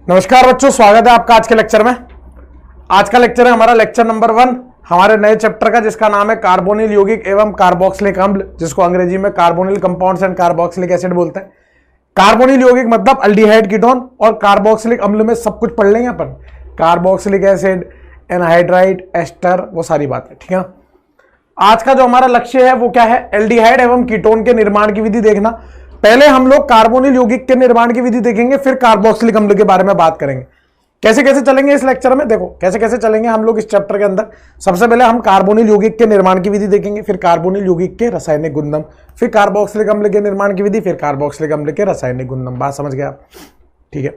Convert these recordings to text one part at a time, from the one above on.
नमस्कार बच्चों, स्वागत है आपका आज के लेक्चर में। आज का लेक्चर है हमारा लेक्चर नंबर 1 हमारे नए चैप्टर का, जिसका नाम है कार्बोनिल यौगिक एवं कार्बोक्सिलिक अम्ल, जिसको अंग्रेजी में carbonyl compounds and carboxylic acid बोलते हैं। कार्बोनिल यौगिक मतलब अल्डिहाइड कीटोन, और कार्बोक्सिलिक अम्ल में सब कुछ पढ़ लेंगे अपन, कार्बोक्सिलिक एसिड, एनहाइड्राइड, एस्टर, वो सारी बातें, ठीक है। आज का जो हमारा लक्ष्य है वो क्या है? एल्डिहाइड एवं कीटोन के निर्माण की विधि देखना। पहले हम लोग कार्बोनिल यौगिक के निर्माण की विधि देखेंगे, फिर कार्बोक्सिलिक अम्ल के बारे में बात करेंगे। कैसे कैसे चलेंगे इस लेक्चर में, देखो कैसे कैसे चलेंगे हम लोग इस चैप्टर के अंदर। सबसे पहले हम कार्बोनिल यौगिक के निर्माण की विधि देखेंगे, फिर कार्बोनिल यौगिक के रासायनिक गुणधर्म, फिर कार्बोक्सिलिक अम्ल के निर्माण की विधि, फिर कार्बोक्सिलिक अम्ल के रासायनिक गुणधर्म। बात समझ गए आप? ठीक है।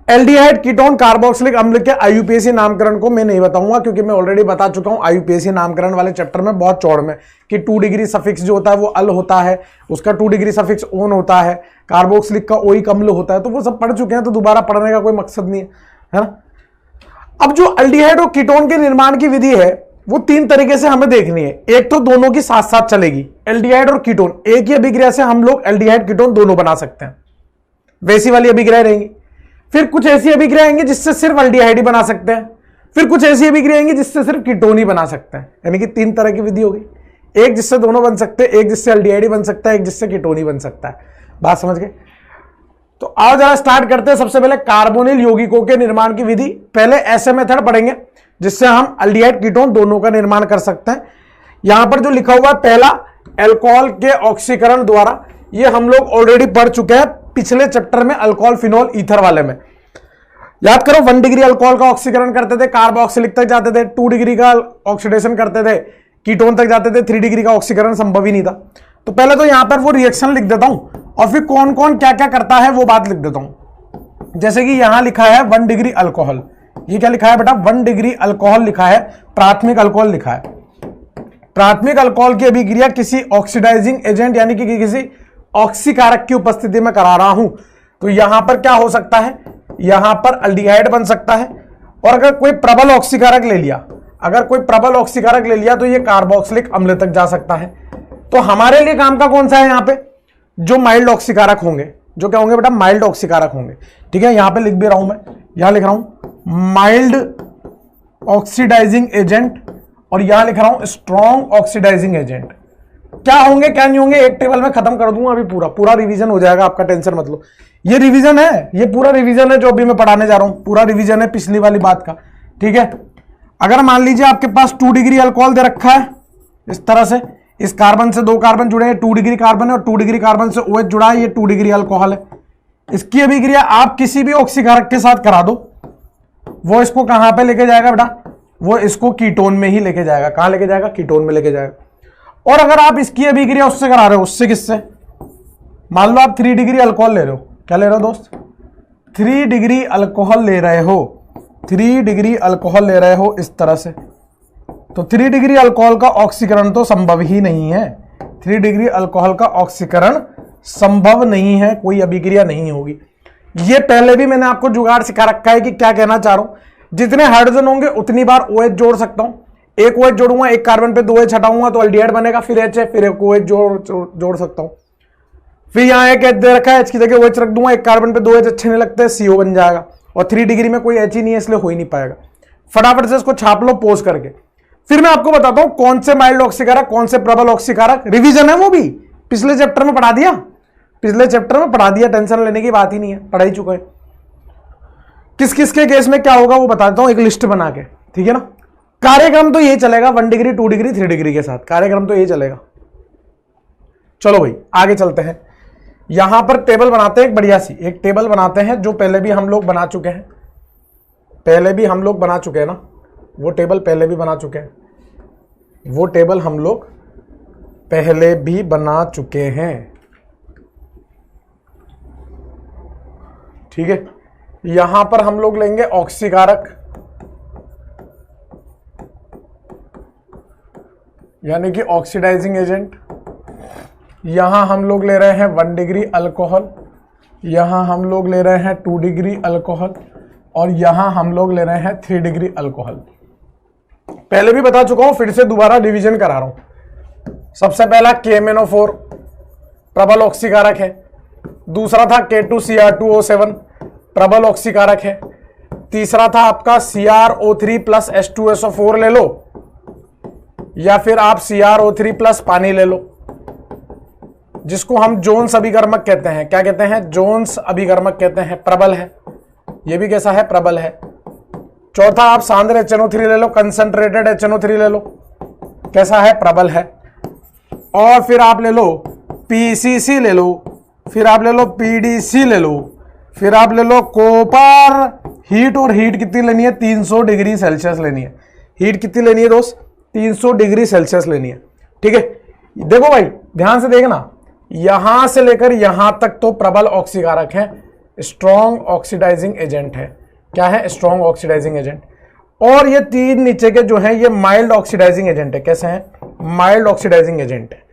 एल्डिहाइड कीटोन कार्बोक्सिलिक अम्ल के आईयूपीएसी नामकरण को मैं नहीं बताऊंगा, क्योंकि मैं ऑलरेडी बता चुका हूं आईयूपीएसी नामकरण वाले चैप्टर में बहुत चौड़ में, कि 2 डिग्री सफिक्स जो होता है वो अल होता है, उसका 2 डिग्री सफिक्स ओन होता है, कार्बोक्सिलिक का ओइक अम्ल होता है। तो वो सब पढ़ चुके हैं, तो दोबारा पढ़ने का कोई मकसद नहीं है ना। अब जो एल्डिहाइड और कीटोन के निर्माण की विधि है वो 3 तरीके से हमें देखनी है। एक तो दोनों की साथ साथ चलेगी, एल्डिहाइड और कीटोन एक ही अभिक्रिया से हम लोग एल्डिहाइड कीटोन दोनों बना सकते हैं, वैसी वाली अभिक्रिया रहेंगी। फिर कुछ ऐसी अभिक्रिया आएंगी जिससे सिर्फ एल्डिहाइड ही बना सकते हैं, फिर कुछ ऐसी अभिक्रिया आएंगी जिससे सिर्फ कीटोन ही बना सकते हैं। यानी कि 3 तरह की विधि होगी, एक जिससे दोनों बन सकते हैं, एक जिससे एल्डिहाइड ही बन सकता है, एक जिससे कीटोन ही बन सकता है। बात समझ गए? तो आओ जरा स्टार्ट करते हैं। सबसे पहले कार्बोनिल यौगिकों के निर्माण की विधि। पहले ऐसे मेथड पढ़ेंगे जिससे हम एल्डिहाइड कीटोन दोनों का निर्माण कर सकते हैं। यहां पर जो लिखा हुआ है पहला, अल्कोहल के ऑक्सीकरण द्वारा, ये हम लोग ऑलरेडी पढ़ चुके हैं पिछले चैप्टर में, अल्कोहल फिनोल ईथर वाले में। याद करो, 1 डिग्री अल्कोहल का ऑक्सीकरण करते थे, कार्बोक्सिलिक तक जाते थे, 2 डिग्री का ऑक्सीडेशन करते थे, कीटोन तक जाते थे, 3 डिग्री का ऑक्सीकरण संभव ही नहीं था। तो पहले तो यहां पर वो रिएक्शन लिख देता हूं, और फिर कौन कौन क्या क्या करता है वो बात लिख देता हूं। जैसे कि यहां लिखा है 1 डिग्री अल्कोहल, ये क्या लिखा है बेटा? 1 डिग्री अल्कोहल लिखा है, प्राथमिक अल्कोहल लिखा है। प्राथमिक अल्कोहल की अभिक्रिया किसी ऑक्सीडाइजिंग एजेंट यानी कि किसी ऑक्सीकारक की उपस्थिति में करा रहा हूं, तो यहां पर क्या हो सकता है? यहां पर एल्डिहाइड बन सकता है। और अगर कोई प्रबल ऑक्सीकारक ले लिया, तो ये कार्बोक्सिलिक अम्ल तक जा सकता है। तो हमारे लिए काम का कौन सा है? यहां पे जो माइल्ड ऑक्सीकारक होंगे, जो क्या होंगे बेटा? माइल्ड ऑक्सीकारक होंगे। ठीक है, यहां पे लिख भी रहा हूं मैं, यहां लिख रहा हूं माइल्ड ऑक्सीडाइजिंग एजेंट, और यहां लिख रहा हूं स्ट्रॉन्ग ऑक्सीडाइजिंग एजेंट। क्या होंगे क्या नहीं होंगे एक टेबल में खत्म कर दूंगा, अभी पूरा रिवीजन हो जाएगा, आपका टेंशन मत लो। ये रिवीजन है, ये पूरा रिवीजन है जो अभी मैं पढ़ाने जा रहा हूं, पूरा रिवीजन है पिछली वाली बात का। ठीक है, अगर मान लीजिए आपके पास 2 डिग्री अल्कोहल दे रखा है इस तरह से, इस कार्बन से 2 कार्बन जुड़े हैं, 2 डिग्री कार्बन है, और 2 डिग्री कार्बन से OH जुड़ा है, ये 2 डिग्री अल्कोहल है। इसकी अभिक्रिया आप किसी भी ऑक्सीकारक के साथ करा दो, वो इसको कहां पे लेके जाएगा बेटा? वो इसको कीटोन में ही लेके जाएगा। कहां लेके जाएगा? कीटोन में लेके जाएगा। और अगर आप इसकी अभिक्रिया उससे करा रहे हो, उससे किससे? मान लो आप 3 डिग्री अल्कोहल ले रहे हो, क्या ले रहे हो दोस्त? 3 डिग्री अल्कोहल ले रहे हो, 3 डिग्री अल्कोहल ले रहे हो इस तरह से, तो 3 डिग्री अल्कोहल का ऑक्सीकरण तो संभव ही नहीं है। 3 डिग्री अल्कोहल का ऑक्सीकरण संभव नहीं है, कोई अभिक्रिया नहीं होगी। ये पहले भी मैंने आपको जुगाड़ सिखा रखा है कि क्या कहना चाह रहा हूं। जितने हाइड्रोजन होंगे उतनी बार OH जोड़ सकता हूं। एक OH जोड़ूंगा, एक कार्बन पे 2 H हटाऊंगा तो एल्डिहाइड बनेगा, फिर H है, फिर एक OH जोड़ सकता हूं। फिर यहां एक H दे रखा है, H की जगह OH रख दूंगा, एक कार्बन पे 2 H अच्छे नहीं लगते, CO बन जाएगा। और 3 डिग्री में कोई H ही नहीं है, इसलिए हो ही नहीं पाएगा। फटाफट से इसको छाप लो पोज करके। फिर मैं आपको बताता हूं कौन से माइल्ड ऑक्सीकारक, कौन से प्रबल ऑक्सीकारक। रिवीजन है वो भी, पिछले चैप्टर में पढ़ा दिया, टेंशन लेने की बात ही नहीं है, पढ़ा ही चुका है। किस किस के केस में क्या होगा वो बताता हूं एक लिस्ट बना के, ठीक है ना। कार्यक्रम तो यही चलेगा 1 डिग्री, 2 डिग्री, 3 डिग्री के साथ, कार्यक्रम तो यही चलेगा। चलो भाई आगे चलते हैं। यहां पर टेबल बनाते हैं, एक बढ़िया सी एक टेबल बनाते हैं, जो पहले भी हम लोग बना चुके हैं, ना, वो टेबल पहले भी बना चुके हैं, वो टेबल हम लोग पहले भी बना चुके हैं। ठीक है, यहां पर हम लोग लेंगे ऑक्सीकारक, यानी कि ऑक्सीडाइजिंग एजेंट। यहां हम लोग ले रहे हैं 1 डिग्री अल्कोहल, यहां हम लोग ले रहे हैं 2 डिग्री अल्कोहल, और यहां हम लोग ले रहे हैं 3 डिग्री अल्कोहल। पहले भी बता चुका हूं, फिर से दोबारा डिवीजन करा रहा हूं। सबसे पहला KMnO4 प्रबल ऑक्सीकारक है, दूसरा था K2Cr2O7 प्रबल ऑक्सीकारक है। तीसरा था आपका CrO3 प्लस H2SO4 ले लो, या फिर आप CrO3 प्लस पानी ले लो, जिसको हम जोन्स अभिकर्मक कहते हैं। क्या कहते हैं? जोन्स अभिकर्मक कहते हैं। प्रबल है, ये भी कैसा है? प्रबल है। चौथा आप सांद्र HNO3 ले लो, कंसंट्रेटेड HNO3 ले लो, कैसा है? प्रबल है। और फिर आप ले लो PCC ले लो, फिर आप ले लो PDC ले लो, फिर आप ले लो कॉपर हीट। और हीट कितनी लेनी है? 300 डिग्री सेल्सियस लेनी है। हीट कितनी लेनी है दोस्त? 300 डिग्री सेल्सियस लेनी है। ठीक है, देखो भाई ध्यान से देखना, यहां से लेकर यहां तक तो प्रबल ऑक्सीकारक है, स्ट्रॉन्ग ऑक्सीडाइजिंग एजेंट है। क्या है? Strong oxidising agent. और ये तीन नीचे के जो है ये माइल्ड ऑक्सीडाइजिंग एजेंट है। कैसे हैं? माइल्ड ऑक्सीडाइजिंग एजेंट है।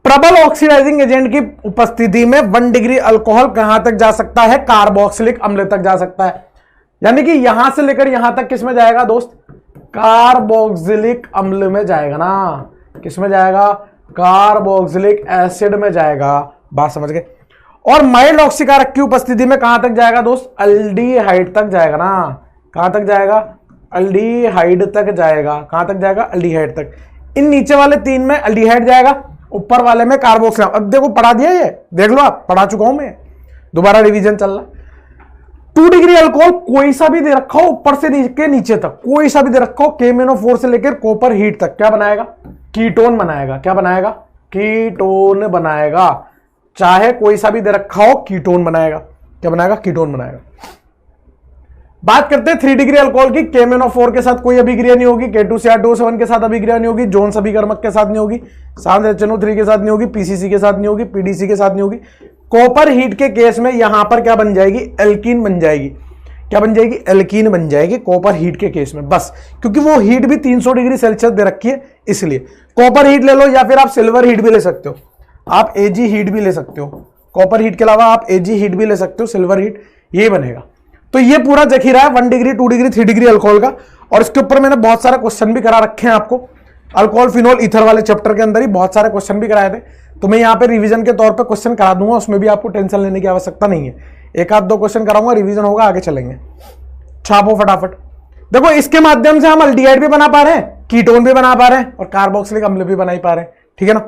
प्रबल ऑक्सीडाइजिंग एजेंट की उपस्थिति में 1 डिग्री अल्कोहल कहां तक जा सकता है? कार्बोक्सिलिक अम्ल तक जा सकता है। यानी कि यहां से लेकर यहां तक किस में जाएगा दोस्त? कार्बोक्सिलिक अम्ल में जाएगा ना। किस में जाएगा? कार्बोक्सिलिक एसिड में जाएगा। बात समझ गए? और माइल्ड ऑक्सीकारक की उपस्थिति में कहां तक जाएगा दोस्त? अल्डिहाइड तक जाएगा ना। कहां तक जाएगा? अल्डिहाइड तक जाएगा। कहां तक जाएगा? अल्डिहाइड तक। इन नीचे वाले तीन में अल्डिहाइड जाएगा, ऊपर वाले में कार्बोक्सिल। अब देखो पढ़ा दिया, ये देख लो, आप पढ़ा चुका हूं मैं, दोबारा रिवीजन चल रहा है। 2 डिग्री अल्कोहल कोई सा भी दे रखा हो, ऊपर से के नीचे तक कोई सा भी दे रखा हो, KMnO4 से लेकर कॉपर हीट तक, क्या बनाएगा? कीटोन बनाएगा। क्या बनाएगा? कीटोन बनाएगा। चाहे कोई सा भी दे रखा हो, कीटोन बनाएगा। क्या बनाएगा? कीटोन बनाएगा। बात करते हैं 3 डिग्री अल्कोहल की। KMnO4 के साथ कोई अभिक्रिया नहीं होगी, K2Cr2O7 के साथ अभिक्रिया नहीं होगी, जोन्स अभिकर्मक के साथ नहीं होगी, सांद्र HNO3 के साथ नहीं होगी, PCC के साथ नहीं होगी, PDC के साथ नहीं होगी। कॉपर हीट के केस में यहां पर क्या बन जाएगी? एल्कीन बन जाएगी। क्या बन जाएगी? एल्कीन बन जाएगी कॉपर हीट के केस में। बस, क्योंकि वो हीट भी 300 डिग्री सेल्सियस दे रखी है, इसलिए कॉपर हीट ले लो, या फिर आप सिल्वर हीट भी ले सकते हो, आप Ag हीट भी ले सकते हो। कॉपर हीट के अलावा आप Ag हीट भी ले सकते हो, सिल्वर हीट, ये बनेगा। तो ये पूरा जखीरा है 1 डिग्री, 2 डिग्री, 3 डिग्री अल्कोहल का। और इसके ऊपर मैंने बहुत सारे क्वेश्चन भी करा रखे हैं आपको, अल्कोहल फिनोल ईथर वाले चैप्टर के अंदर ही बहुत सारे क्वेश्चन भी कराए थे। तो मैं यहाँ पे रिवीजन के तौर पे क्वेश्चन करा दूंगा, उसमें भी आपको टेंशन लेने की आवश्यकता नहीं है। 1-2 क्वेश्चन कराऊंगा, रिवीजन होगा, आगे चलेंगे। छापो फटाफट। देखो इसके माध्यम से हम अल्डिहाइड भी बना पा रहे हैं, कीटोन भी बना पा रहे हैं, और कार्बोक्सिलिक अम्ल भी बना ही पा रहे हैं। ठीक है ना?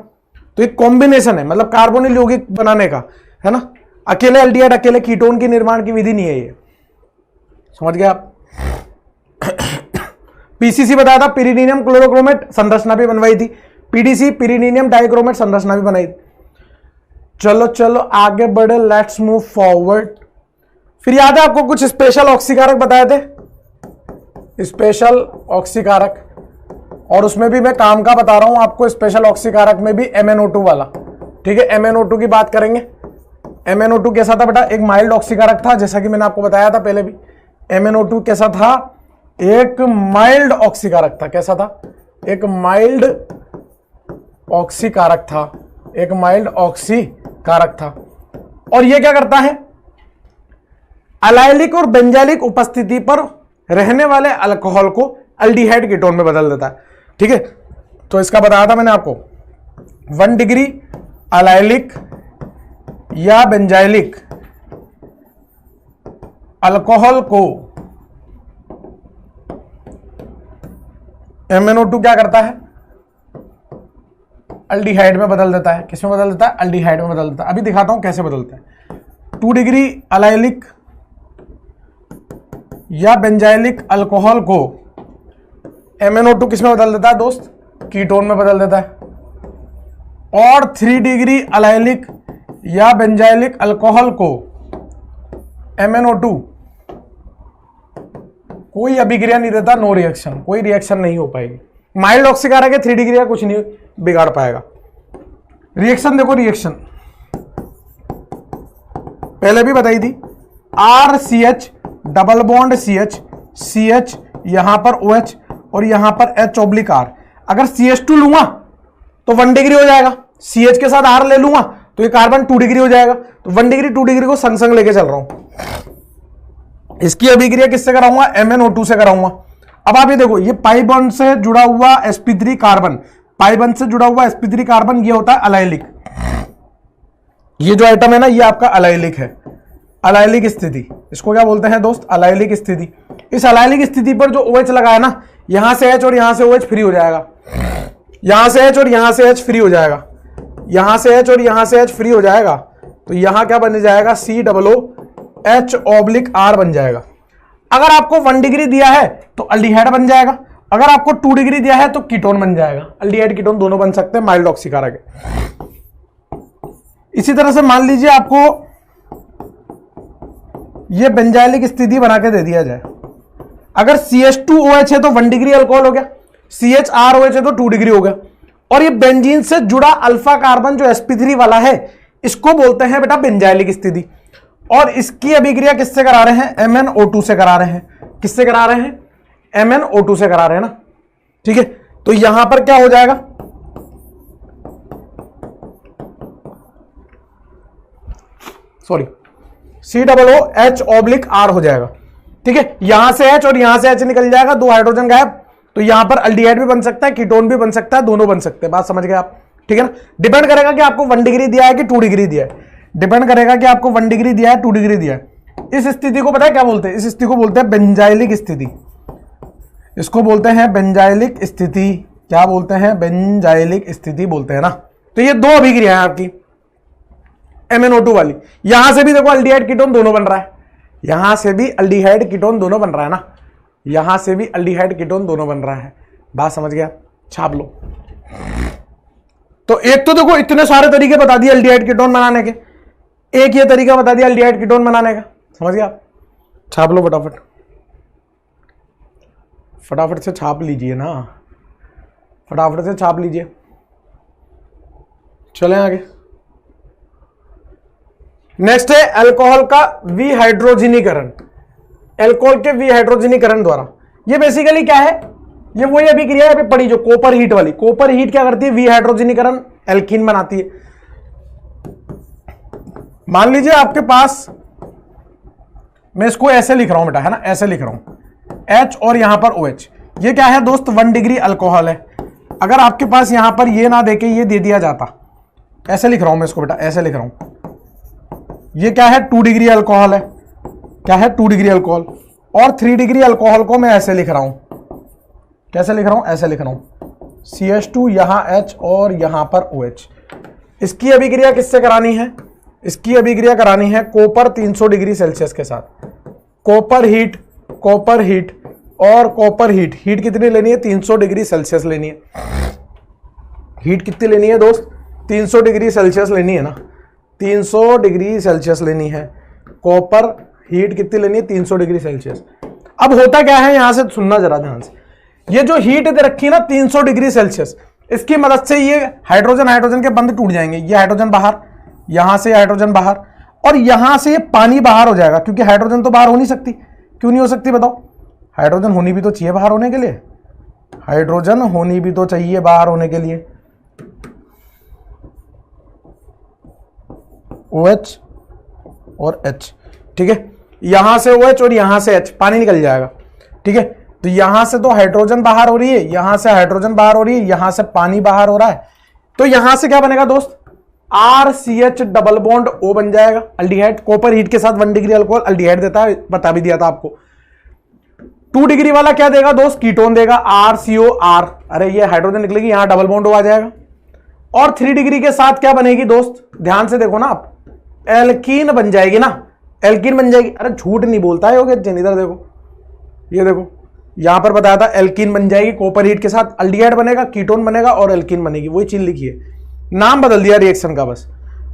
तो एक कॉम्बिनेशन है, मतलब कार्बोनिल यौगिक बनाने का, है ना। अकेले अल्डिहाइड, अकेले कीटोन की निर्माण की विधि नहीं है ये, समझ गए आप। पीसीसी बताया था, पिरीनियम क्लोरोक्रोमेट, संरचना भी बनवाई थी। पीडीसी पिरीनियम डाइक्रोमेट, संरचना भी बनाई थी। चलो चलो आगे बढ़े, लेट्स मूव फॉरवर्ड। फिर याद है आपको कुछ स्पेशल ऑक्सीकारक बताए थे, स्पेशल ऑक्सीकारक, और उसमें भी मैं काम का बता रहा हूं आपको। स्पेशल ऑक्सीकारक में भी MnO2 वाला, ठीक है, MnO2 की बात करेंगे। MnO2 कैसा था बेटा? एक माइल्ड ऑक्सीकारक था, जैसा कि मैंने आपको बताया था पहले भी। MnO2 कैसा था? एक माइल्ड ऑक्सीकारक था। कैसा था? एक माइल्ड ऑक्सीकारक था, एक माइल्ड ऑक्सीकारक था। और ये क्या करता है? अलाइलिक और बेंजाइलिक उपस्थिति पर रहने वाले अल्कोहल को अल्डिहाइड कीटोन में बदल देता है। ठीक है, तो इसका बताया था मैंने आपको। 1 डिग्री अलाइलिक या बेंजाइलिक अल्कोहल को MnO2 क्या करता है? अल्डिहाइड में बदल देता है। किस में बदल देता है? अल्डिहाइड में बदल देता है। अभी दिखाता हूं कैसे बदलता है। 2 डिग्री अलाइलिक या बेंजाइलिक अल्कोहल को MnO2 किस में बदल देता है दोस्त? कीटोन में बदल देता है। और 3 डिग्री अलाइलिक या बेंजाइलिक अल्कोहल को MnO2 कोई अभिक्रिया नहीं देता, नो रिएक्शन, कोई रिएक्शन नहीं हो पाएगी। माइल्ड ऑक्सीकारक है, 3 डिग्री का कुछ नहीं बिगाड़ पाएगा। रिएक्शन देखो, रिएक्शन पहले भी बताई थी। RCH डबल बॉन्ड CH यहां पर OH और यहां पर H/R। अगर CH2 लूंगा तो 1 डिग्री हो जाएगा, CH के साथ R ले लूंगा तो ये कार्बन 2 डिग्री हो जाएगा। तो 1 डिग्री 2 डिग्री को संग संग लेके चल रहा हूं। इसकी अभिक्रिया किससे कराऊंगा? MnO2 से कराऊंगा। अब आप ये देखो, ये पाई बॉन्ड से जुड़ा हुआ sp3 कार्बन, पाई बॉन्ड से जुड़ा हुआ sp3 कार्बन, ये होता है अलाइलिक। ये जो आइटम है ना, ये आपका अलाइलिक है। अलाइलिक स्थिति, इसको क्या बोलते हैं दोस्त, अलाइलिक स्थिति। इस अलाइलिक स्थिति पर जो OH लगा है ना, यहां से H और यहां से OH फ्री हो जाएगा, यहां से H और यहां से H फ्री हो जाएगा, यहां से H और यहां से H फ्री हो जाएगा, तो यहां क्या बन जाएगा, COOH/R बन जाएगा। अगर आपको 1 डिग्री दिया है तो अल्डिहाइड बन जाएगा, अगर आपको 2 डिग्री दिया है तो कीटोन बन जाएगा। अल्डिहाइड कीटोन दोनों बन सकते हैं माइल्ड ऑक्सीकारक है। इसी तरह से मान लीजिए आपको ये बेंजाइलिक स्थिति बना के दे दिया जाए, अगर CH2OH है तो 1 डिग्री अल्कोहल हो गया, CHROH है तो 2 डिग्री हो गया, और ये बेंजीन से जुड़ा अल्फा कार्बन जो sp3 वाला है इसको बोलते हैं बेटा बेंजाइलिक स्थिति। और इसकी अभिक्रिया किससे करा रहे हैं, MnO2 से करा रहे हैं। किससे करा रहे हैं, MnO2 से करा रहे हैं ना, ठीक है। तो यहां पर क्या हो जाएगा, सॉरी COOH/R हो जाएगा, ठीक है। यहां से H और यहां से H निकल जाएगा, 2 हाइड्रोजन गायब, तो यहां पर अल्डिहाइड भी बन सकता है, कीटोन भी बन सकता है, दोनों बन सकते हैं। बात समझ गए आप, ठीक है ना। डिपेंड करेगा कि आपको 1 डिग्री दिया है कि 2 डिग्री दिया है, डिपेंड करेगा कि आपको 1 डिग्री दिया है 2 डिग्री दिया है। इस स्थिति को पता है क्या बोलते हैं, इस स्थिति को बोलते हैं बेंजाइलिक स्थिति, इसको बोलते हैं बेंजाइलिक स्थिति। क्या बोलते हैं, बेंजाइलिक स्थिति बोलते हैं ना। तो ये 2 अभिक्रिया है आपकी MnO2 वाली। यहां से भी देखो अल्डिहाइड कीटोन दोनों बन रहा है, यहां से भी अल्डिहाइड कीटोन दोनों बन रहा है ना, यहां से भी अल्डिहाइड कीटोन दोनों बन रहा है। बात समझ गया, छाप लो। तो एक तो देखो इतने सारे तरीके बता दिए अल्डिहाइड कीटोन बनाने के, एक ये तरीका बता दिया अल्डिहाइड कीटोन बनाने का, समझ गया आप। छाप लो फटाफट, फटाफट से छाप लीजिए ना, फटाफट से छाप लीजिए। चलें आगे। नेक्स्ट है अल्कोहल का विहाइड्रोजनीकरण, अल्कोहल के विहाइड्रोजनीकरण द्वारा। ये बेसिकली क्या है, ये वही अभिक्रिया है पड़ी जो कॉपर हीट वाली। कॉपर हीट क्या करती है, विहाइड्रोजनीकरण एल्कीन बनाती है। मान लीजिए आपके पास, मैं इसको ऐसे लिख रहा हूं बेटा, है ना, ऐसे लिख रहा हूं H और यहां पर OH। ये क्या है दोस्त, 1 डिग्री अल्कोहल है। अगर आपके पास यहां पर ये ना देके ये दे दिया जाता, ऐसे लिख रहा हूं मैं इसको बेटा, ऐसे लिख रहा हूं, ये क्या है 2 डिग्री अल्कोहल है, क्या है 2 डिग्री अल्कोहल, और 3 डिग्री अल्कोहल को मैं ऐसे लिख रहा हूं, कैसे लिख रहा हूं, ऐसे लिख रहा हूं, CH2 यहां H और यहां पर OH। इसकी अभिक्रिया किससे करानी है, इसकी अभिक्रिया करानी है कॉपर 300 डिग्री सेल्सियस के साथ। कॉपर हीट, कॉपर हीट और कॉपर हीट, हीट कितनी लेनी है, 300 डिग्री सेल्सियस लेनी है। हीट कितनी लेनी है दोस्त, 300 डिग्री सेल्सियस लेनी है ना, 300 डिग्री सेल्सियस लेनी है। कॉपर हीट कितनी लेनी है, 300 डिग्री सेल्सियस। अब होता क्या है, यहां से सुनना जरा ध्यान से, ये जो हीट दे रखी है ना 300 डिग्री सेल्सियस, इसकी मदद से ये हाइड्रोजन हाइड्रोजन के बंध टूट जाएंगे। ये हाइड्रोजन बाहर, यहां से हाइड्रोजन बाहर, और यहां से पानी बाहर हो जाएगा, क्योंकि हाइड्रोजन तो बाहर हो नहीं सकती। क्यों नहीं हो सकती बताओ, हाइड्रोजन होनी भी तो चाहिए बाहर होने के लिए, हाइड्रोजन होनी भी तो चाहिए बाहर होने के लिए। OH और H, ठीक है, यहां से OH और यहां से H, पानी निकल जाएगा, ठीक है। तो यहां से तो हाइड्रोजन बाहर हो रही है, यहां से हाइड्रोजन बाहर हो रही है, यहां से पानी बाहर हो रहा है, तो यहां से क्या बनेगा दोस्त, RCH डबल बॉन्ड O बन जाएगा, अल्डिहाइड। कॉपर हीट के साथ 1 डिग्री अल्कोहल अल्डिहाइड देता है, बता भी दिया था आपको। 2 डिग्री वाला क्या देगा दोस्त, कीटोन देगा, RCOR, अरे ये हाइड्रोजन निकलेगी, यहां डबल बॉन्ड O आ जाएगा। और 3 डिग्री के साथ क्या बनेगी दोस्त, ध्यान से देखो ना आप, एल्कीन बन जाएगी ना, एल्कीन बन जाएगी। अरे झूठ नहीं बोलता है योगेश जैन, इधर देखो, ये देखो, यहां पर बताया था एल्कीन बन जाएगी, कॉपर हीट के साथ अल्डिहाइड बनेगा, कीटोन बनेगा और एल्कीन बनेगी, वही चीज लिखी है। नाम बदल दिया रिएक्शन का, बस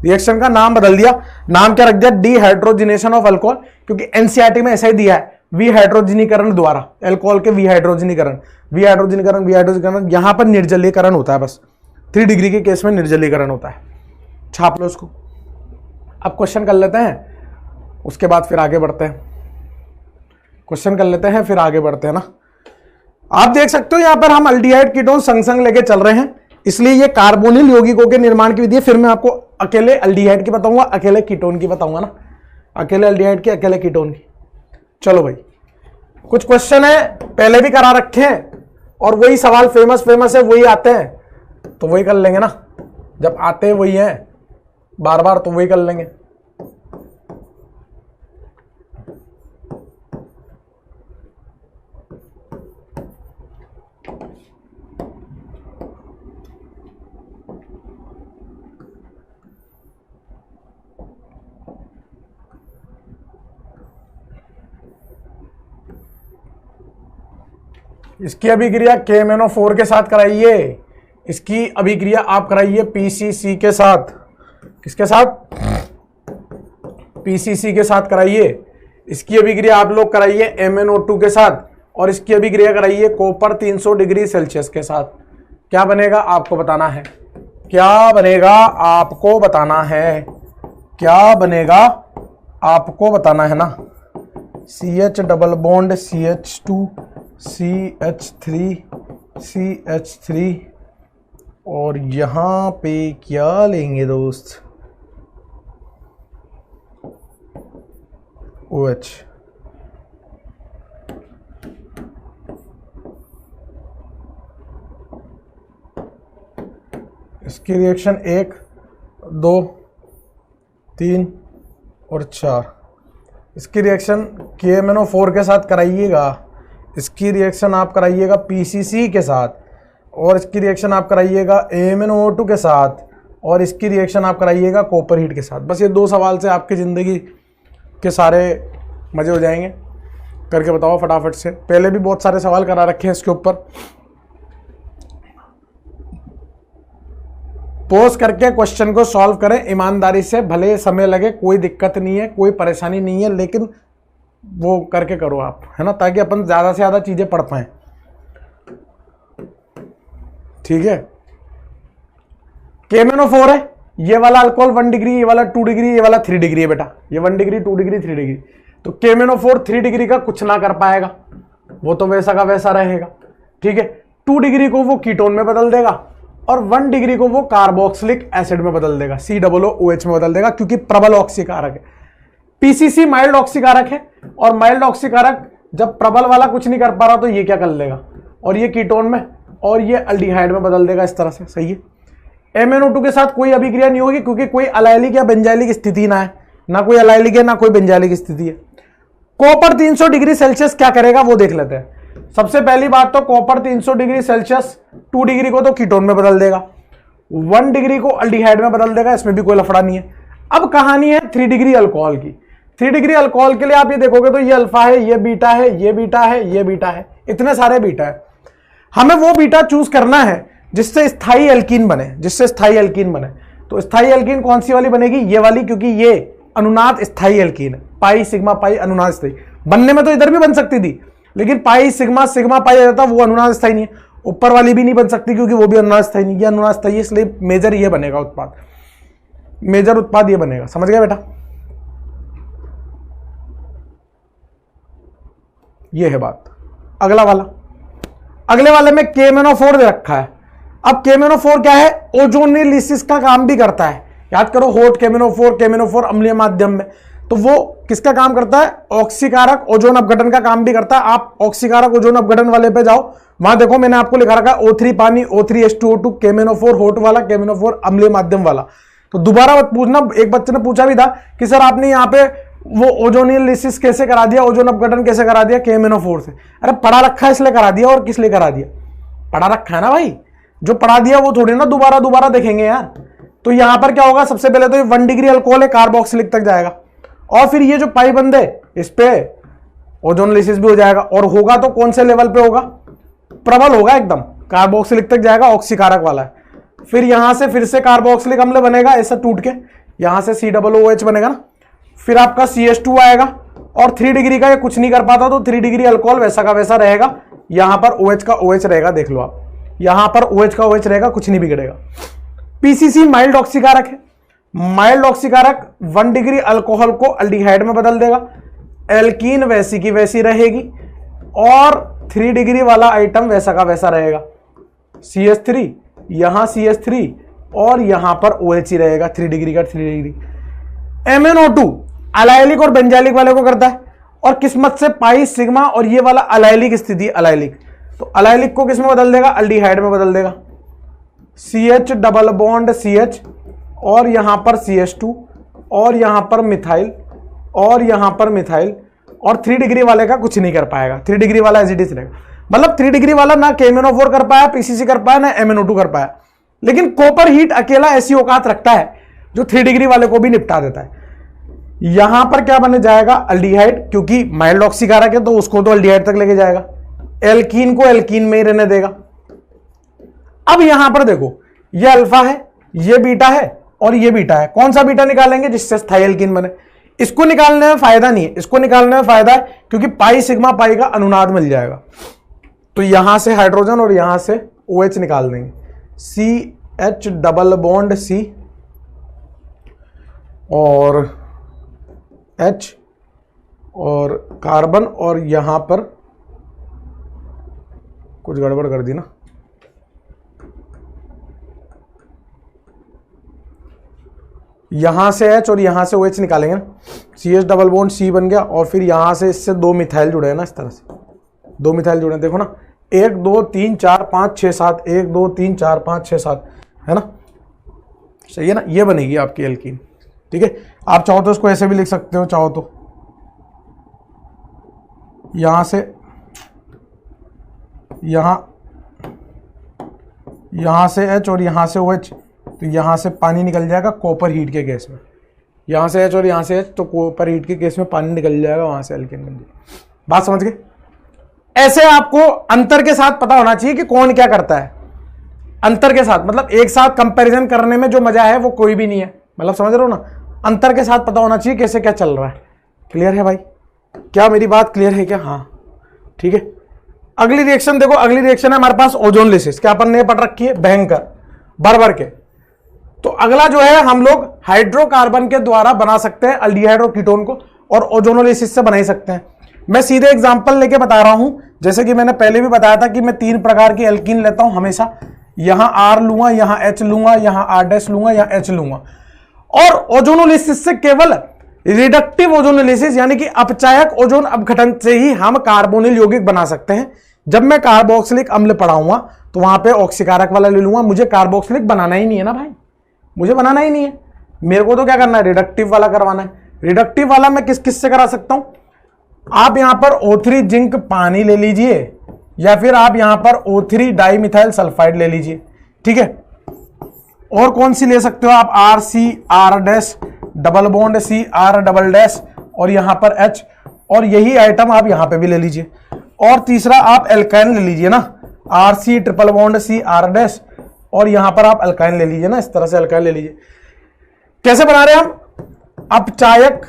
रिएक्शन का नाम बदल दिया। नाम क्या रख दिया, डिहाइड्रोजिनेशन ऑफ अल्कोहल, क्योंकि एनसीईआरटी में ऐसा ही दिया है, विहाइड्रोजनीकरण द्वारा, अल्कोहल के विहाइड्रोजनीकरण, विहाइड्रोजनीकरण, विहाइड्रोजनीकरण, यहां पर निर्जलीकरण होता है, बस 3 डिग्री के केस में निर्जलीकरण होता है। छाप लो इसको। अब क्वेश्चन कर लेते हैं, उसके बाद फिर आगे बढ़ते हैं। क्वेश्चन कर लेते हैं फिर आगे बढ़ते हैं ना। आप देख सकते हो यहां पर हम अल्डिहाइड कीटोन संग संग लेके चल रहे हैं, इसलिए ये कार्बोनिल यौगिकों के निर्माण की विधि है। फिर मैं आपको अकेले अल्डिहाइड की बताऊंगा, अकेले कीटोन की बताऊंगा ना, अकेले अल्डिहाइड की, अकेले कीटोन की। चलो भाई, कुछ क्वेश्चन है पहले भी करा रखे हैं और वही सवाल फेमस है, वही आते हैं, तो वही कर लेंगे ना। जब आते हैं वही हैं बार बार, तो वही कर लेंगे। इसकी अभिक्रिया KMnO4 के साथ कराइए। इसकी अभिक्रिया आप कराइए PCC के साथ। किसके साथ? PCC के साथ कराइए। इसकी अभिक्रिया आप लोग कराइए MnO2 के साथ, और इसकी अभिक्रिया कराइए कॉपर 300 डिग्री सेल्सियस के साथ। क्या बनेगा आपको बताना है, क्या बनेगा आपको बताना है, क्या बनेगा आपको बताना है ना। CH double bond CH2 CH3 CH3, और यहां पे क्या लेंगे दोस्त, OH। इसकी रिएक्शन 1 2 3 और 4। इसकी रिएक्शन KMnO4 के साथ कराइएगा। इसकी रिएक्शन आप कराइएगा PCC के साथ, और इसकी रिएक्शन आप कराइएगा MnO2 के साथ, और इसकी रिएक्शन आप कराइएगा कॉपर हीट के साथ। बस ये 2 सवाल से आपकी ज़िंदगी के सारे मज़े हो जाएंगे। करके बताओ फटाफट से। पहले भी बहुत सारे सवाल करा रखे हैं इसके ऊपर। पॉज करके क्वेश्चन को सॉल्व करें ईमानदारी से, भले समय लगे, कोई दिक्कत नहीं है, कोई परेशानी नहीं है, लेकिन वो करके करो आप, है ना, ताकि अपन ज़्यादा से ज़्यादा चीज़ें पढ़ पाएं। ठीक है, KMnO4 है, ये वाला अल्कोहल 1 डिग्री, ये वाला 2 डिग्री, ये वाला 3 डिग्री है बेटा। ये 1 डिग्री 2 डिग्री 3 डिग्री, तो KMnO4 3 डिग्री का कुछ ना कर पाएगा, वो तो वैसा का वैसा रहेगा। ठीक है, 2 डिग्री को वो कीटोन में बदल देगा, और 1 डिग्री को वो कार्बोक्सिलिक एसिड में बदल देगा, COOH में बदल देगा, क्योंकि प्रबल ऑक्सीकारक है। PCC माइल्ड ऑक्सीकारक है, और माइल्ड ऑक्सीकारक जब प्रबल वाला कुछ नहीं कर पा रहा तो ये क्या कर लेगा, और ये कीटोन में और ये अल्डिहाइड में बदल देगा, इस तरह से। सही है। MnO2 के साथ कोई अभिक्रिया नहीं होगी, क्योंकि कोई अलायलिक या बेंजाइलिक स्थिति ना है, ना कोई अलायलिक है ना कोई बेंजाइलिक स्थिति है। कॉपर 300 डिग्री सेल्सियस क्या करेगा वो देख लेते हैं। सबसे पहली बात तो कॉपर 300 डिग्री सेल्सियस 2 डिग्री को तो कीटोन में बदल देगा, 1 डिग्री को अल्डिहाइड में बदल देगा, इसमें भी कोई लफड़ा नहीं है। अब कहानी है 3 डिग्री अल्कोहल की। 3 डिग्री अल्कोहल के लिए आप ये देखोगे तो ये अल्फा है, ये बीटा है, ये बीटा है, ये बीटा है, इतने सारे बीटा है। हमें वो बीटा चूज करना है जिससे स्थायी एल्कीन बने, जिससे स्थायी एल्कीन बने। तो स्थायी एल्कीन कौन सी वाली बनेगी? ये वाली, क्योंकि ये अनुनाद स्थायी एल्कीन है। पाई सिग्मा पाई अनुनाद स्थायी। बनने में तो इधर भी बन सकती थी, लेकिन पाई सिग्मा सिग्मा पाई आ जाता, वो अनुनाद स्थायी नहीं है। ऊपर वाली भी नहीं बन सकती क्योंकि वो भी अनुनाद स्थायी नहीं, ये अनुनाद स्थायी है, इसलिए मेजर ये बनेगा उत्पाद, मेजर उत्पाद ये बनेगा। समझ गए बेटा? ये है बात। अगला वाला, अगले वाले में KMnO4 दे रखा है। अब KMnO4 क्या है? ओजोनिलिसिस का काम भी करता है। याद करो, हॉट KMnO4 अम्लीय माध्यम में, तो वो किसका काम करता है? ऑक्सीकारक ओजोन अपघटन का काम भी करता है। आप ऑक्सीकारक ओजोन अपघटन वाले पे जाओ, वहां देखो मैंने आपको लिखा रखा है O3 पानी, O3H2O2, KMnO4 हॉट वाला, KMnO4 अम्लीय माध्यम वाला। तो दोबारा मत पूछना, एक बच्चे ने पूछा भी था कि सर आपने यहाँ पे वो ओजोनिलिसिस कैसे करा दिया, ओजोन अपघटन कैसे करा दिया KMnO4 से? अरे पढ़ा रखा है इसलिए करा दिया, और किस लिए करा दिया? पढ़ा रखा है ना भाई, जो पढ़ा दिया वो थोड़ी ना दोबारा देखेंगे यार। तो यहां पर क्या होगा? सबसे पहले तो ये 1 डिग्री अल्कोहल है, कार्बोक्सिलिक तक जाएगा, और फिर ये जो पाई बंद है इस पे ओजोनिलिसिस भी हो जाएगा, और होगा तो कौन से लेवल पे होगा? प्रबल होगा एकदम, कार्बोक्सिलिक तक जाएगा, ऑक्सीकारक वाला है। फिर यहां से फिर से कार्बोक्सिलिक अम्ल बनेगा ऐसा टूट के, यहां से COOH बनेगा ना, फिर आपका CH2 आएगा, और 3 डिग्री का ये कुछ नहीं कर पाता, तो 3 डिग्री अल्कोहल वैसा का वैसा रहेगा। यहां पर OH का OH रहेगा, देख लो आप, यहां पर OH का OH रहेगा, कुछ नहीं बिगड़ेगा। PCC माइल्ड ऑक्सीकारक है। माइल्ड ऑक्सीकारक 1 डिग्री अल्कोहल को अल्डिहाइड में बदल देगा, एल्कीन वैसी की वैसी रहेगी, और 3 डिग्री वाला आइटम वैसा का वैसा रहेगा। CH3, यहां CH3, और यहां पर OH ही रहेगा, 3 डिग्री का 3 डिग्री। MnO2 अलायलिक और बेंजाइलिक वाले को करता है, और किस्मत से पाई सिग्मा और ये वाला अलायलिक स्थिति, अलायलिक, तो अलायलिक को किस में बदल देगा? अल्डिहाइड में बदल देगा। CH डबल बॉन्ड CH, और यहां पर CH2, और यहां पर मिथाइल, और यहां पर मिथाइल, और 3 डिग्री वाले का कुछ नहीं कर पाएगा, 3 डिग्री वाला एजिडिस रहेगा। मतलब 3 डिग्री वाला ना KMnO4 कर पाया, PCC कर पाया, ना MnO2 कर पाया, लेकिन कॉपर हीट अकेला ऐसी औकात रखता है जो 3 डिग्री वाले को भी निपटा देता है। यहां पर क्या बने जाएगा? अल्डिहाइड, क्योंकि माइल्ड ऑक्सीकारक है तो उसको तो अल्डिहाइड तक लेके जाएगा। एल्कीन को एल्कीन में ही रहने देगा। अब यहां पर देखो, ये अल्फा है, ये बीटा है और ये बीटा है। कौन सा बीटा निकालेंगे? जिससे स्थायी एल्कीन बने। इसको निकालने में फायदा नहीं है, इसको निकालने में फायदा है क्योंकि पाई सिग्मा पाई का अनुनाद मिल जाएगा। तो यहां से हाइड्रोजन और यहां से OH निकाल देंगे, CH डबल बॉन्ड C और H और कार्बन, और यहां पर कुछ गड़बड़ कर दी ना, यहां से H और यहां से OH निकालेंगे ना, CH डबल बॉन्ड C बन गया और फिर यहां से इससे 2 मिथाइल जुड़े हैं ना, इस तरह से 2 मिथाइल जुड़े हैं, देखो ना, 1 2 3 4 5 6 7, 1 2 3 4 5 6 7, है ना, सही है ना। ये बनेगी आपकी एल्कीन, ठीक है। आप चाहो तो इसको ऐसे भी लिख सकते हो, चाहो तो यहां से यहां से H और यहां से OH, तो यहां से पानी निकल जाएगा कॉपर हीट के केस में, यहां से H और यहां से H, तो कॉपर हीट के केस में पानी निकल जाएगा, वहां से एल्कीन बन जाएगी। बात समझ गए? ऐसे आपको अंतर के साथ पता होना चाहिए कि कौन क्या करता है। अंतर के साथ मतलब एक साथ कंपैरिजन करने में जो मजा है वो कोई भी नहीं है, मतलब समझ रहे हो ना। अंतर के साथ पता होना चाहिए कैसे क्या चल रहा है। क्लियर है भाई? क्या मेरी बात क्लियर है क्या? हाँ, ठीक है। अगली रिएक्शन देखो, अगली रिएक्शन है हमारे पास ओजोन लिसिस। क्या अपन ने पढ़ रखी है? भयंकर भर के। तो अगला जो है, हम लोग हाइड्रोकार्बन के द्वारा बना सकते हैं अल्डिहाइड और कीटोन को, और ओजोनोलिसिस से बना ही सकते हैं। मैं सीधे एग्जांपल लेके बता रहा हूं, जैसे कि मैंने पहले भी बताया था कि मैं 3 प्रकार की एल्कीन लेता हूं हमेशा। यहां R लूंगा, यहां H लूंगा, यहां R' लूंगा, यहां H लूंगा। और ओजोनोलिसिस से केवल रिडक्टिव ओजोनोलिसिस यानी कि अपचायक ओजोन अपघटन से ही हम कार्बोनिल यौगिक बना सकते हैं। जब मैं कार्बोक्सिलिक अम्ल पढ़ाऊंगा तो वहां पे ऑक्सीकारक वाला ले लूंगा। मुझे कार्बोक्सिलिक बनाना ही नहीं है ना भाई, मुझे बनाना ही नहीं है। मेरे को तो क्या करना है? रिडक्टिव वाला करवाना है। रिडक्टिव वाला मैं किस किस से करा सकता हूं? आप यहां पर O3 जिंक पानी ले लीजिए, या फिर आप यहां पर O3 डाई मिथाइल सल्फाइड ले लीजिए, ठीक है। और कौन सी ले सकते हो आप? RCR' डबल बॉन्ड CR', और यहां पर H, और यही आइटम आप यहां पे भी ले लीजिए। और तीसरा आप एल्काइन ले लीजिए ना, RC ट्रिपल बॉन्ड CR', और यहां पर आप एल्काइन ले लीजिए ना, इस तरह से एल्काइन ले लीजिए। कैसे बना रहे हैं हम? अपचायक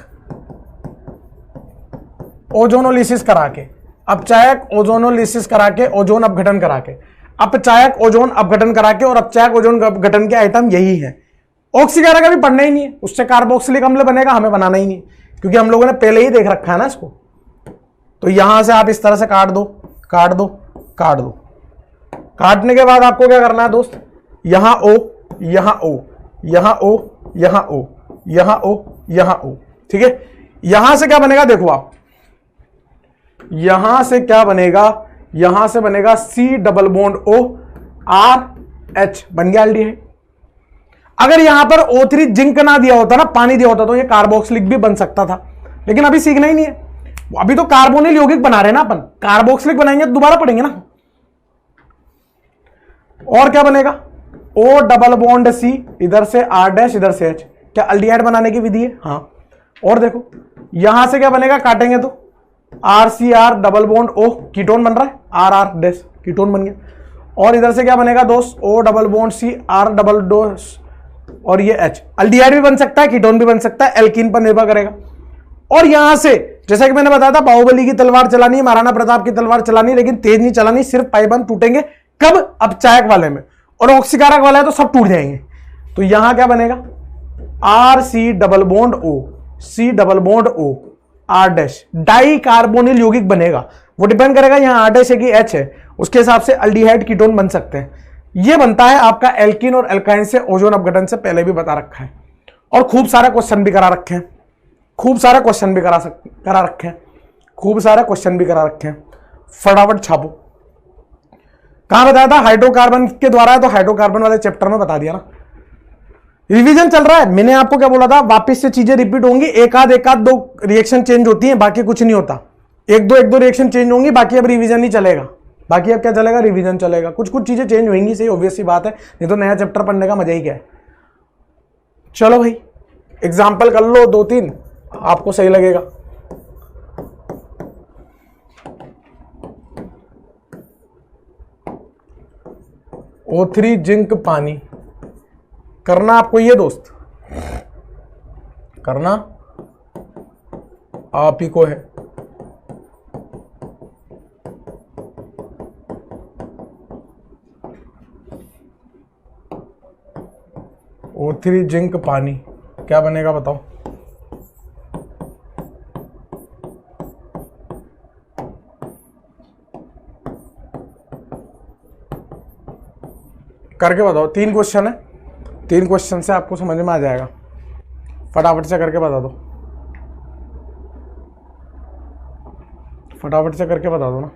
ओजोनोलिसिस करा के, अपचायक ओजोनोलिसिस करा के, ओजोन अपघटन करा के, अपचायक ओजोन अपघटन करा के, और अपचायक ओजोन अपघटन के आइटम यही है। ऑक्सीकारक का भी पढ़ना ही नहीं है, उससे कार्बोक्सिलिक अम्ल बनेगा, हमें बनाना ही नहीं, क्योंकि हम लोगों ने पहले ही देख रखा है ना इसको। तो यहां से आप इस तरह से काट दो, काट दो, काट दो। काटने के बाद आपको क्या करना है दोस्त? यहां O, यहां O, यहां O, यहां O, यहां O, यहां O, ठीक है। यहां से क्या बनेगा? देखो आप, यहां से क्या बनेगा? यहां से बनेगा C double bond O RH, बन गया एल्डिहाइड। अगर यहां पर O3 जिंक ना दिया होता ना, पानी दिया होता, तो ये कार्बोक्सिलिक भी बन सकता था, लेकिन अभी सीखना ही नहीं है। अभी तो कार्बोनिल यौगिक बना रहे हैं ना अपन, कार्बोक्सिलिक बनाएंगे तो दोबारा पढ़ेंगे ना। और क्या बनेगा? O डबल बॉन्ड C, इधर से R', इधर से H। क्या अल्डिहाइड बनाने की विधि है? हाँ। और देखो यहां से क्या बनेगा? काटेंगे तो RCR double bond O, ketone बन रहा है, RR', कीटोन बन गया। और इधर से क्या बनेगा दोस्त? O double bond C, R double dose, और ये H। अल्डिहाइड भी बन सकता है, कीटोन भी बन सकता है, एल्कीन पर निर्भर करेगा। और यहां से जैसा कि मैंने बताया था, बाहुबली की तलवार चलानी, महाराणा प्रताप की तलवार चलानी, लेकिन तेज नहीं चलानी, सिर्फ पाइबंद टूटेंगे। कब? अपचायक वाले में। और ऑक्सीकारक वाला है तो सब टूट जाएंगे। तो यहां क्या बनेगा? RC double bond O, C double bond O, R', dicarbonyl यौगिक बनेगा। वो डिपेंड करेगा यहां R' है कि H है, उसके हिसाब से अल्डिहाइड कीटोन बन सकते हैं। ये बनता है आपका एल्कीन और एल्काइन से ओजोन अपघटन से, पहले भी बता रखा है, और खूब सारे क्वेश्चन भी करा रखे हैं, खूब सारे क्वेश्चन भी करा रखे हैं, खूब सारे क्वेश्चन भी करा रखे हैं। फटाफट छापो। कहां बताया था? हाइड्रोकार्बन के द्वारा है, तो हाइड्रोकार्बन वाले चैप्टर में बता दिया ना। रिवीजन चल रहा है, मैंने आपको क्या बोला था? वापस से चीजें रिपीट होंगी, एक आध दो रिएक्शन चेंज होती हैं, बाकी कुछ नहीं होता। एक दो रिएक्शन चेंज होंगी, बाकी अब रिवीजन नहीं चलेगा। बाकी अब क्या चलेगा? रिवीजन चलेगा। कुछ कुछ चीजें चेंज होंगी, सही ऑब्वियस सी बात है, नहीं तो नया चैप्टर पढ़ने का मजा ही क्या है। चलो भाई एग्जाम्पल कर लो 2-3, आपको सही लगेगा। O3 जिंक पानी। करना आपको ये दोस्त, करना आप ही को है। O3 जिंक पानी क्या बनेगा बताओ। करके बताओ, 3 क्वेश्चन है, 3 क्वेश्चन से आपको समझ में आ जाएगा। फटाफट से करके बता दो, फटाफट से करके बता दो ना।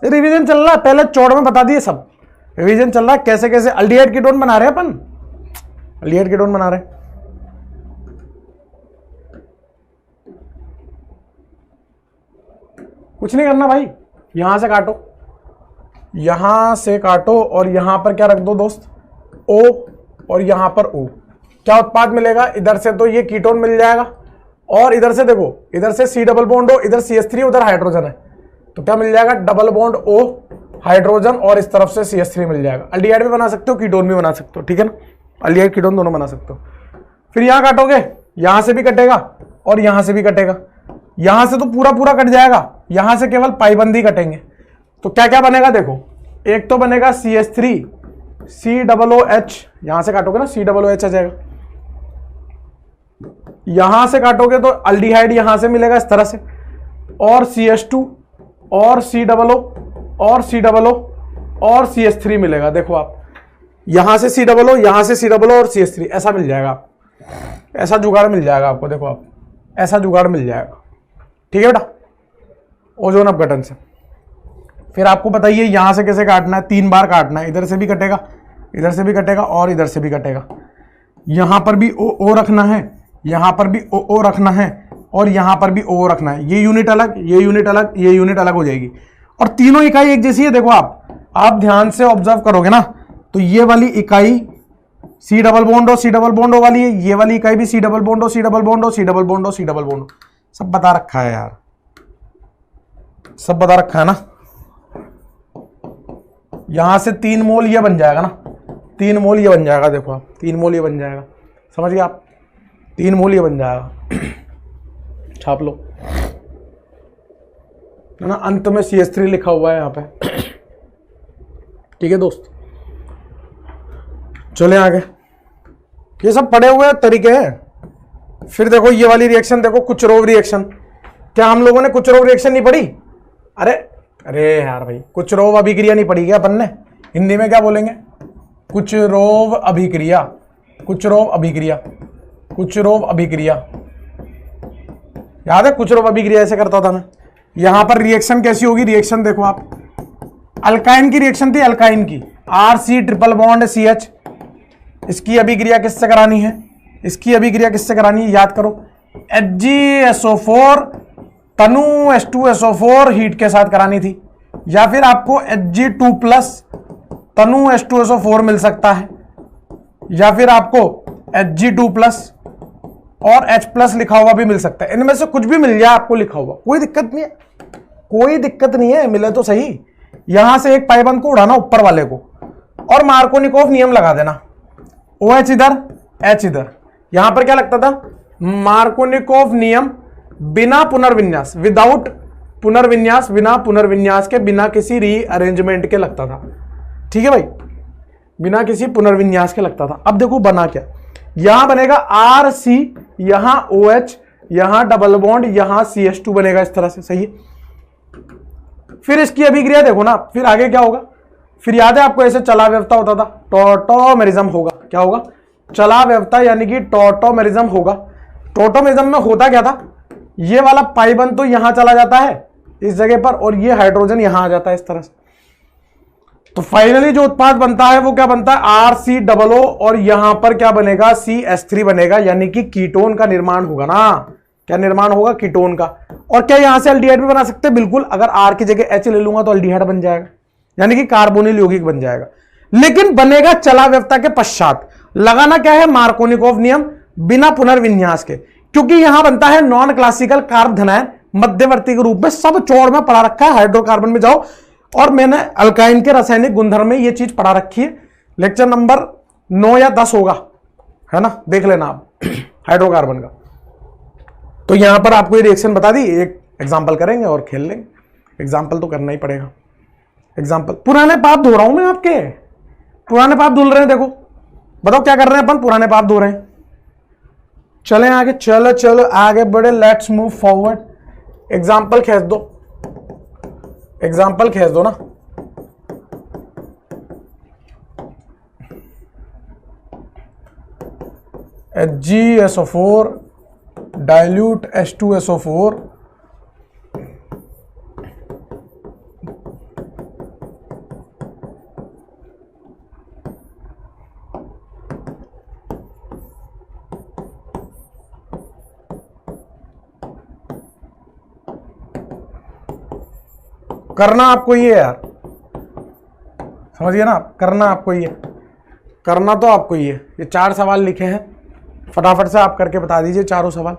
रिवीजन चल रहा है, पहले चौड़ में बता दिए सब। रिवीजन चल रहा है कैसे कैसे अल्डिहाइड कीटोन बना रहे हैं अपन, अल्डिहाइड कीटोन बना रहे हैं। कुछ नहीं करना भाई, यहां से काटो, यहां से काटो और यहां पर क्या रख दो दोस्त, O और यहां पर O। क्या उत्पाद मिलेगा, इधर से तो ये कीटोन मिल जाएगा और इधर से देखो, इधर से C डबल बॉन्ड O, इधर CH3, उधर हाइड्रोजन है, तो क्या मिल जाएगा, डबल बॉन्ड O हाइड्रोजन और इस तरफ से CH3 मिल जाएगा। अल्डिहाइड भी बना सकते हो, कीटोन भी बना सकते हो, ठीक है ना, अल्डिहाइड कीटोन दोनों बना सकते हो। फिर यहां काटोगे, यहां से भी कटेगा और यहां से भी कटेगा, यहां से तो पूरा पूरा कट जाएगा, यहां से केवल पाईबंदी कटेंगे। तो क्या क्या बनेगा देखो, एक तो बनेगा CH3 COOH, यहां से काटोगे ना COOH आ जाएगा। यहां से काटोगे तो अल्डिहाइड यहां से मिलेगा इस तरह से, और CH2 और COO और COO और CH3 मिलेगा। देखो आप यहां से COO, यहां से COO और CH3 ऐसा मिल जाएगा, ऐसा जुगाड़ मिल जाएगा आपको। देखो आप, ऐसा जुगाड़ मिल जाएगा, ठीक है बेटा, ओजोन अपघटन से। फिर आपको बताइए यहां से कैसे काटना है, 3 बार काटना है, इधर से भी कटेगा, इधर से भी कटेगा और इधर से भी कटेगा। यहां पर भी O रखना है, यहां पर भी O रखना है और यहां पर भी O रखना है। ये यूनिट अलग, ये यूनिट अलग, ये यूनिट अलग हो जाएगी और तीनों इकाई एक जैसी है। देखो आप ध्यान से ऑब्जर्व करोगे ना, तो ये वाली इकाई C डबल बॉन्ड O वाली है, ये वाली इकाई भी C डबल बॉन्ड O सब बता रखा है यार, सब बता रखा है ना। यहां से 3 मोल ये बन जाएगा ना, 3 मोल ये बन जाएगा। देखो आप 3 मोल ये बन जाएगा, समझ गए आप, 3 मोल ये बन जाएगा। छाप लो है ना, अंत में CH3 लिखा हुआ है यहाँ पे, ठीक है दोस्त। चले आगे, ये सब पढ़े हुए तरीके हैं। फिर देखो ये वाली रिएक्शन देखो, कुचरोव रिएक्शन। क्या हम लोगों ने कुचरोव रिएक्शन नहीं पढ़ी? अरे यार भाई, कुचरोव अभिक्रिया नहीं पढ़ी क्या अपन ने? हिंदी में क्या बोलेंगे? कुचरोव अभिक्रिया, कुचरोव अभिक्रिया, कुचरोव अभिक्रिया। याद है कुचरोव अभिक्रिया ऐसे करता था मैं। यहां पर रिएक्शन कैसी होगी, रिएक्शन देखो आप, अल्काइन की रिएक्शन थी, अल्काइन की, RC ट्रिपल बॉन्ड CH। इसकी अभिक्रिया किससे करानी है, इसकी अभिक्रिया किससे करानी है, याद करो, HgSO4 तनु H2SO4 हीट के साथ करानी थी, या फिर आपको Hg2+ तनु H2SO4 मिल सकता है, या फिर आपको Hg2+ और H+ लिखा हुआ भी मिल सकता है। इनमें से कुछ भी मिल जाए आपको लिखा हुआ, कोई दिक्कत नहीं है, कोई दिक्कत नहीं है, मिले तो सही। यहां से एक पाइबंद को उड़ाना ऊपर वाले को और मार्कोनिकोव नियम लगा देना, OH इधर, H इधर। यहां पर क्या लगता था, मार्कोनिकोव नियम बिना पुनर्विन्यास, विदाउट पुनर्विन्यास, बिना पुनर्विन्यास के, बिना किसी रीअरेंजमेंट के लगता था, ठीक है भाई, बिना किसी पुनर्विन्यास के लगता था। अब देखो बना क्या, यहां बनेगा RC, यहां OH, यहां डबल बॉन्ड, यहां CH2 बनेगा इस तरह से, सही है। फिर इसकी अभिक्रिया देखो ना, फिर आगे क्या होगा, फिर याद है आपको ऐसे चला व्यवस्था होता था, टॉटोमेरिज्म होगा। क्या होगा, चला व्यवस्था यानी कि टॉटोमेरिज्म होगा। टॉटोमेरिज्म में होता क्या था, ये वाला पाइबंद तो यहां चला जाता है इस जगह पर और ये हाइड्रोजन यहां आ जाता है इस तरह से। तो फाइनली जो उत्पाद बनता है वो क्या बनता है, RCOO और यहां पर क्या बनेगा, CH3 बनेगा, यानी कि कीटोन का निर्माण होगा ना। क्या निर्माण होगा, कीटोन का। और क्या यहां से अल्डिहाइड भी बना सकते हैं, बिल्कुल। अगर R की जगह H ले लूंगा तो अल्डिहाइड बन जाएगा, यानी कि कार्बोनिल यौगिक बन जाएगा, लेकिन बनेगा चला व्यवस्था के पश्चात। लगाना क्या है, मार्कोनिकोव नियम, बिना पुनर्विन्यास के, क्योंकि यहां बनता है नॉन क्लासिकल कार्ब धनायन मध्यवर्ती के रूप में। सब चौड़ में पड़ा रखा है, हाइड्रोकार्बन में जाओ, और मैंने अल्काइन के रासायनिक गुणधर्म में ये चीज पढ़ा रखी है, लेक्चर नंबर 9 या 10 होगा, है ना, देख लेना आप हाइड्रोकार्बन का। तो यहां पर आपको ये रिएक्शन बता दी, एक एग्जाम्पल करेंगे और खेल लेंगे। एग्जाम्पल तो करना ही पड़ेगा। एग्जाम्पल, पुराने पाप धो रहा हूं मैं आपके, पुराने पाप धुल रहे हैं। देखो बताओ क्या कर रहे हैं अपन, पुराने पाप धो रहे हैं। चले आगे, चलो चलो आगे बढ़े, लेट्स मूव फॉरवर्ड। एग्जाम्पल खींच दो, एग्जाम्पल खींच दो ना। HgSO4 डाइल्यूट H2SO4 करना आपको ये यार, समझिए ना, करना आपको ये, करना तो आपको ये 4 सवाल लिखे हैं, फटाफट से आप करके बता दीजिए। चारों सवाल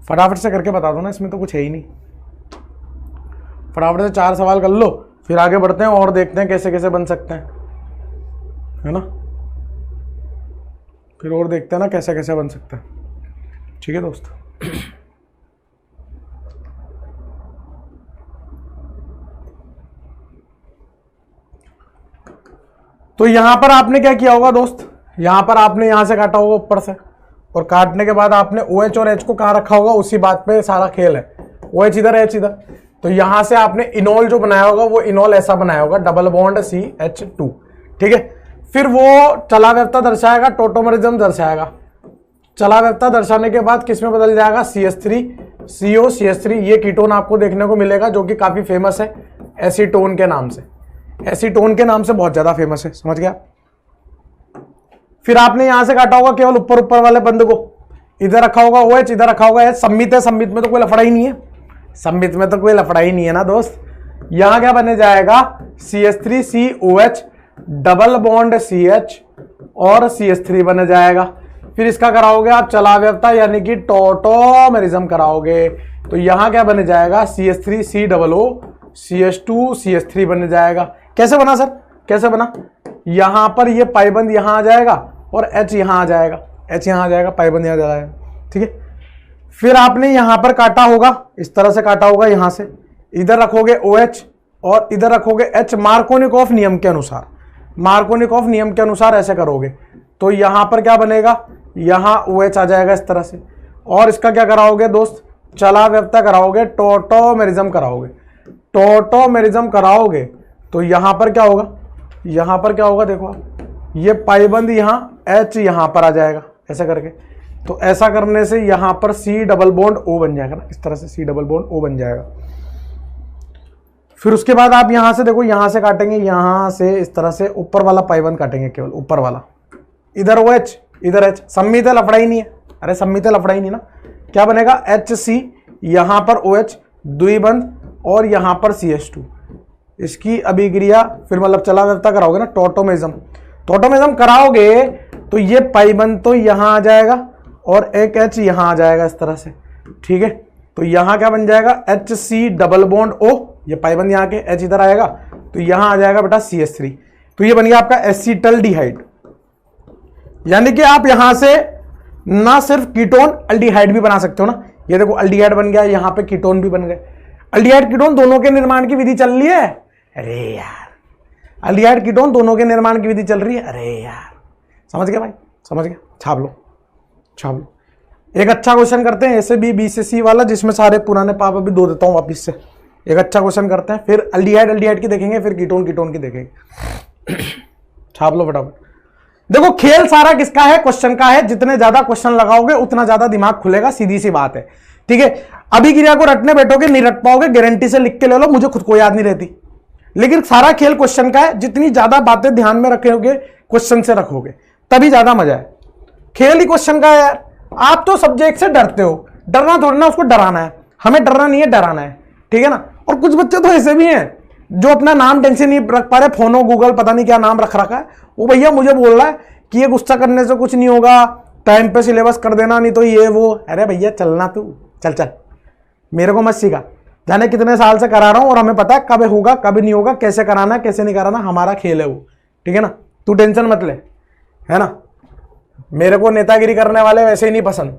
फटाफट से करके बता दो ना, इसमें तो कुछ है ही नहीं। फटाफट से 4 सवाल कर लो, फिर आगे बढ़ते हैं और देखते हैं कैसे कैसे बन सकते हैं, है ना, फिर और देखते हैं ना कैसे कैसे बन सकते हैं। ठीक है दोस्त। तो यहां पर आपने क्या किया होगा दोस्त, यहां पर आपने यहां से काटा होगा ऊपर से, और काटने के बाद आपने OH और H को कहां रखा होगा, उसी बात पे सारा खेल है। OH इधर, H इधर, तो यहां से आपने इनोल जो बनाया होगा वो इनोल ऐसा बनाया होगा, डबल बॉन्ड CH2। ठीक है, फिर वो चला व्यवस्था दर्शाएगा, टोटोमरिज्म दर्शाएगा। चला व्यवस्था दर्शाने के बाद किस में बदल जाएगा, CH3 CO CH3। ये कीटोन आपको देखने को मिलेगा जो कि काफी फेमस है एसीटोन के नाम से, एसीटोन के नाम से बहुत ज्यादा फेमस है, समझ गया। फिर आपने यहां से काटा होगा केवल ऊपर ऊपर वाले बंद को, इधर रखा होगा OH, इधर रखा होगा H। सम्मित है, सम्मित में तो कोई लफड़ा ही नहीं है, सम्मित में तो कोई लफड़ा ही नहीं है ना दोस्त। यहां क्या बने जाएगा, CH3COH डबल बॉन्ड CH और CH3 बन जाएगा। फिर इसका कराओगे आप चला व्यवस्था यानी कि टोटोमेरिज्म कराओगे, तो यहां क्या बन जाएगा, CH3COO CH2 CH3 बन जाएगा। कैसे बना सर, कैसे बना, यहां पर ये पाइबंद यहां आ जाएगा और H यहां आ जाएगा, H यहां आ जाएगा, पाइबंद यहां आ जाएगा। ठीक है, फिर आपने यहां पर काटा होगा, इस तरह से काटा होगा, यहां से इधर रखोगे OH और इधर रखोगे H। मार्कोनिकॉफ नियम के अनुसार, मार्कोनिकॉफ नियम के अनुसार ऐसे करोगे तो यहां पर क्या बनेगा, यहां OH आ जाएगा इस तरह से। और इसका क्या कराओगे दोस्त, चला व्यवस्था कराओगे, टोटोमेरिज्म कराओगे, टोटोमेरिज्म कराओगे तो यहां पर क्या होगा, यहां पर क्या होगा, देखो आप, ये पाइबंद यहां, H यहां पर आ जाएगा ऐसा करके। तो ऐसा करने से यहां पर C डबल बॉन्ड O बन जाएगा ना, इस तरह से C डबल बॉन्ड O बन जाएगा। फिर उसके बाद आप यहां से देखो, यहां से काटेंगे, यहां से इस तरह से ऊपर वाला पाइबंद काटेंगे, केवल ऊपर वाला, इधर OH इधर H। सम्मित है, लफड़ा ही नहीं है, अरे सम्मित है, लफड़ा ही नहीं ना। क्या बनेगा, HC यहां पर OH द्विबंध और यहां पर CH2, इसकी अभिक्रिया फिर मतलब चला व्यवस्था कराओगे ना, टोटोमेरिज्म, टोटोमेरिज्म कराओगे तो ये पाइबंद तो यहां आ जाएगा और एक H यहां आ जाएगा इस तरह से। ठीक है, तो यहां क्या बन जाएगा, HC डबल बॉन्ड O, ये पाइबंद यहां के, H इधर आएगा तो यहां आ जाएगा बेटा CH3। तो ये बन गया आपका एसिटल्डिहाइड। यानी कि आप यहां से ना सिर्फ कीटोन अल्डिहाइड भी बना सकते हो ना, ये देखो अल्डिहाइड बन गया, यहां पे कीटोन भी बन गए। अल्डिहाइड कीटोन दोनों के निर्माण की विधि चल रही है, अरे यार, अल्डिहाइड कीटोन दोनों के निर्माण की विधि चल रही है, अरे यार, समझ गया भाई, समझ गया, छाप लो, छाप लो। एक अच्छा क्वेश्चन करते हैं ऐसे भी B से C वाला, जिसमें सारे पुराने पाप अभी दो देता हूं वापिस से। एक अच्छा क्वेश्चन करते हैं, फिर अल्डिहाइड अल्डिहाइड की देखेंगे, फिर कीटोन कीटोन की देखेंगे। छाप लो फटाफट। देखो खेल सारा किसका है, क्वेश्चन का है। जितने ज्यादा क्वेश्चन लगाओगे उतना ज्यादा दिमाग खुलेगा, सीधी सी बात है। ठीक है, अभिक्रिया को रटने बैठोगे नहीं रट पाओगे, गारंटी से लिख के ले लो, मुझे खुद को याद नहीं रहती। लेकिन सारा खेल क्वेश्चन का है, जितनी ज्यादा बातें ध्यान में रखोगे, क्वेश्चन से रखोगे, तभी ज्यादा मजा है। खेल ही क्वेश्चन का है यार। आप तो सब्जेक्ट से डरते हो, डरना थोड़ा ना, उसको डराना है। हमें डरना नहीं है, डराना है, ठीक है ना। और कुछ बच्चे तो ऐसे भी हैं जो अपना नाम ढंग से नहीं रख पा रहे, फोनो गूगल पता नहीं क्या नाम रख रखा है, वो भैया मुझे बोल रहा है कि ये गुस्सा करने से कुछ नहीं होगा, टाइम पे सिलेबस कर देना, नहीं तो ये वो। अरे भैया चलना, तू चल चल, मेरे को मत सिखा, जाने कितने साल से करा रहा हूं और हमें पता है कब होगा कब नहीं होगा, कैसे कराना कैसे नहीं कराना, हमारा खेल है वो, ठीक है ना। तू टेंशन मत ले, है ना। मेरे को नेतागिरी करने वाले वैसे ही नहीं पसंद।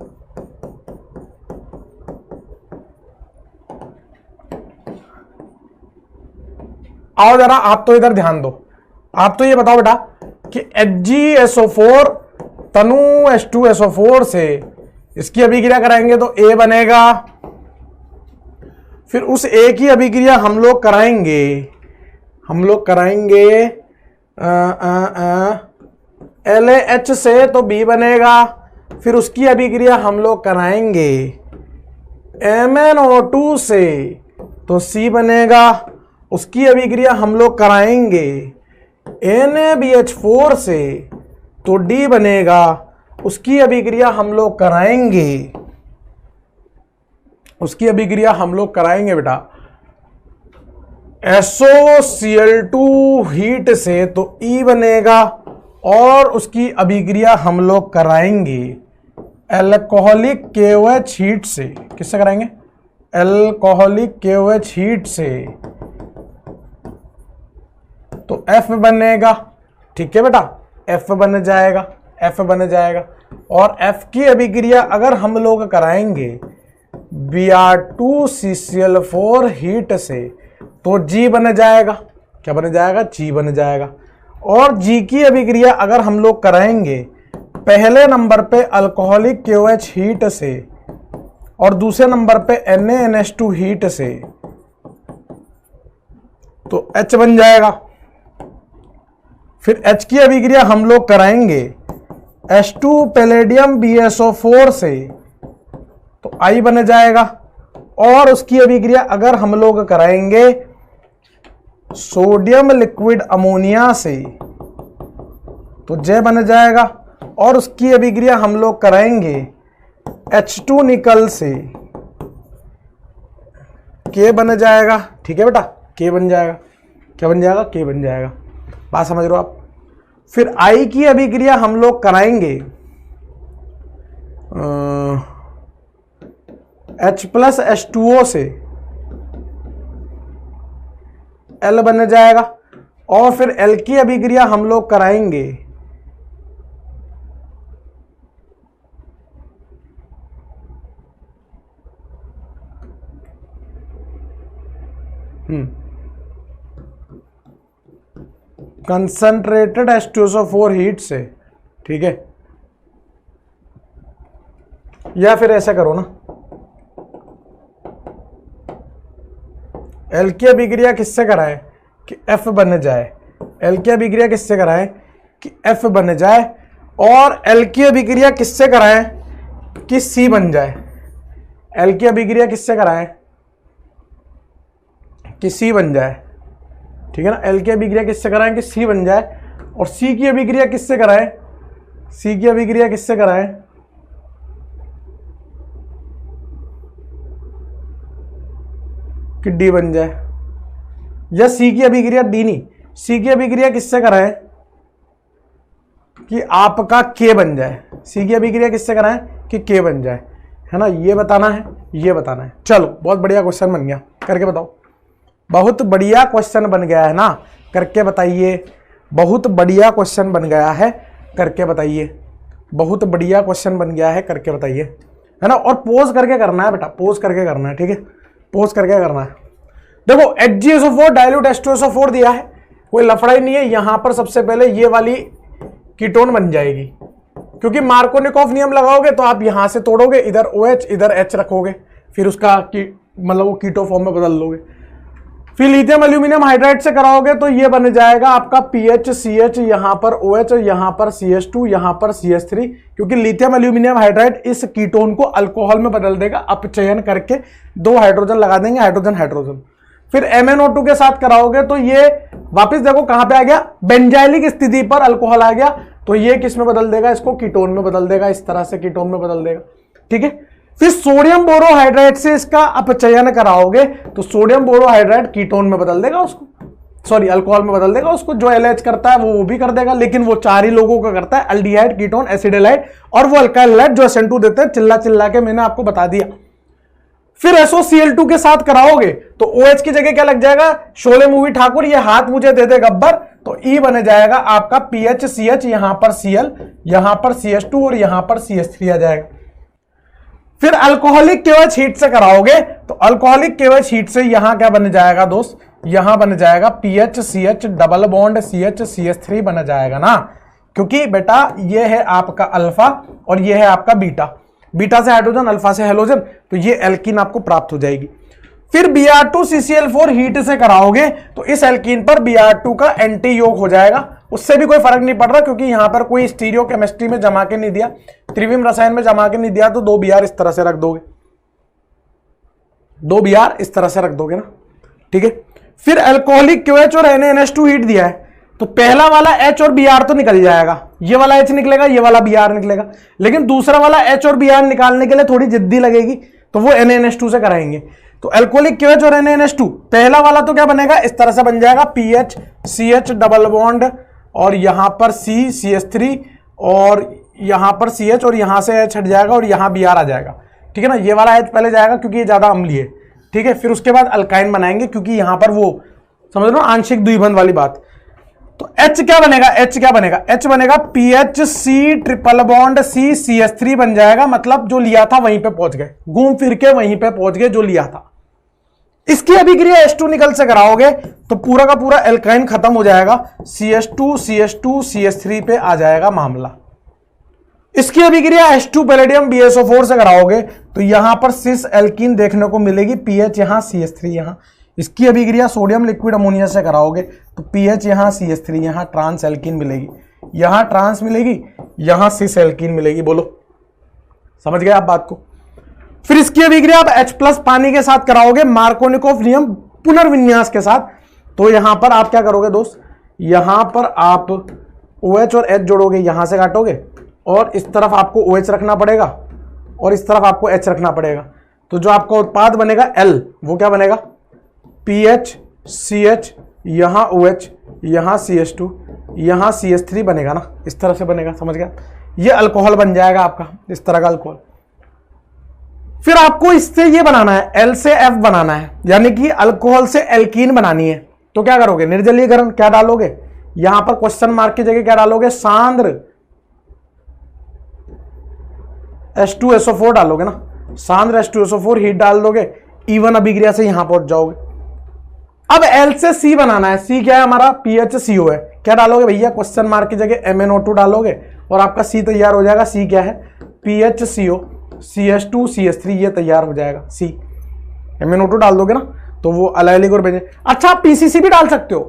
आओ जरा आप तो इधर ध्यान दो, आप तो ये बताओ बेटा कि HgSO4 तनु H2SO4 से इसकी अभिक्रिया कराएंगे तो A बनेगा, फिर उस A की अभिक्रिया हम लोग कराएंगे LaH से तो B बनेगा, फिर उसकी अभिक्रिया हम लोग कराएंगे MnO2 से तो C बनेगा, उसकी अभिक्रिया हम लोग कराएंगे NaBH4 से तो D बनेगा, उसकी अभिक्रिया हम लोग कराएंगे बेटा SOCl2 हीट से तो E बनेगा, और उसकी अभिक्रिया हम लोग कराएंगे अल्कोहलिक KOH हीट से। किससे कराएंगे? अल्कोहलिक KOH हीट से तो F बनेगा, ठीक है बेटा, F बन जाएगा। और F की अभिक्रिया अगर हम लोग कराएंगे Br2CCl4 हीट से तो G बन जाएगा। क्या बन जाएगा? G बन जाएगा। और G की अभिक्रिया अगर हम लोग कराएंगे पहले नंबर पे अल्कोहलिक KOH हीट से और दूसरे नंबर पे NaNH2 हीट से तो H बन जाएगा। फिर H की अभिक्रिया हम लोग कराएंगे H2 पैलेडियम BSO4 से तो I बन जाएगा, और उसकी अभिक्रिया अगर हम लोग कराएंगे सोडियम लिक्विड अमोनिया से तो J बन जाएगा, और उसकी अभिक्रिया हम लोग कराएंगे H2 निकल से K बन जाएगा, ठीक है बेटा, K बन जाएगा। क्या बन जाएगा? K बन जाएगा। बात समझ रहे हो आप? फिर I की अभिक्रिया हम लोग कराएंगे H+H2O से L बन जाएगा, और फिर L की अभिक्रिया हम लोग कराएंगे कंसंट्रेटेड H2SO4 हीट से, ठीक है। या फिर ऐसा करो ना, L की अभिक्रिया किससे कराएं कि F बन जाए, L की अभिक्रिया किससे कराएं कि F बन जाए, और L की अभिक्रिया किससे कराएं कि C बन जाए। L की अभिक्रिया किससे कराएं कि C बन जाए, ठीक है ना। L की अभिक्रिया किससे कराएं कि C बन जाए, और C की अभिक्रिया किससे कराएं, C की अभिक्रिया किससे कराएं कि D बन जाए, या C की अभिक्रिया D नहीं, C की अभिक्रिया किससे कराएं कि आपका K बन जाए। C की अभिक्रिया किससे कराएं कि K बन जाए, है ना। ये बताना है। चलो बहुत बढ़िया क्वेश्चन बन गया, करके बताओ। बहुत बढ़िया क्वेश्चन बन गया है ना, करके बताइए। बहुत बढ़िया क्वेश्चन बन गया है, करके बताइए। बहुत बढ़िया क्वेश्चन बन गया है, करके बताइए, है ना। और पोज करके करना है बेटा, पोज करके करना है, ठीक है, पोज करके करना है। देखो HgSO4 डाइल्यूट H2SO4 दिया है, कोई लफड़ा ही नहीं है। यहां पर सबसे पहले ये वाली कीटोन बन जाएगी, क्योंकि मार्कोनिकॉफ नियम लगाओगे तो आप यहां से तोड़ोगे, इधर OH इधर H रखोगे, फिर उसका मतलब वो कीटो फॉर्म में बदल लोगे। फिर लिथियम एल्यूमिनियम हाइड्राइड से कराओगे तो ये बन जाएगा आपका PHCH, यहां पर OH, यहां पर CH2, यहां पर CH3, क्योंकि लिथियम एल्यूमिनियम हाइड्राइड इस कीटोन को अल्कोहल में बदल देगा, अपचयन करके 2 हाइड्रोजन लगा देंगे, हाइड्रोजन हाइड्रोजन। फिर MnO2 के साथ कराओगे तो ये वापस देखो कहां पे आ गया, बेंजाइलिक स्थिति पर अल्कोहल आ गया, तो ये किस में बदल देगा, इसको कीटोन में बदल देगा, इस तरह से कीटोन में बदल देगा, ठीक है। फिर सोडियम बोरोहाइड्राइड से इसका अपचयन कराओगे तो सोडियम बोरोहाइड्राइड कीटोन में बदल देगा उसको, सॉरी अल्कोहल में बदल देगा उसको। जो LH करता है वो भी कर देगा, लेकिन वो 4 ही लोगों का करता है, अल्डिहाइड, कीटोन, एसिड हैलाइड, और वो अल्काइल हैलाइड जो SN2 देते हैं, चिल्ला चिल्ला के मैंने आपको बता दिया। फिर SOCl2 के साथ कराओगे तो OH की जगह क्या लग जाएगा, शोले मूवी ठाकुर ये हाथ मुझे दे दे गब्बर, तो E बन जाएगा आपका PHCH, यहां पर Cl, यहां पर CH2 और यहां पर CH3 आ जाएगा। फिर अल्कोहलिक KOH हीट से कराओगे तो अल्कोहलिक KOH हीट से यहां क्या बन जाएगा दोस्त, यहां बन जाएगा PHCH double bond CH CH3 बन जाएगा ना, क्योंकि बेटा ये है आपका अल्फा और ये है आपका बीटा, बीटा से हाइड्रोजन अल्फा से हेलोजन, तो ये एल्कीन आपको प्राप्त हो जाएगी। फिर Br2 CCl4 हीट से कराओगे तो इस एल्कीन पर Br2 का एंटी योग हो जाएगा, उससे भी कोई फर्क नहीं पड़ रहा क्योंकि यहां पर कोई स्टीरियो केमिस्ट्री में जमा के नहीं दिया, त्रिविम रसायन में जमा के नहीं दिया, तो 2 Br इस तरह से रख दोगे, 2 Br इस तरह से रख दोगे ना, ठीक है। फिर अल्कोहलिक KOH और NaNH2 हीट दिया है तो पहला वाला H और Br तो निकल जाएगा, ये वाला H निकलेगा, ये वाला Br निकलेगा, लेकिन दूसरा वाला H और Br निकालने के लिए थोड़ी जिद्दी लगेगी तो वो NaNH2 से कराएंगे। तो अल्कोहलिक KOH और NaNH2, पहला वाला तो क्या बनेगा, इस तरह से बन जाएगा PHCH डबल बॉन्ड और यहां पर CCH3 और यहां पर CH और यहां से H हट जाएगा और यहां Br आ जाएगा, ठीक है ना। ये वाला H पहले जाएगा क्योंकि ये ज्यादा अम्लीय है, ठीक है। फिर उसके बाद अल्काइन बनाएंगे क्योंकि यहां पर वो समझ लो आंशिक द्विबंध वाली बात। तो H क्या बनेगा, H क्या बनेगा, H बनेगा PHC ट्रिपल बॉन्ड CCH3 बन जाएगा, मतलब जो लिया था वहीं पे पहुंच गए, घूम फिर के वहीं पे पहुंच गए जो लिया था। इसकी अभिक्रिया H2 निकल से कराओगे तो पूरा का पूरा एल्काइन खत्म हो जाएगा, CH2 CH2 CH3 पे आ जाएगा मामला। इसकी अभिक्रिया H2 पैलेडियम BSO4 से कराओगे तो यहां पर सिस एल्कीन देखने को मिलेगी, पीएच यहां CH3 यहां। इसकी अभिक्रिया सोडियम लिक्विड अमोनिया से कराओगे तो पीएच यहां CH3 यहां ट्रांस एल्कीन मिलेगी, यहां ट्रांस मिलेगी, यहां सिस एल्कीन मिलेगी। बोलो समझ गए आप बात को। फिर इसकी अभिक्रिया आप H+ पानी के साथ कराओगे मार्कोनिकोव नियम पुनर्विन्यास के साथ, तो यहां पर आप क्या करोगे दोस्त, यहां पर आप OH और H जोड़ोगे, यहां से काटोगे और इस तरफ आपको OH रखना पड़ेगा और इस तरफ आपको H रखना पड़ेगा, तो जो आपका उत्पाद बनेगा L वो क्या बनेगा, PHCH यहां OH यहां CH2 यहां CH3 बनेगा ना, इस तरह से बनेगा, समझ गया। ये अल्कोहल बन जाएगा आपका, इस तरह का अल्कोहल। फिर आपको इससे ये बनाना है, L से F बनाना है, यानी कि अल्कोहल से एल्कीन बनानी है, तो क्या करोगे, निर्जलीकरण क्या डालोगे, यहां पर क्वेश्चन मार्क की जगह क्या डालोगे, सांद्र H2SO4 डालोगे ना, सांद्र H2SO4 हीट डाल दोगे, E1 अभिक्रिया से यहां पहुंच जाओगे। अब L से C बनाना है, C क्या है हमारा, PHCO है, क्या डालोगे भैया, क्वेश्चन मार्क की जगह MnO2 डालोगे और आपका C तैयार हो जाएगा। C क्या है, PHCO CH2 CH3 ये तैयार हो जाएगा, C MnO2 डाल दोगे ना तो वो अलाइलिक और बेंजीन। अच्छा आप PCC भी डाल सकते हो,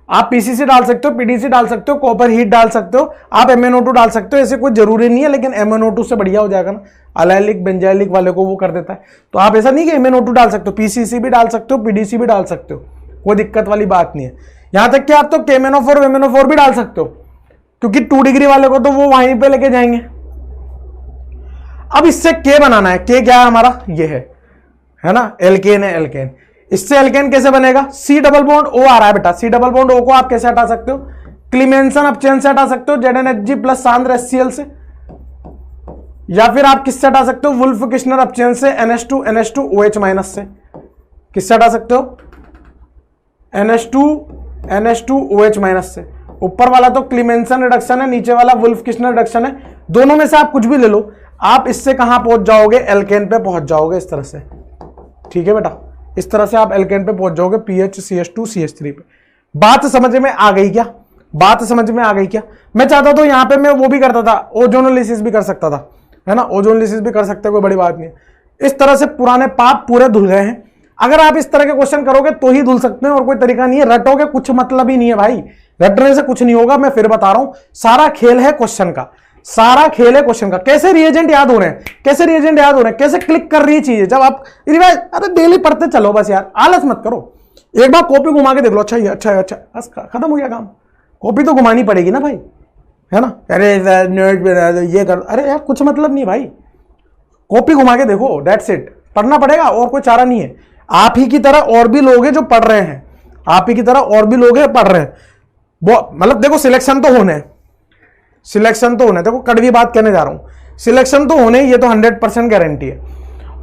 आप PCC डाल सकते हो, PDC डाल सकते हो, कॉपर हीट डाल सकते हो, आप MnO2 डाल सकते हो, ऐसे कोई जरूरी नहीं है, लेकिन MnO2 से बढ़िया हो जाएगा ना, अलाइलिक बेंजाइलिक वाले को वो कर देता है। तो आप ऐसा नहीं कि MnO2 डाल सकते हो, PCC भी डाल सकते हो, PDC भी डाल सकते हो, कोई दिक्कत वाली बात नहीं है। यहां तक कि आप तो KMnO4 भी डाल सकते हो, क्योंकि 2 डिग्री वाले को तो वो वहीं पे लेके जाएंगे। अब इससे K बनाना है, K क्या है हमारा, ये है ना, एल्केन है, एल्केन। इससे एल्केन कैसे बनेगा, C डबल बॉन्ड O आ रहा है बेटा, C डबल बॉन्ड O को आप कैसे हटा सकते हो, क्लीमेंसन अपचयन से हटा सकते हो, ZnHg प्लस सांद्र HCl से, या फिर आप किससे हटा सकते हो, वुल्फ किश्नर अपचयन से NH2 OH माइनस से। किससे हटा सकते हो, NH2 OH माइनस से। ऊपर वाला तो क्लीमेंसन रिडक्शन है, नीचे वाला वुल्फ किश्नर रिडक्शन है, दोनों में से आप कुछ भी ले लो, आप इससे कहां पहुंच जाओगे, एल्केन पे पहुंच जाओगे, इस तरह से, ठीक है बेटा, इस तरह से आप एल्केन पे पहुंच जाओगे, PHCH2 CH3 पे। बात समझ में आ गई क्या, बात समझ में आ गई क्या। मैं चाहता तो यहां पे मैं वो भी करता था, ओजोनोलिसिस भी कर सकता था, है ना, ओजोनोलिसिस भी कर सकते, कोई बड़ी बात नहीं है। इस तरह से पुराने पाप पूरे धुल गए हैं। अगर आप इस तरह के क्वेश्चन करोगे तो ही धुल सकते हैं, और कोई तरीका नहीं है। रटोगे कुछ मतलब ही नहीं है भाई, रटने से कुछ नहीं होगा। मैं फिर बता रहा हूं, सारा खेल है क्वेश्चन का, सारा खेल है क्वेश्चन का। कैसे रिएजेंट याद हो रहे हैं, कैसे रिएजेंट याद हो रहे हैं, कैसे क्लिक कर रही है चीजें जब आप रिवाइज, अरे डेली पढ़ते चलो बस यार, आलस मत करो। एक बार कॉपी घुमा के देख लो, अच्छा ही अच्छा बस खत्म हो गया काम। कॉपी तो घुमानी पड़ेगी ना भाई, है ना। अरे नोट बना दो, ये कर, अरे यार कुछ मतलब नहीं भाई, कॉपी घुमा के देखो, दैट्स इट। पढ़ना पड़ेगा और कोई चारा नहीं है। आप ही की तरह और भी लोग हैं जो पढ़ रहे हैं, आप ही की तरह और भी लोग हैं पढ़ रहे हैं। मतलब देखो सिलेक्शन तो होने, सिलेक्शन तो होने, देखो कड़वी बात कहने जा रहा हूं, सिलेक्शन तो होने, ये तो 100% गारंटी है।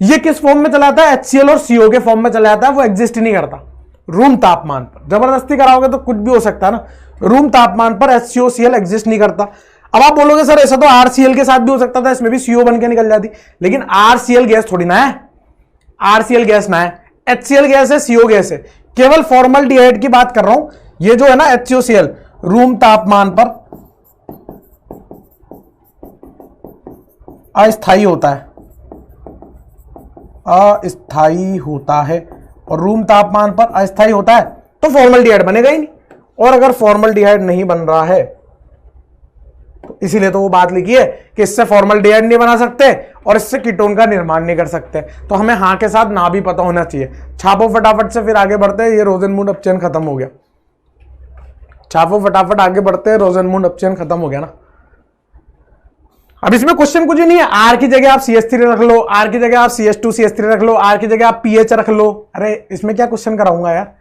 ये किस फॉर्म में चला आता है? HCl और CO के फॉर्म में चला जाता है, वो एग्जिस्ट ही नहीं करता रूम तापमान पर। जबरदस्ती कराओगे तो कुछ भी हो सकता है ना। रूम तापमान पर HCOCl एग्जिस्ट नहीं करता। अब आप बोलोगे सर ऐसा तो RCl के साथ भी हो सकता था, इसमें भी CO बन के निकल जाती, लेकिन RCl गैस थोड़ी ना है, RCl गैस ना है, HCl गैस है, CO गैस है। केवल फॉर्मल्डिहाइड की बात कर रहा हूं। ये जो है ना HCOCl रूम तापमान पर अस्थायी होता है, अस्थायी होता है, और रूम तापमान पर अस्थायी होता है तो फॉर्मल्डिहाइड बनेगा ही नहीं। और अगर फॉर्मल्डिहाइड नहीं बन रहा है तो इसीलिए तो वो बात लिखी है कि इससे फॉर्मल्डिहाइड नहीं बना सकते और इससे कीटोन का निर्माण नहीं कर सकते। तो हमें हाँ के साथ ना भी पता होना चाहिए। छापो फटाफट से, फिर आगे बढ़ते हैं। ये रोजेनमूड अपचयन खत्म हो गया। छापो फटाफट, आगे बढ़ते हैं। रोजेनमूड अपचयन खत्म हो गया ना। अब इसमें क्वेश्चन कुछ नहीं है। आर की जगह आप CH3 रख लो, आर की जगह आप CH2CH3 रख लो, आर की जगह आप PH रख लो। अरे इसमें क्या क्वेश्चन कराऊंगा यार।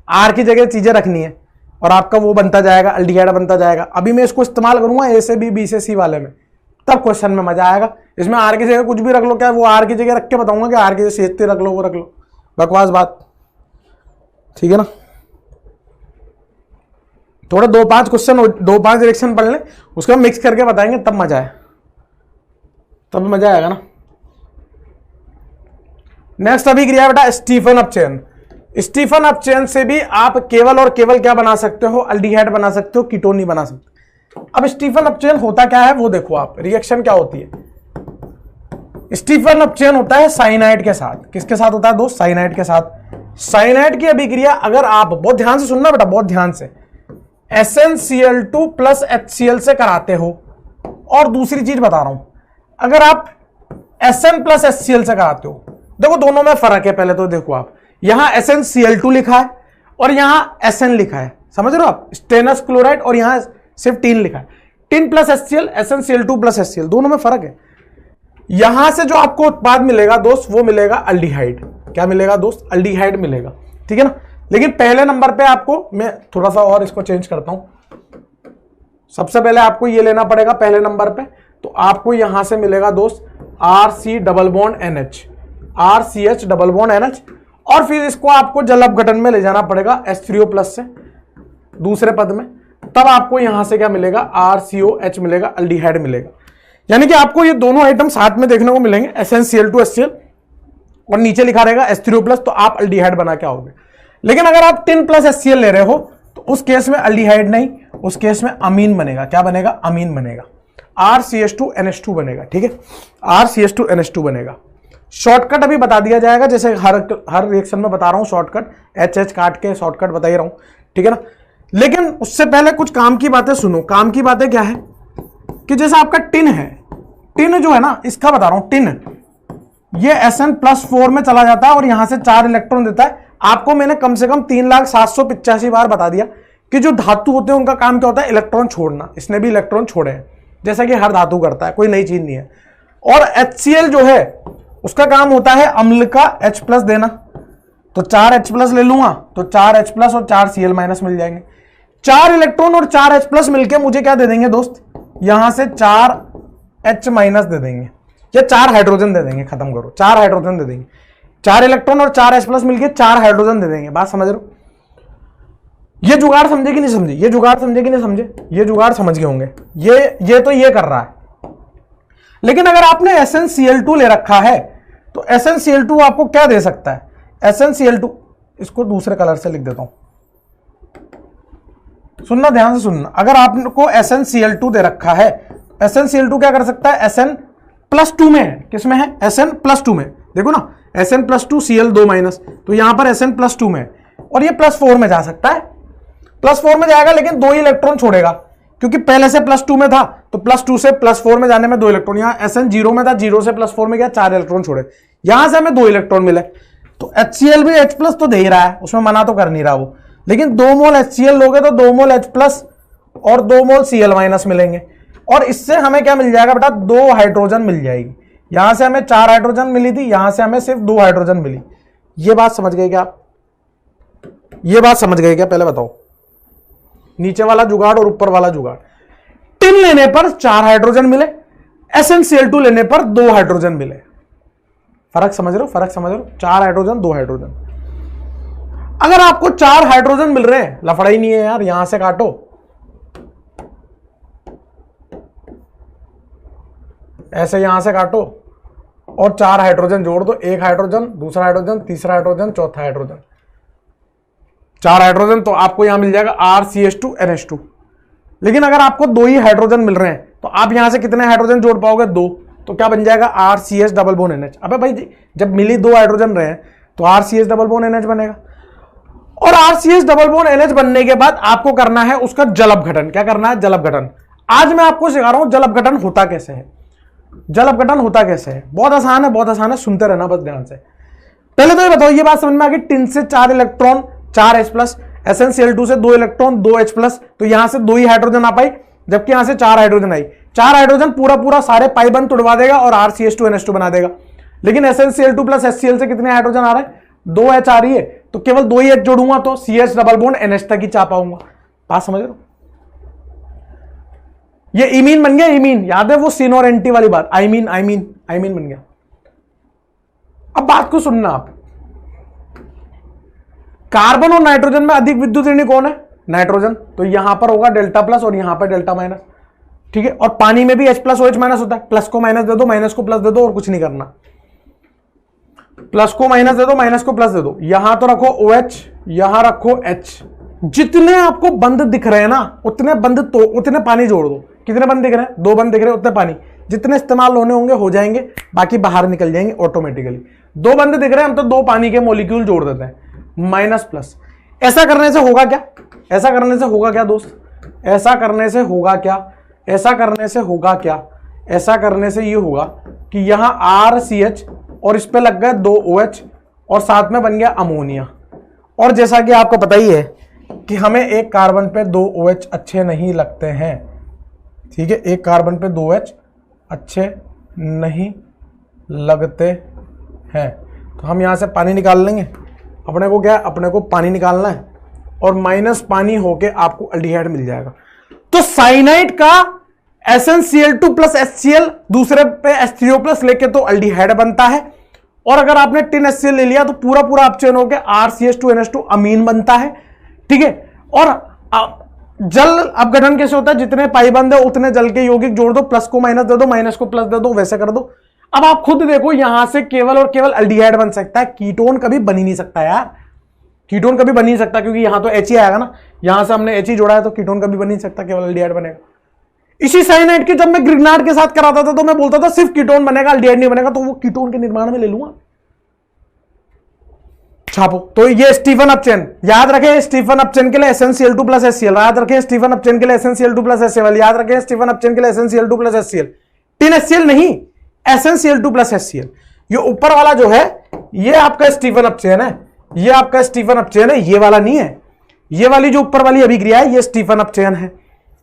आर की जगह चीजें रखनी है और आपका वो बनता जाएगा, अल्डिहाइड बनता जाएगा। अभी मैं इसको इस्तेमाल करूंगा A से B, B से C वाले में, तब क्वेश्चन में मजा आएगा। इसमें आर की जगह कुछ भी रख लो, क्या वो आर की जगह रख के बताऊंगा कि आर की जगह CH3 रख लो, वो रख लो, बकवास बात। ठीक है ना। थोड़ा 2-5 क्वेश्चन, 2-5 डायरेक्शन पढ़ लें, उसको मिक्स करके बताएंगे, तब मजा है, तब मजा आएगा ना। नेक्स्ट अभिक्रिया बेटा स्टीफन अपचयन। स्टीफन अपचयन से भी आप केवल और केवल क्या बना सकते हो? अल्डिहाइड बना सकते हो, कीटोन नहीं बना सकते। अब स्टीफन अपचयन होता क्या है वो देखो आप। रिएक्शन क्या होती है? स्टीफन अपचयन होता है साइनाइड के साथ। किसके साथ होता है दोस्त? साइनाइड के साथ। साइनाइड की अभिक्रिया अगर आप बहुत ध्यान से सुनना बेटा, बहुत ध्यान से, SnCl2 प्लस HCl से कराते हो। और दूसरी चीज बता रहा हूं, अगर आप Sn प्लस HCl से कराते हो, देखो दोनों में फर्क है। पहले तो देखो आप, यहां SnCl2 लिखा है और यहां Sn लिखा है, समझ रहे हो आप? स्टेनस क्लोराइड, और यहां सिर्फ टिन लिखा है। Tin plus HCl, SnCl2 plus HCl, दोनों में फर्क है। यहां से जो आपको उत्पाद मिलेगा दोस्त, वो मिलेगा अल्डिहाइड। क्या मिलेगा दोस्त? अल्डिहाइड मिलेगा। ठीक है ना। लेकिन पहले नंबर पे आपको, मैं थोड़ा सा और इसको चेंज करता हूं। सबसे पहले आपको ये लेना पड़ेगा पहले नंबर पे, तो आपको यहां से मिलेगा दोस्त RC double bond NH, RCH double bond NH, और फिर इसको आपको जल अपघटन में ले जाना पड़ेगा H3O+ से दूसरे पद में, तब आपको यहां से क्या मिलेगा? RCOH मिलेगा, अल्डिहाइड मिलेगा। यानी कि आपको ये दोनों आइटम साथ में देखने को मिलेंगे, SnCl2 HCl, और नीचे लिखा रहेगा H3O+, तो आप अल्डिहाइड बना के आओगे। लेकिन अगर आप टिन प्लस HCl ले रहे हो तो उस केस में अल्डिहाइड नहीं, उस केस में अमीन बनेगा। क्या बनेगा? अमीन बनेगा। RCH2NH2 बनेगा। ठीक है, RCH2NH2 बनेगा। शॉर्टकट अभी बता दिया जाएगा, जैसे हर रिएक्शन में बता रहा हूं शॉर्टकट, HH काट के शॉर्टकट बता ही रहा हूं। ठीक है ना। लेकिन उससे पहले कुछ काम की बातें सुनो। काम की बातें क्या है कि जैसे आपका टिन है, टिन जो है ना, इसका बता रहा हूं, टिन ये Sn+4 में चला जाता है और यहां से 4 इलेक्ट्रॉन देता है। आपको मैंने कम से कम 3,785 बार बता दिया कि जो धातु होते हैं उनका काम क्या होता है? इलेक्ट्रॉन छोड़ना। इसने भी इलेक्ट्रॉन छोड़े हैं, जैसा कि हर धातु करता है, कोई नई चीज नहीं है। और HCl जो है उसका काम होता है अम्ल का H+ देना, तो 4 H+ ले लूंगा तो 4 H+ और 4 Cl- मिल जाएंगे। 4 इलेक्ट्रॉन और 4 H+ मिलके मुझे क्या दे देंगे दोस्त? यहां से 4 H- दे देंगे, या 4 हाइड्रोजन दे देंगे। खत्म करो, 4 हाइड्रोजन दे देंगे। 4 इलेक्ट्रॉन और 4 H+ मिलके 4 हाइड्रोजन दे देंगे। बात समझ रहे हो? ये जुगाड़ समझे कि नहीं समझे? ये जुगाड़ समझे कि नहीं समझे? ये जुगाड़ समझ गए होंगे। ये तो ये कर रहा है। लेकिन अगर आपने SnCl2 ले रखा है तो SnCl2 आपको क्या दे सकता है? SnCl2, इसको दूसरे कलर से लिख देता हूं, सुनना ध्यान से सुनना। अगर आपको SnCl2 दे रखा है, SnCl2 क्या कर सकता है? Sn+2 में है। किसमें है? Sn+2 में। देखो ना, Sn+2 Cl2-, तो यहां पर Sn+2 में है और ये +4 में जा सकता है। +4 में जाएगा लेकिन 2 इलेक्ट्रॉन छोड़ेगा, क्योंकि पहले से +2 में था, तो +2 से +4 में जाने में 2 इलेक्ट्रॉन। यहां Sn 0 में था, 0 से +4 में गया, 4 इलेक्ट्रॉन छोड़े, यहां से हमें 2 इलेक्ट्रॉन मिले। तो HCl भी H+ तो दे ही रहा है, उसमें मना तो कर नहीं रहा वो। लेकिन 2 मोल HCl लोगे तो 2 मोल H+ और 2 मोल Cl- मिलेंगे, और इससे हमें क्या मिल जाएगा बेटा? 2 हाइड्रोजन मिल जाएगी। यहां से हमें 4 हाइड्रोजन मिली थी, यहां से हमें सिर्फ 2 हाइड्रोजन मिली। ये बात समझ गए क्या आप? ये बात समझ गए क्या? पहले बताओ, नीचे वाला जुगाड़ और ऊपर वाला जुगाड़। टिन लेने पर 4 हाइड्रोजन मिले, SnCl2 लेने पर 2 हाइड्रोजन मिले। फर्क समझ रहे हो, फर्क समझ रहे हो? 4 हाइड्रोजन 2 हाइड्रोजन। अगर आपको 4 हाइड्रोजन मिल रहे हैं, लफड़ा ही नहीं है यार, यहां से काटो, ऐसे यहां से काटो और 4 हाइड्रोजन जोड़ दो, 1 हाइड्रोजन, दूसरा हाइड्रोजन, तीसरा हाइड्रोजन, चौथा हाइड्रोजन, 4 हाइड्रोजन, तो आपको यहां मिल जाएगा RCH2NH2। लेकिन अगर आपको 2 ही हाइड्रोजन मिल रहे हैं तो आप यहां से कितने हाइड्रोजन जोड़ पाओगे? 2, तो क्या बन जाएगा? RCH double bond NH। अबे भाई जब मिली 2 हाइड्रोजन रहे तो RCH डबल बॉन्ड NH बनेगा, और RCH डबल बॉन्ड NH बनने के बाद आपको करना है उसका जल अपघटन। क्या करना है? जल अपघटन। आज मैं आपको सिखा रहा हूं जल अपघटन होता कैसे है। जल अपघटन होता कैसे है? बहुत आसान है, बहुत आसान है, सुनते रहना बस ध्यान से। पहले तो ये बताओ, ये बात समझ में आ गई, टिन से 4 इलेक्ट्रॉन 4H+, SnCl2 से 2 इलेक्ट्रॉन 2H+, तो यहां से 2 ही हाइड्रोजन आ पाई, जबकि यहां से 4 हाइड्रोजन आई। 4 हाइड्रोजन पूरा पूरा सारे पाई बंद तोड़वा देगा और RCH2NH2 बना देगा। लेकिन SnCl2 प्लस HCl से कितने हाइड्रोजन आ रहे हैं? 2H आ रही है, तो केवल 2 ही H जोड़ूंगा तो CH डबल बॉन्ड NH तक ही चाह पाऊंगा। बात समझ रहे हो? ये इमीन बन गया, इमीन, याद है वो सिन और एंटी वाली बात, आईमीन बन गया। अब बात को सुनना आप, कार्बन और नाइट्रोजन में अधिक विद्युत ऋणी कौन है? नाइट्रोजन, तो यहां पर होगा डेल्टा प्लस और यहां पर डेल्टा माइनस, ठीक है। और पानी में भी H प्लस OH माइनस होता है, प्लस को माइनस दे दो, माइनस को प्लस दे दो, और कुछ नहीं करना, प्लस को माइनस दे दो, माइनस को प्लस दे दो, यहां तो रखो OH, यहां रखो H। जितने आपको बंद दिख रहे हैं ना, उतने बंद तो उतने पानी जोड़ दो। कितने बंद दिख रहे हैं? 2 बंद दिख रहे हैं, उतने पानी, जितने इस्तेमाल होने होंगे हो जाएंगे, बाकी बाहर निकल जाएंगे ऑटोमेटिकली। 2 बंद दिख रहे हैं, हम तो 2 पानी के मॉलिक्यूल जोड़ देते हैं, माइनस प्लस। ऐसा करने से होगा क्या? ऐसा करने से होगा क्या दोस्त? ऐसा करने से होगा क्या? ऐसा करने से होगा क्या? ऐसा करने से ये होगा कि यहां RCH और इस पे लग गए 2 OH और साथ में बन गया अमोनिया। और जैसा कि आपको पता ही है कि हमें एक कार्बन पे 2 OH अच्छे नहीं लगते हैं, ठीक है, एक कार्बन पे 2 OH अच्छे नहीं लगते हैं, तो हम यहां से पानी निकाल लेंगे। अपने को क्या है? अपने को पानी निकालना है, और माइनस पानी होके आपको अल्डिहाइड मिल जाएगा। तो साइनाइड का SnCl2 प्लस HCl दूसरे पे H3O+ लेके तो अल्डिहाइड बनता है, और अगर आपने टिन HCl ले लिया तो पूरा पूरा अपचयन होकर RCH2NH2 अमीन बनता है, ठीक है। और जल अपघटन कैसे होता है? जितने पाइबंद है उतने जल के यौगिक जोड़ दो, प्लस को माइनस दे दो, माइनस को प्लस दे दो, वैसे कर दो। अब आप खुद देखो, यहां से केवल और केवल अल्डिहाइड बन सकता है, कीटोन कभी बन ही नहीं सकता यार, कीटोन कभी बन नहीं सकता, क्योंकि यहां तो H ही आएगा ना, यहां से हमने H ही जोड़ा है, तो कीटोन कभी बन नहीं सकता, केवल अल्डिहाइड बनेगा। इसी साइनाइड की जब मैं ग्रिग्नार्ड के साथ कराता था तो मैं बोलता था सिर्फ कीटोन बनेगा, अल्डिहाइड नहीं बनेगा, तो वो कीटोन के निर्माण में ले लूंगा। छापो। तो ये स्टीफन अपचयन याद रखें, स्टीफन अपचयन के लिए SnCl2 प्लस HCl याद रखें, स्टीफन अपचयन के लिए SnCl2 प्लस HCl याद रखें, स्टीफन अपचयन के लिए SnCl2 plus HCl, tin HCl नहीं, SnCl2 प्लस HCl। ये ऊपर वाला जो है ये आपका स्टीफन अपचयन है, ये आपका स्टीफन अपचयन है, ये वाला नहीं है। ये वाली जो ऊपर वाली अभिक्रिया है ये स्टीफन अपचयन है,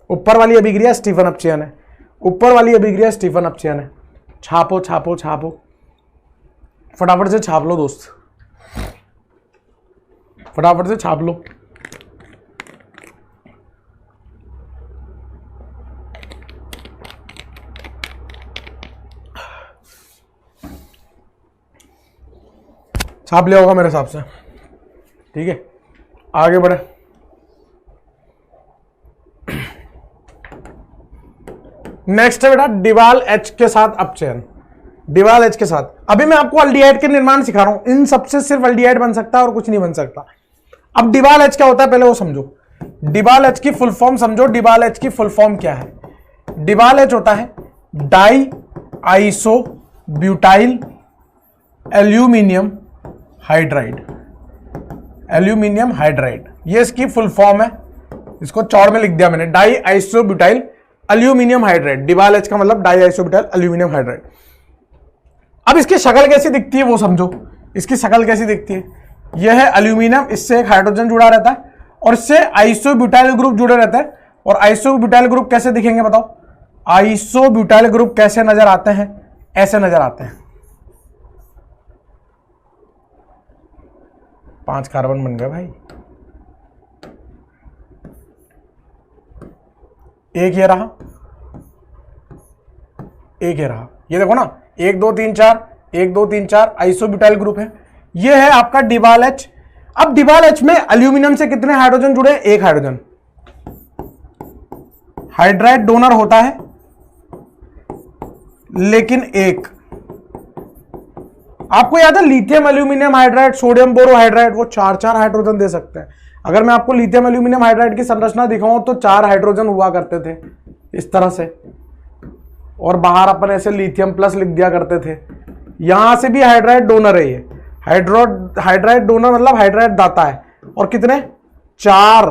ऊपर वाली अभिक्रिया स्टीफन अपचयन है, ऊपर वाली अभिक्रिया स्टीफन अपचयन है। छापो छापो छापो, फटाफट से छाप लो दोस्त, फटाफट से छाप लो। छाप लिया होगा मेरे हिसाब से, ठीक है। आगे बढ़े। नेक्स्ट है बेटा डिवाल H के साथ अपचयन, डिवाल H के साथ। अभी मैं आपको अल्डिहाइड के निर्माण सिखा रहा हूं, इन सबसे सिर्फ अल्डिहाइड बन सकता है और कुछ नहीं बन सकता। अब डिवाल H क्या होता है पहले वो समझो, डिवाल H की फुल फॉर्म समझो। डिवाल H की फुल फॉर्म क्या है? डिवाल H होता है die iso butyl aluminium hydride, aluminium hydride, ये इसकी फुल फॉर्म है। इसको चौड़ में लिख दिया मैंने, di iso butyl aluminium hydride. DIBAL H का मतलब di iso butyl aluminium hydride. अब इसकी शक्ल कैसी दिखती है वो समझो, इसकी शक्ल कैसी दिखती है? यह है एल्यूमिनियम, इससे एक हाइड्रोजन जुड़ा रहता है और इससे आइसोब्यूटाइल ग्रुप जुड़े रहते हैं। और आइसोब्यूटाइल ग्रुप कैसे दिखेंगे बताओ? आइसोब्यूटाइल ग्रुप कैसे नजर आते हैं? ऐसे नजर आते हैं। 5 कार्बन बन गए भाई, एक ये रहा, एक ये रहा, ये देखो ना, 1 2 3 4, 1 2 3 4 आइसोब्यूटाइल ग्रुप है। ये है आपका डिबाल एच। अब डिबाल एच में एल्यूमिनियम से कितने हाइड्रोजन जुड़े हैं? 1 हाइड्रोजन। हाइड्राइड डोनर होता है लेकिन एक। आपको याद है lithium aluminium hydride, sodium borohydride, वो 4 हाइड्रोजन दे सकते हैं। अगर मैं आपको लिथियम एल्यूमिनियम हाइड्राइड की संरचना दिखाऊं तो 4 हाइड्रोजन हुआ करते थे इस तरह से, और बाहर अपन ऐसे लिथियम प्लस लिख दिया करते थे। यहां से भी हाइड्राइड डोनर है ये। हाइड्राइड डोनर मतलब हाइड्राइड दाता है, और कितने? 4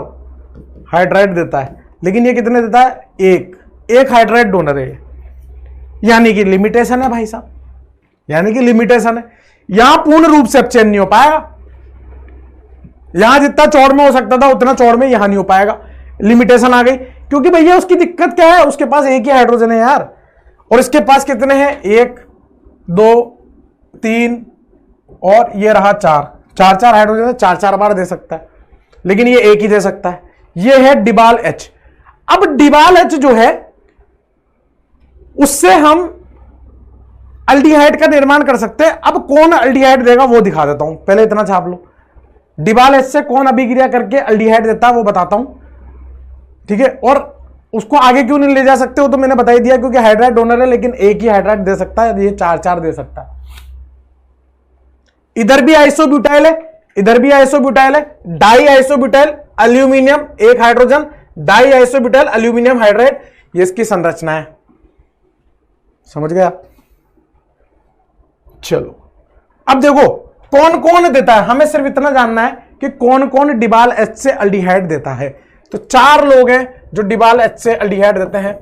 हाइड्राइड देता है। लेकिन ये कितने देता है? एक हाइड्राइड डोनर है। यानी कि लिमिटेशन है भाई साहब, यानी कि लिमिटेशन है। यहां पूर्ण रूप से अपचयन नहीं हो पाएगा। यहां जितना चौड़ में हो सकता था उतना चौड़ में यहां नहीं हो पाएगा, लिमिटेशन आ गई। क्योंकि भैया उसकी दिक्कत क्या है? उसके पास एक ही हाइड्रोजन है यार, और इसके पास कितने हैं? 1 2 3 और ये रहा 4 हाइड्रोजन है। 4 बार दे सकता है, लेकिन ये एक ही दे सकता है। ये है डिबाल एच। अब डिबाल एच जो है उससे हम अल्डिहाइड का निर्माण कर सकते हैं। अब कौन अल्डिहाइड देगा वो दिखा देता हूं, पहले इतना छाप लो। डिबाल एच से कौन अभिक्रिया करके अल्डिहाइड देता है वो बताता हूं, ठीक है। और उसको आगे क्यों नहीं ले जा सकते वो तो मैंने बता ही दिया, क्योंकि हाइड्राइड डोनर है लेकिन एक ही हाइड्राइड दे सकता है, ये 4 दे सकता है। इधर भी आइसोब्यूटाइल है, इधर भी आइसोब्यूटाइल है। Die isobutyl aluminium 1 hydrogen, die isobutyl aluminium hydride, ये इसकी संरचना है। समझ गए आप? चलो अब देखो कौन कौन देता है, हमें सिर्फ इतना जानना है कि कौन कौन डिबाल एच से अल्डिहाइड देता है। तो 4 लोग हैं जो डिबाल एच से अल्डिहाइड देते हैं।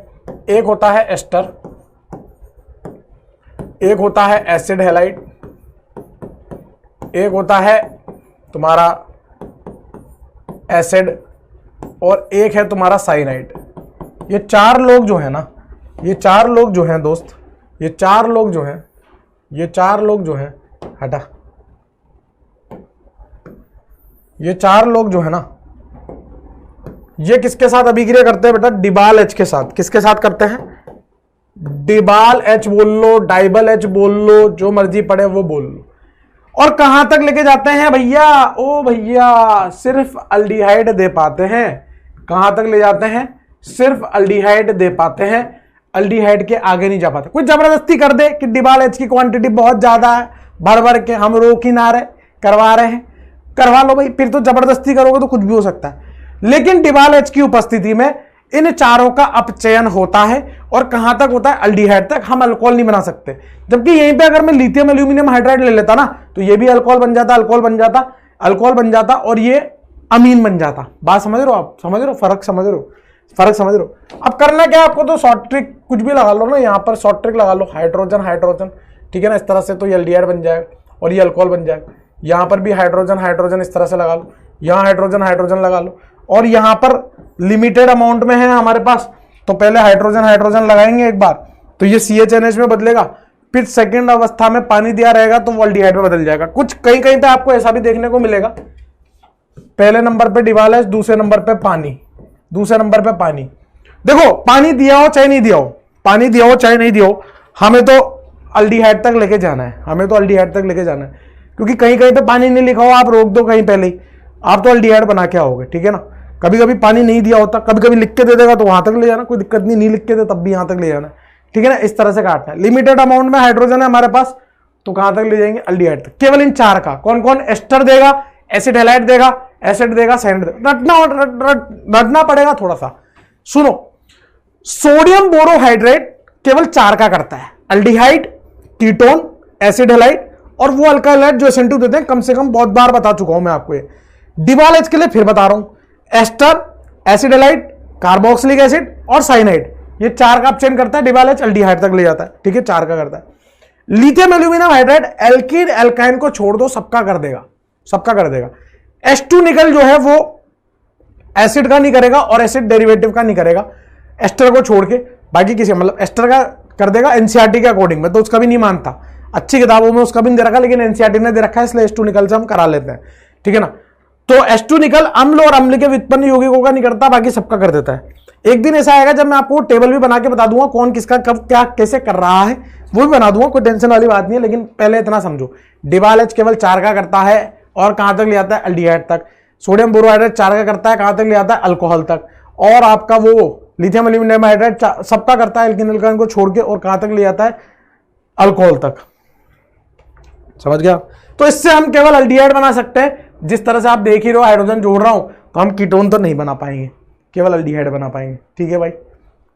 एक होता है एस्टर, एक होता है एसिड हैलाइड, एक होता है तुम्हारा एसिड, और एक है तुम्हारा साइनाइड। ये 4 लोग जो है ना, ये 4 लोग जो हैं दोस्त, ये 4 लोग जो हैं, ये 4 लोग जो हैं, हटा, ये 4 लोग जो है ना, ये किसके साथ अभिक्रिया करते हैं बेटा? डिबाल एच के साथ। किसके साथ करते हैं? डिबाल एच बोल लो, डाइबल एच बोल लो, जो मर्जी पड़े वो बोल लो। और कहां तक लेके जाते हैं भैया? ओ भैया सिर्फ अल्डिहाइड दे पाते हैं। कहां तक ले जाते हैं? सिर्फ अल्डिहाइड दे पाते हैं, अल्डिहाइड के आगे नहीं जा पाते। कोई जबरदस्ती कर दे कि डिबाल एच की क्वांटिटी बहुत ज्यादा है, भर भर के हम रोक ही ना रहे, करवा रहे हैं, करवा लो भाई। फिर तो जबरदस्ती करोगे तो कुछ भी हो सकता है। लेकिन डिबाल एच की उपस्थिति में इन 4 का अपचयन होता है, और कहां तक होता है? अल्डिहाइड तक। हम अल्कोहल नहीं बना सकते। जबकि यहीं पे अगर मैं लिथियम एल्यूमिनियम हाइड्राइड ले लेता ना, तो ये भी अल्कोहल बन जाता, अल्कोहल बन जाता, अल्कोहल बन जाता, और ये अमीन बन जाता। बात समझ रहे हो आप? समझ रहे हो? फर्क समझ रहे हो? फर्क समझ रहे हो? अब करना क्या है आपको? तो शॉर्ट ट्रिक कुछ भी लगा लो ना, यहां पर शॉर्ट ट्रिक लगा लो, हाइड्रोजन हाइड्रोजन, ठीक है ना, इस तरह से, तो ये अल्डिहाइड बन जाएगा और ये अल्कोहल बन जाएगा। यहां पर भी हाइड्रोजन हाइड्रोजन इस तरह से लगा लो, यहां हाइड्रोजन हाइड्रोजन लगा लो, और यहां पर लिमिटेड अमाउंट में है हमारे पास, तो पहले हाइड्रोजन हाइड्रोजन लगाएंगे एक बार, तो ये CHNH में बदलेगा। फिर सेकंड अवस्था में पानी दिया रहेगा तो वो अल्डिहाइड में बदल जाएगा। कुछ कहीं कहीं पे आपको ऐसा भी देखने को मिलेगा, पहले नंबर पे डिबाल एच, दूसरे नंबर पे पानी, दूसरे नंबर पे पानी। देखो पानी दिया हो चाहे नहीं दिया हो, पानी दिया हो चाहे नहीं दिया हो, हमें तो अल्डिहाइड तक लेके जाना है, हमें तो अल्डिहाइड तक लेके जाना है। क्योंकि कहीं कहीं पे पानी नहीं लिखा हो, आप रोक दो कहीं पहले ही, आप तो अल्डिहाइड बना के आओगे, ठीक है ना। कभी कभी पानी नहीं दिया होता, कभी कभी लिख के दे देगा तो वहां तक ले जाना, कोई दिक्कत नहीं, नहीं लिख के दे तब भी यहां तक ले जाना, ठीक है ना। इस तरह से काटना है। लिमिटेड अमाउंट में हाइड्रोजन है हमारे पास, तो कहां तक ले जाएंगे? अल्डिहाइड तक। केवल इन 4 का। कौन कौन? एस्टर देगा, एसिड हैलाइड देगा, एसिड देगा, साइनाइड देगा। रटना पड़ेगा थोड़ा सा, सुनो। सोडियम बोरोहाइड्रेट केवल 4 का करता है, अल्डिहाइड, कीटोन, एसिड हैलाइड, और वो अल्काइल हैलाइड जो SN2 देते हैं, कम से कम बहुत बार बता चुका हूं मैं आपको ये। डिबाल एच के लिए फिर बता रहा हूं, ester, acid halide, carboxylic acid और साइनाइड, ये 4 का अपचयन करता है। डिबाल एच अल्डिहाइड तक ले जाता है, ठीक है, 4 का करता है। Lithium aluminium hydride alkene alkyne को छोड़ दो, सबका कर देगा, सबका कर देगा। H2 निकल जो है वो एसिड का नहीं करेगा और एसिड डेरिवेटिव का नहीं करेगा, एस्टर को छोड़ के। बाकी किसी मतलब एस्टर का कर देगा NCERT के अकॉर्डिंग। मैं तो उसका भी नहीं मानता, अच्छी किताबों में उसका भी नहीं दे रखा, लेकिन NCERT ने दे रखा है, इसलिए H2 निकल से हम करा लेते हैं, ठीक है ना। तो H2 निकल अम्ल और अम्ल के व्युत्पन्न यौगिकों का नहीं करता, बाकी सबका कर देता है। एक दिन ऐसा आएगा जब मैं आपको टेबल भी बना के बता दूंगा कौन किसका कब क्या कैसे कर रहा है, वो भी बना दूंगा, कोई टेंशन वाली बात नहीं है। लेकिन पहले इतना समझो, डिबाल एच केवल 4 का करता है और कहां तक ले आता है, एल्डिहाइड तक। सोडियम बोरोहाइड्रेट 4 का करता है, कहां तक ले आता है, अल्कोहल तक। और आपका वो लिथियम एल्यूमिनियम हाइड्रेट सबका करता है एल्किन एल्काइन को छोड़ के, और कहां तक ले आता है, अल्कोहल तक। समझ गया? तो इससे हम केवल एल्डिहाइड बना सकते हैं। जिस तरह से आप देख ही रहे हो हाइड्रोजन जोड़ रहा हूं, तो हम कीटोन तो नहीं बना पाएंगे, केवल एल्डिहाइड बना पाएंगे। ठीक है भाई,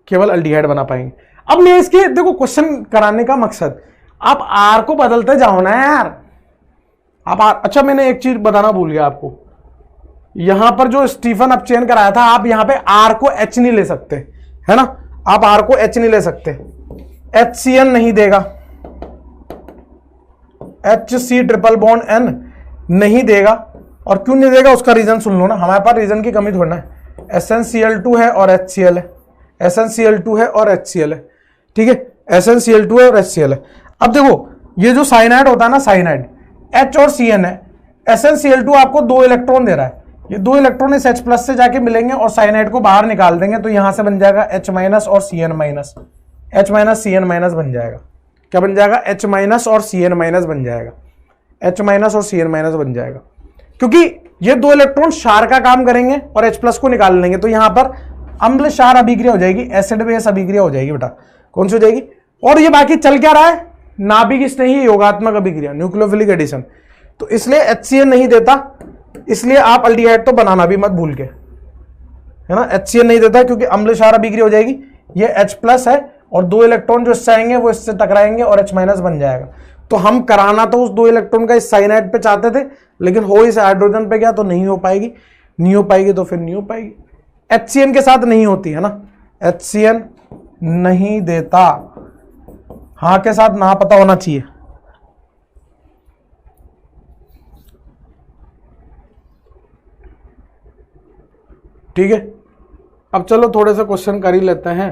केवल एल्डिहाइड बना पाएंगे। अब मैं इसके देखो क्वेश्चन कराने का मकसद, आप आर को बदलते जाओ ना यार। आप आर, अच्छा मैंने एक चीज बताना भूल गया आपको, यहां पर जो स्टीफन अपचयन कराया था, आप यहां पे आर को एच नहीं ले सकते, है ना, आप आर को एच नहीं ले सकते, HCN नहीं देगा, HC ट्रिपल बॉन्ड N नहीं देगा। और क्यों नहीं देगा उसका रीजन सुन लो ना, हमारे पास रीजन की कमी थोड़ी ना है। SnCl2 है और HCl है, SnCl2 है और HCl है, ठीक है, SnCl2 है और HCl है। अब देखो ये जो साइनाइड होता है ना, साइनाइड H और Cn है, SnCl2 आपको 2 इलेक्ट्रॉन दे रहा है, ये 2 इलेक्ट्रॉन इस H+ से जाके मिलेंगे और साइनाइड को बाहर निकाल देंगे, तो यहां से बन जाएगा H- और Cn-, H- Cn- बन जाएगा। क्या बन जाएगा? H- और Cn- बन जाएगा, H- और Cn- बन जाएगा, क्योंकि ये 2 इलेक्ट्रॉन क्षार का काम करेंगे और H+ को निकाल लेंगे, तो यहां पर अम्ल क्षार अभिक्रिया हो जाएगी, एसिड बेस अभिक्रिया हो जाएगी बेटा। कौन सी हो जाएगी? और ये बाकी चल क्या रहा है, नाभिक स्नेही योगात्मक अभिक्रिया, न्यूक्लियोफिलिक एडिशन। तो इसलिए HCN नहीं देता, इसलिए आप एल्डिहाइड तो बनाना भी मत भूल के, है ना। HCN नहीं देता क्योंकि अम्ल क्षार अभिक्रिया हो जाएगी, ये H+ है और 2 इलेक्ट्रॉन जो इससे आएंगे वो इससे टकराएंगे और H- बन जाएगा। तो हम कराना तो उस 2 इलेक्ट्रॉन का इस साइनाइड पे चाहते थे, लेकिन हो इस हाइड्रोजन पे गया तो नहीं हो पाएगी, नहीं हो पाएगी तो फिर नहीं हो पाएगी। HCN के साथ नहीं होती है ना, HCN नहीं देता, हाँ के साथ ना पता होना चाहिए। ठीक है, अब चलो थोड़े से क्वेश्चन कर ही लेते हैं,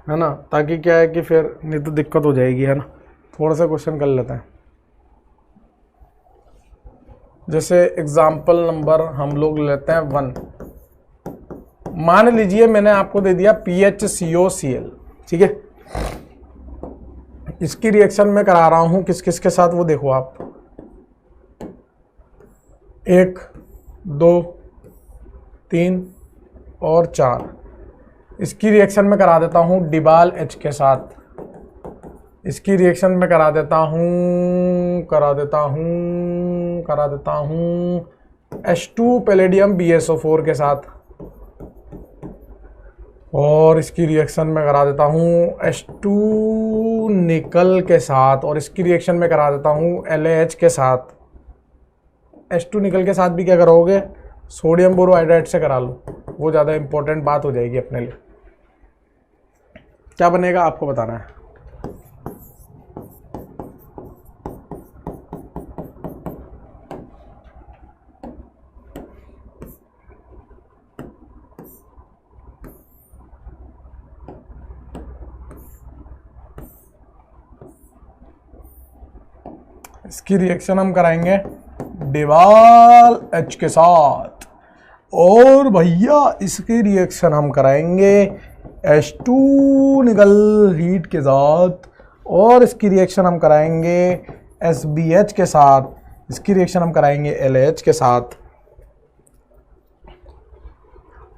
है ना, ताकि क्या है कि फिर नहीं तो दिक्कत हो जाएगी, है ना। थोड़ा सा क्वेश्चन कर लेते हैं। जैसे एग्जाम्पल नंबर हम लोग लेते हैं 1। मान लीजिए मैंने आपको दे दिया PHCOCl, ठीक है, इसकी रिएक्शन में करा रहा हूं किस किस के साथ, वो देखो आप, 1 2 3 और 4। इसकी रिएक्शन में करा देता हूं डिबाल H के साथ, इसकी रिएक्शन में करा देता हूं H2 पैलेडियम BSO4 के साथ, और इसकी रिएक्शन में करा देता हूं H2 निकल के साथ, और इसकी रिएक्शन में करा देता हूं LAH के साथ। H2 निकल के साथ भी क्या करोगे, सोडियम बोरोहाइड्रेट से करा लो, वो ज़्यादा इंपॉर्टेंट बात हो जाएगी अपने लिए। क्या बनेगा आपको बताना है। इसकी रिएक्शन हम कराएंगे डिबाल H के साथ, और भैया इसकी रिएक्शन हम कराएंगे H2 निकल हीट के साथ, और इसकी रिएक्शन हम कराएंगे SBH के साथ, इसकी रिएक्शन हम कराएंगे LH के साथ,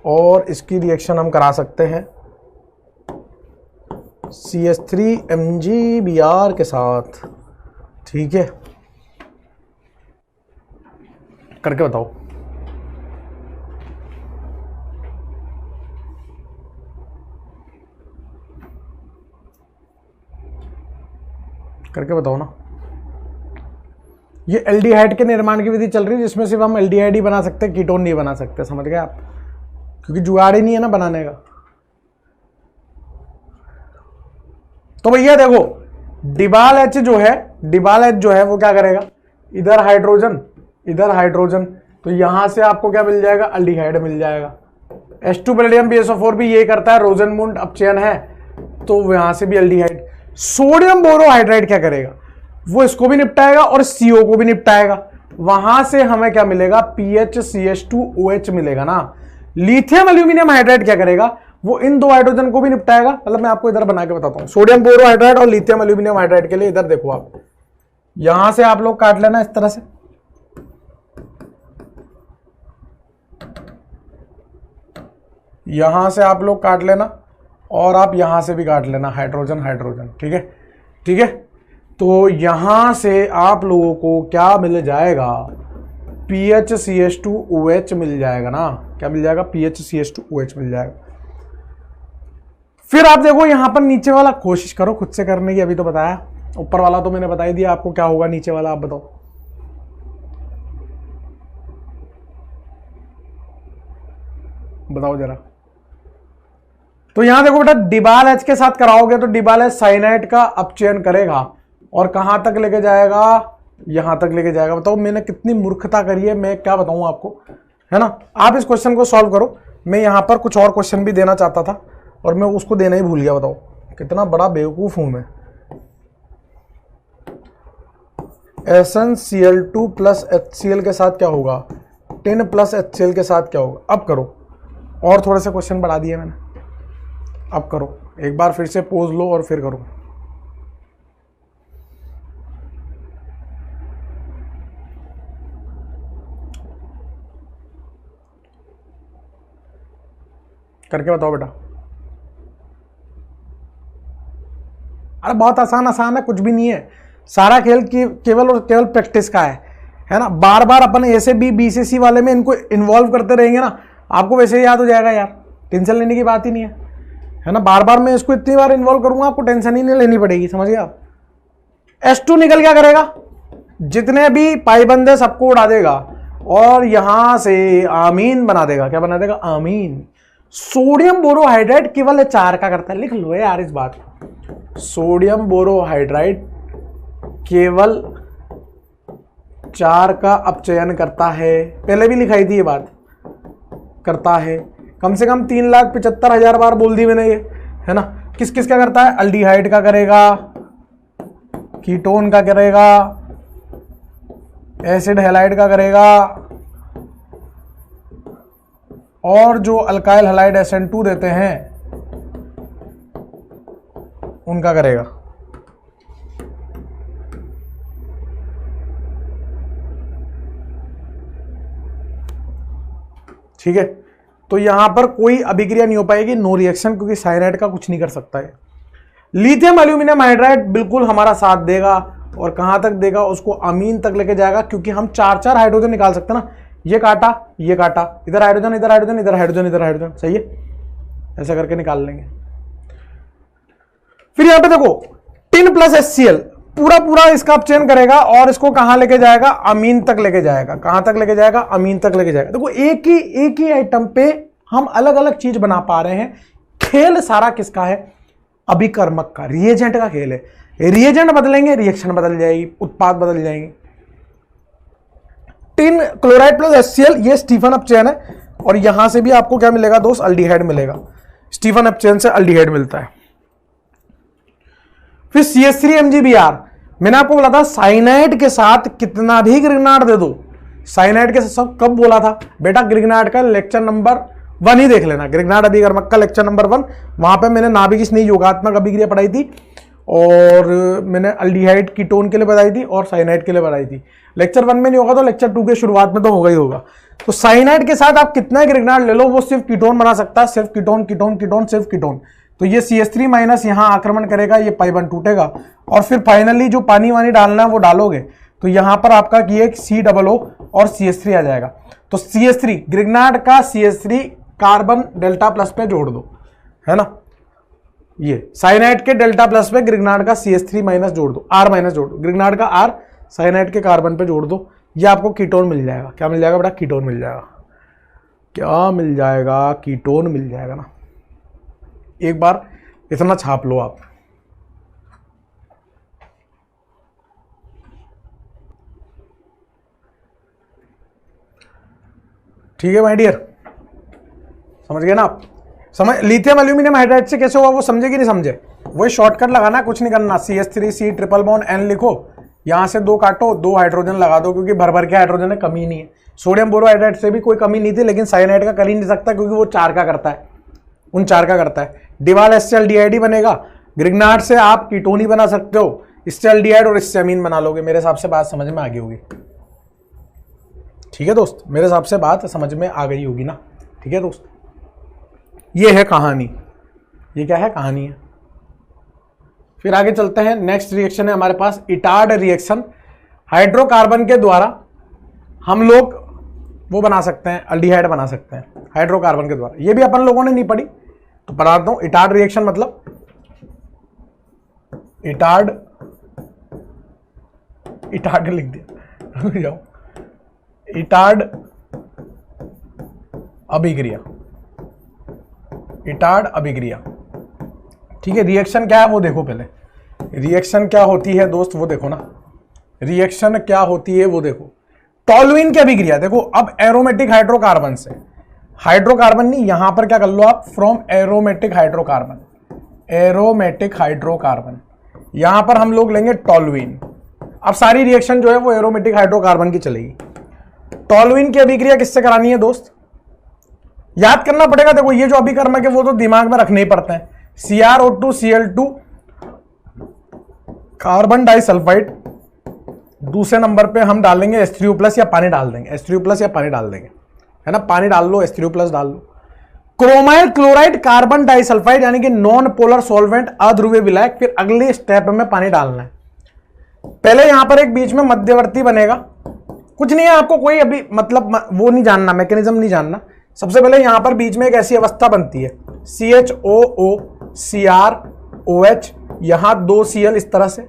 और इसकी रिएक्शन हम करा सकते हैं CH3MgBr के साथ। ठीक है, करके बताओ। करके बताओ ना। ये एल्डिहाइड के निर्माण की विधि चल रही है, जिसमें सिर्फ हम एल्डिहाइड ही बना सकते हैं, कीटोन नहीं बना सकते, समझ गए आप, क्योंकि जुगाड़ ही नहीं है ना बनाने का। तो भैया देखो डिबाल H जो है वो क्या करेगा, इधर हाइड्रोजन, तो यहां से आपको क्या मिल जाएगा, एल्डिहाइड मिल जाएगा। H2 पैलेडियम BSO4 भी ये करता है, रोजेनमुंड अपचयन है, तो यहां से भी एल्डिहाइड। सोडियम बोरोहाइड्रेट क्या करेगा, वो इसको भी निपटाएगा और CO को भी निपटाएगा, वहां से हमें क्या मिलेगा, PHCH2OH मिलेगा ना। लिथियम एल्यूमिनियम हाइड्रेट क्या करेगा, वो इन दो हाइड्रोजन को भी निपटाएगा। मतलब मैं आपको इधर बना के बताता हूं, सोडियम बोरोहाइड्राइड और लिथियम एल्यूमिनियम हाइड्राइड के लिए इधर देखो आप, यहां से आप लोग काट लेना इस तरह से, यहां से आप लोग काट लेना और आप यहां से भी काट लेना, हाइड्रोजन हाइड्रोजन, ठीक है ठीक है। तो यहां से आप लोगों को क्या मिल जाएगा, PHCH2OH मिल जाएगा ना, क्या मिल जाएगा, PHCH2OH मिल जाएगा। फिर आप देखो यहां पर नीचे वाला कोशिश करो खुद से करने की, अभी तो बताया, ऊपर वाला तो मैंने बता ही दिया आपको क्या होगा, नीचे वाला आप बताओ। बताओ जरा। तो यहां देखो बेटा, डिबाल एच के साथ कराओगे तो डिबाल एच साइनाइड का अपचयन करेगा और कहां तक लेके जाएगा, यहां तक लेके जाएगा। बताओ मैंने कितनी मूर्खता करी है, मैं क्या बताऊं आपको, है ना। आप इस क्वेश्चन को सॉल्व करो। मैं यहां पर कुछ और क्वेश्चन भी देना चाहता था और मैं उसको देना ही भूल गया। बताओ कितना बड़ा बेवकूफ हूं मैं। SnCl2 प्लस HCl के साथ क्या होगा, 10 प्लस HCl के साथ क्या होगा। अब करो, और थोड़े से क्वेश्चन बढ़ा दिए मैंने, अब करो एक बार फिर से पोज लो और फिर करो। करके बताओ बेटा। अरे बहुत आसान आसान है, कुछ भी नहीं है, सारा खेल केवल और केवल प्रैक्टिस का है ना। बार बार अपन ए से बी से सी वाले में इनको इन्वॉल्व करते रहेंगे ना, आपको वैसे ही याद हो जाएगा यार, टेंशन लेने की बात ही नहीं है ना। बार बार मैं इसको इतनी बार इन्वॉल्व करूंगा, आपको टेंशन ही नहीं लेनी पड़ेगी, समझ गए आप। H2 निकल क्या करेगा, जितने भी पाइबंद है सबको उड़ा देगा और यहां से आमीन बना देगा। क्या बना देगा, आमीन। सोडियम बोरोहाइड्राइड केवल 4 का करता है, लिख लो यार इस बात को। सोडियम बोरोहाइड्राइड केवल 4 का अपचयन करता है, पहले भी लिखाई थी ये बात, करता है। कम से कम 3,75,000 बार बोल दी मैंने ये, है ना। किस किस का करता है, अल्डिहाइड का करेगा, कीटोन का करेगा, एसिड हैलाइड का करेगा, और जो अल्काइल हैलाइड SN2 देते हैं उनका करेगा। ठीक है, तो यहां पर कोई अभिक्रिया नहीं हो पाएगी, नो रिएक्शन, क्योंकि साइनाइड का कुछ नहीं कर सकता है। लिथियम एल्यूमिनियम हाइड्राइड बिल्कुल हमारा साथ देगा और कहां तक देगा, उसको अमीन तक लेके जाएगा, क्योंकि हम 4 हाइड्रोजन निकाल सकते हैं ना। ये काटा, ये काटा, इधर हाइड्रोजन, इधर हाइड्रोजन, इधर हाइड्रोजन, इधर हाइड्रोजन, सही है, ऐसा करके निकाल लेंगे। फिर यहां पे देखो 10 प्लस HCl पूरा पूरा इसका अपचयन करेगा और इसको कहां लेके जाएगा, अमीन तक लेके जाएगा। कहां तक लेके जाएगा, अमीन तक लेके जाएगा। देखो एक ही आइटम पे हम अलग अलग चीज बना पा रहे हैं। खेल सारा किसका है, अभिकर्मक का, रिएजेंट का खेल है। रिएजेंट बदलेंगे, रिएक्शन बदल जाएगी, उत्पाद बदल जाएंगे। टिन क्लोराइड प्लस HCl, ये स्टीफन अपचयन है और यहां से भी आपको क्या मिलेगा दोस्त, अल्डिहाइड मिलेगा। स्टीफन अपचयन से अल्डिहाइड मिलता है। फिर CH3MgBr, मैंने आपको बोला था साइनाइड के साथ कितना भी ग्रिग्नार्ड दे दो, साइनाइड के साथ कब बोला था बेटा, ग्रिग्नार्ड का लेक्चर नंबर 1 ही देख लेना, ग्रिग्नार्ड अभिकर्मक का लेक्चर नंबर 1, वहां पे मैंने नाभिक स्नेही योगात्मक अभिक्रिया पढ़ाई थी और मैंने अल्डिहाइड कीटोन के लिए बताई थी और साइनाइड के लिए बताई थी। लेक्चर 1 में नहीं होगा तो लेक्चर 2 के शुरुआत में तो होगा ही होगा। तो साइनाइड के साथ आप कितना ग्रिग्नार्ड ले लो, वो सिर्फ कीटोन बना सकता है, सिर्फ कीटोन कीटोन कीटोन सिर्फ कीटोन। तो ये CH3 माइनस यहां आक्रमण करेगा, ये पाइबन टूटेगा और फिर फाइनली जो पानी वानी डालना है वो डालोगे तो यहां पर आपका ये COO और CH3 आ जाएगा। तो CH3 ग्रिग्नार्ड का CH3 कार्बन डेल्टा प्लस पे जोड़ दो, है ना। ये साइनाइड के डेल्टा प्लस पे ग्रिग्नार्ड का CH3 माइनस जोड़ दो, R माइनस जोड़ दो, ग्रिग्नार्ड का R साइनाइड के कार्बन पे जोड़ दो, ये आपको कीटोन मिल जाएगा। क्या मिल जाएगा बेटा, कीटोन मिल जाएगा। क्या मिल जाएगा, कीटोन मिल जाएगा ना। एक बार इतना छाप लो आप। ठीक है माय डियर, समझ गए ना आप। समझ, लिथियम एल्यूमिनियम हाइड्राइड से कैसे हुआ वो समझे कि नहीं समझे, वही शॉर्टकट लगाना, कुछ नहीं करना। CH3C ट्रिपल बॉन्ड N लिखो, यहां से 2 काटो, 2 हाइड्रोजन लगा दो, क्योंकि भर भर के हाइड्रोजन है, कमी नहीं है। सोडियम बोरोहाइड्राइड से भी कोई कमी नहीं थी, लेकिन साइनाइड का कर ही नहीं सकता क्योंकि वो 4 का करता है, उन 4 का करता है। डिवाल इससे एल्डिहाइड बनेगा, ग्रिग्नार्ड से आप कीटोन ही बना सकते हो, इससे एल्डिहाइड और इससे अमीन बना लोगे। मेरे हिसाब से बात समझ में आ गई होगी, ठीक है दोस्त, मेरे हिसाब से बात समझ में आ गई होगी ना, ठीक है दोस्त। ये है कहानी, ये क्या है, कहानी है। फिर आगे चलते हैं, नेक्स्ट रिएक्शन है हमारे पास इटार्ड रिएक्शन। हाइड्रोकार्बन के द्वारा हम लोग वो बना सकते हैं, अल्डिहाइड बना सकते हैं हाइड्रोकार्बन के द्वारा। ये भी अपन लोगों ने नहीं पढ़ी तो बता दूं। इटार्ड रिएक्शन मतलब इटार्ड लिख दिया जाओ, इटार्ड अभिक्रिया, इटार्ड अभिक्रिया, ठीक है। रिएक्शन क्या है वो देखो, पहले रिएक्शन क्या होती है दोस्त वो देखो ना, रिएक्शन क्या होती है वो देखो। टॉलुइन की अभिक्रिया देखो, अब एरोमेटिक हाइड्रोकार्बन से, हाइड्रोकार्बन नहीं, यहां पर क्या कर लो आप, from aromatic hydrocarbon, aromatic hydrocarbon, यहां पर हम लोग लेंगे टॉलुइन। अब सारी रिएक्शन जो है वो एरोमेटिक हाइड्रोकार्बन की चलेगी। टॉलुइन की अभिक्रिया किससे करानी है दोस्त, याद करना पड़ेगा। देखो ये जो अभिकर्मक है वो तो दिमाग में रखने ही पड़ते हैं। CrO2 Cl2 कार्बन डाइसल्फाइड, दूसरे नंबर पे हम डालेंगे H3O+ या पानी डाल देंगे, H3O+ या पानी डाल देंगे, है ना, पानी डाल लो, H3O+ डाल लो। क्रोमाइल क्लोराइड कार्बन डाइसल्फाइड यानी कि नॉन पोलर सॉल्वेंट, अध्रुवीय विलायक, फिर अगले स्टेप में पानी डालना है। पहले यहां पर एक बीच में मध्यवर्ती बनेगा, कुछ नहीं है, आपको कोई अभी मतलब वो नहीं जानना, मैकेनिज्म नहीं जानना। सबसे पहले यहां पर बीच में एक ऐसी अवस्था बनती है CHOO CrOH, यहां 2 Cl इस तरह से,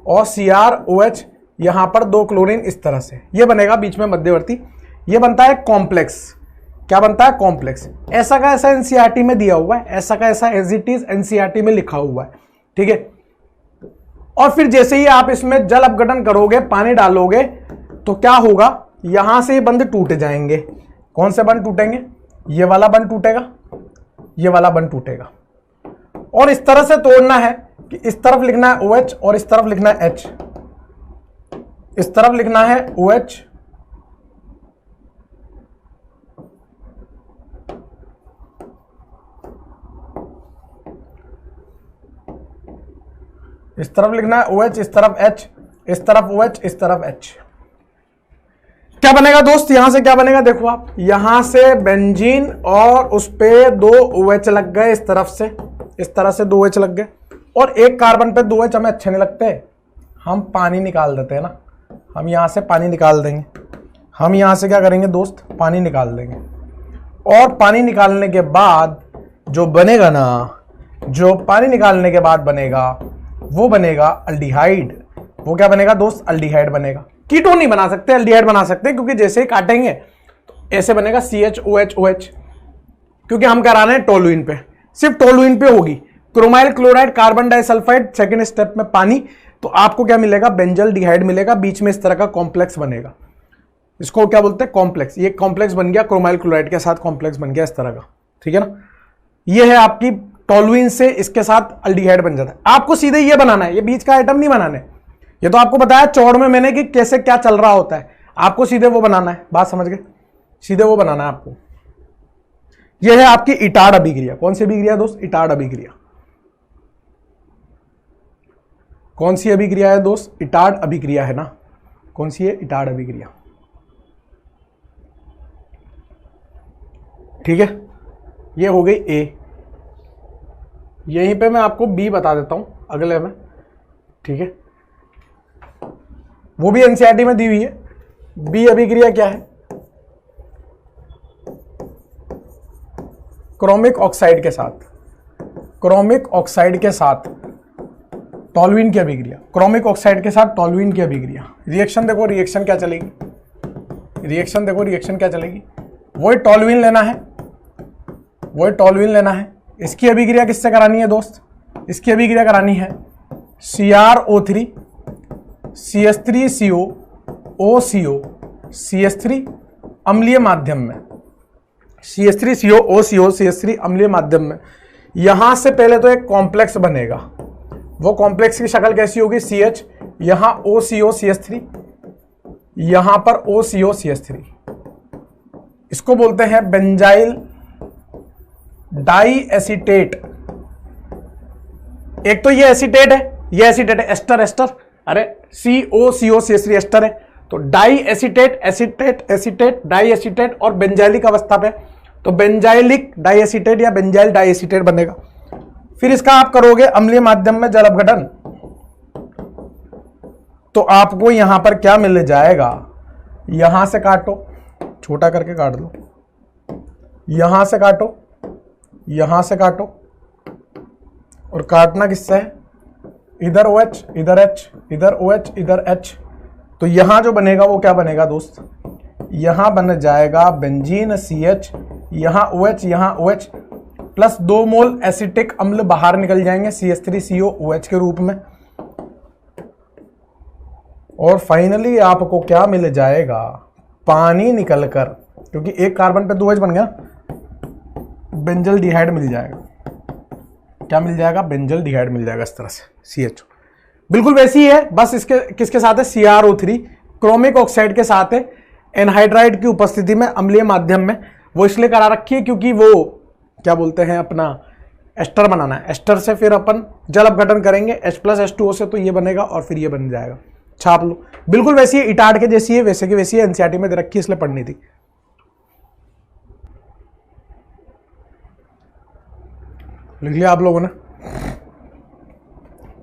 और CrOH यहां पर 2 क्लोरीन इस तरह से, ये बनेगा बीच में मध्यवर्ती। ये बनता है कॉम्प्लेक्स, क्या बनता है, कॉम्प्लेक्स। ऐसा का ऐसा एनसीईआरटी में दिया हुआ है, ऐसा का ऐसा एज इट इज एनसीईआरटी में लिखा हुआ है, ठीक है। और फिर जैसे ही आप इसमें जल अपघटन करोगे, पानी डालोगे, तो क्या होगा, यहां से ये बंद टूट जाएंगे। कौन से बंद टूटेंगे, ये वाला बंद टूटेगा, ये वाला बंद टूटेगा। और इस तरह से तोड़ना है कि इस तरफ लिखना है OH और इस तरफ लिखना है H, इस तरफ लिखना है OH इस तरफ लिखना है OH, इस तरफ H, इस तरफ OH, इस तरफ H। क्या बनेगा दोस्त, यहां से क्या बनेगा, देखो आप, यहां से बेंजीन और उस पे 2 OH लग गए, इस तरफ से, इस तरह से 2 OH लग गए, और एक कार्बन पे 2 OH हमें अच्छे नहीं लगते, हम पानी निकाल देते हैं ना, हम यहां से पानी निकाल देंगे। हम यहां से क्या करेंगे दोस्त, पानी निकाल देंगे। और पानी निकालने के बाद जो बनेगा ना, जो पानी निकालने के बाद बनेगा वो बनेगा अल्डिहाइड। वो क्या बनेगा दोस्त, अल्डिहाइड बनेगा। कीटोन नहीं बना सकते, अल्डिहाइड बना सकते हैं, क्योंकि जैसे ही काटेंगे तो ऐसे बनेगा CHOH, क्योंकि हम करा रहे हैं टोलुइन पे, सिर्फ टोलुइन पे होगी। Chromyl chloride carbon disulphide, second step में पानी, तो आपको क्या मिलेगा, बेंजल डिहाइड मिलेगा, बीच में इस तरह का कॉम्प्लेक्स बनेगा। इसको क्या बोलते हैं, कॉम्प्लेक्स। ये कॉम्प्लेक्स बन गया, क्रोमाइल क्लोराइड के साथ कॉम्प्लेक्स बन गया इस तरह का, ठीक है ना। ये है आपकी टोलुइन से इसके साथ अल्डिहाइड बन जाता है। आपको सीधे ये बनाना है, ये बीच का आइटम नहीं बनाना है। ये तो आपको बताया चौड़ में मैंने कि कैसे क्या चल रहा होता है, आपको सीधे वो बनाना है, बात समझ गए, सीधे वो बनाना है आपको। ये है आपकी इटार्ड अभिक्रिया। कौन सी अभिक्रिया दोस्त, इटार्ड अभिक्रिया। कौन सी अभिक्रिया है दोस्त, इटार्ड अभिक्रिया है ना, कौन सी है, इटार्ड अभिक्रिया, ठीक है। ये हो गई A। यहीं पे मैं आपको B बता देता हूं अगले में, ठीक है, वो भी एनसीईआरटी में दी हुई है। B अभिक्रिया क्या है, क्रोमिक ऑक्साइड के साथ, क्रोमिक ऑक्साइड के साथ टोलुइन की अभिक्रिया, क्रोमिक ऑक्साइड के साथ टोलुइन की अभिक्रिया। रिएक्शन देखो, रिएक्शन क्या चलेगी, रिएक्शन देखो, रिएक्शन क्या चलेगी, वही टोलुइन लेना है, वही टोलुइन लेना है। इसकी अभिक्रिया किससे करानी है दोस्त, इसकी अभिक्रिया करानी है CrO3 CH3CO OCO CH3 अम्लीय माध्यम में, CH3CO OCO CH3 अम्लीय माध्यम में। यहां से पहले तो एक कॉम्प्लेक्स बनेगा, वो कॉम्प्लेक्स की शक्ल कैसी होगी, CH, यहां OCO CH3, यहां पर OCO CH3, इसको बोलते हैं बेंजाइल डाई एसीटेट, एक तो ये एसीटेट है, ये एसीटेट है, एस्टर एस्टर, अरे COCO एस्टर है, तो diacetate acetate acetate diacetate और बेंजाइलिक अवस्था पे, तो बेंजाइलिक डाई एसीटेट या बेंजाइल डाई एसीटेट बनेगा। फिर इसका आप करोगे अम्लीय माध्यम में जल अपघटन, तो आपको यहां पर क्या मिल जाएगा, यहां से काटो, छोटा करके काट दो, यहां से काटो, यहां से काटो, और काटना किससे है, इधर OH इधर H इधर OH इधर H, तो यहां जो बनेगा वो क्या बनेगा दोस्त, यहां बन जाएगा बेंजीन CH, यहां OH यहां OH, प्लस 2 मोल एसिटिक अम्ल बाहर निकल जाएंगे CH3COOH के रूप में, और फाइनली आपको क्या मिल जाएगा, पानी निकलकर, क्योंकि एक कार्बन पे 2 H बन गया, बेंजल डिहाइड मिल जाएगा। क्या मिल जाएगा, बेंजल डिहाइड मिल जाएगा इस तरह से, CH बिल्कुल वैसी ही है, बस इसके किसके साथ है, CrO3 क्रोमिक ऑक्साइड के साथ है, एनहाइड्राइड की उपस्थिति में अम्लीय माध्यम में। वो इसलिए करा रखी है क्योंकि वो क्या बोलते हैं, अपना एस्टर बनाना है, एस्टर से फिर अपन जल अपघटन करेंगे H+H2O से, तो ये बनेगा और फिर ये बन जाएगा, छाप लो। बिल्कुल वैसी है, इटाड के जैसी है, वैसे की वैसी है, एनसीईआरटी में दे रखी है, इसलिए पढ़नी थी। लिख लिया आप लोगों ने,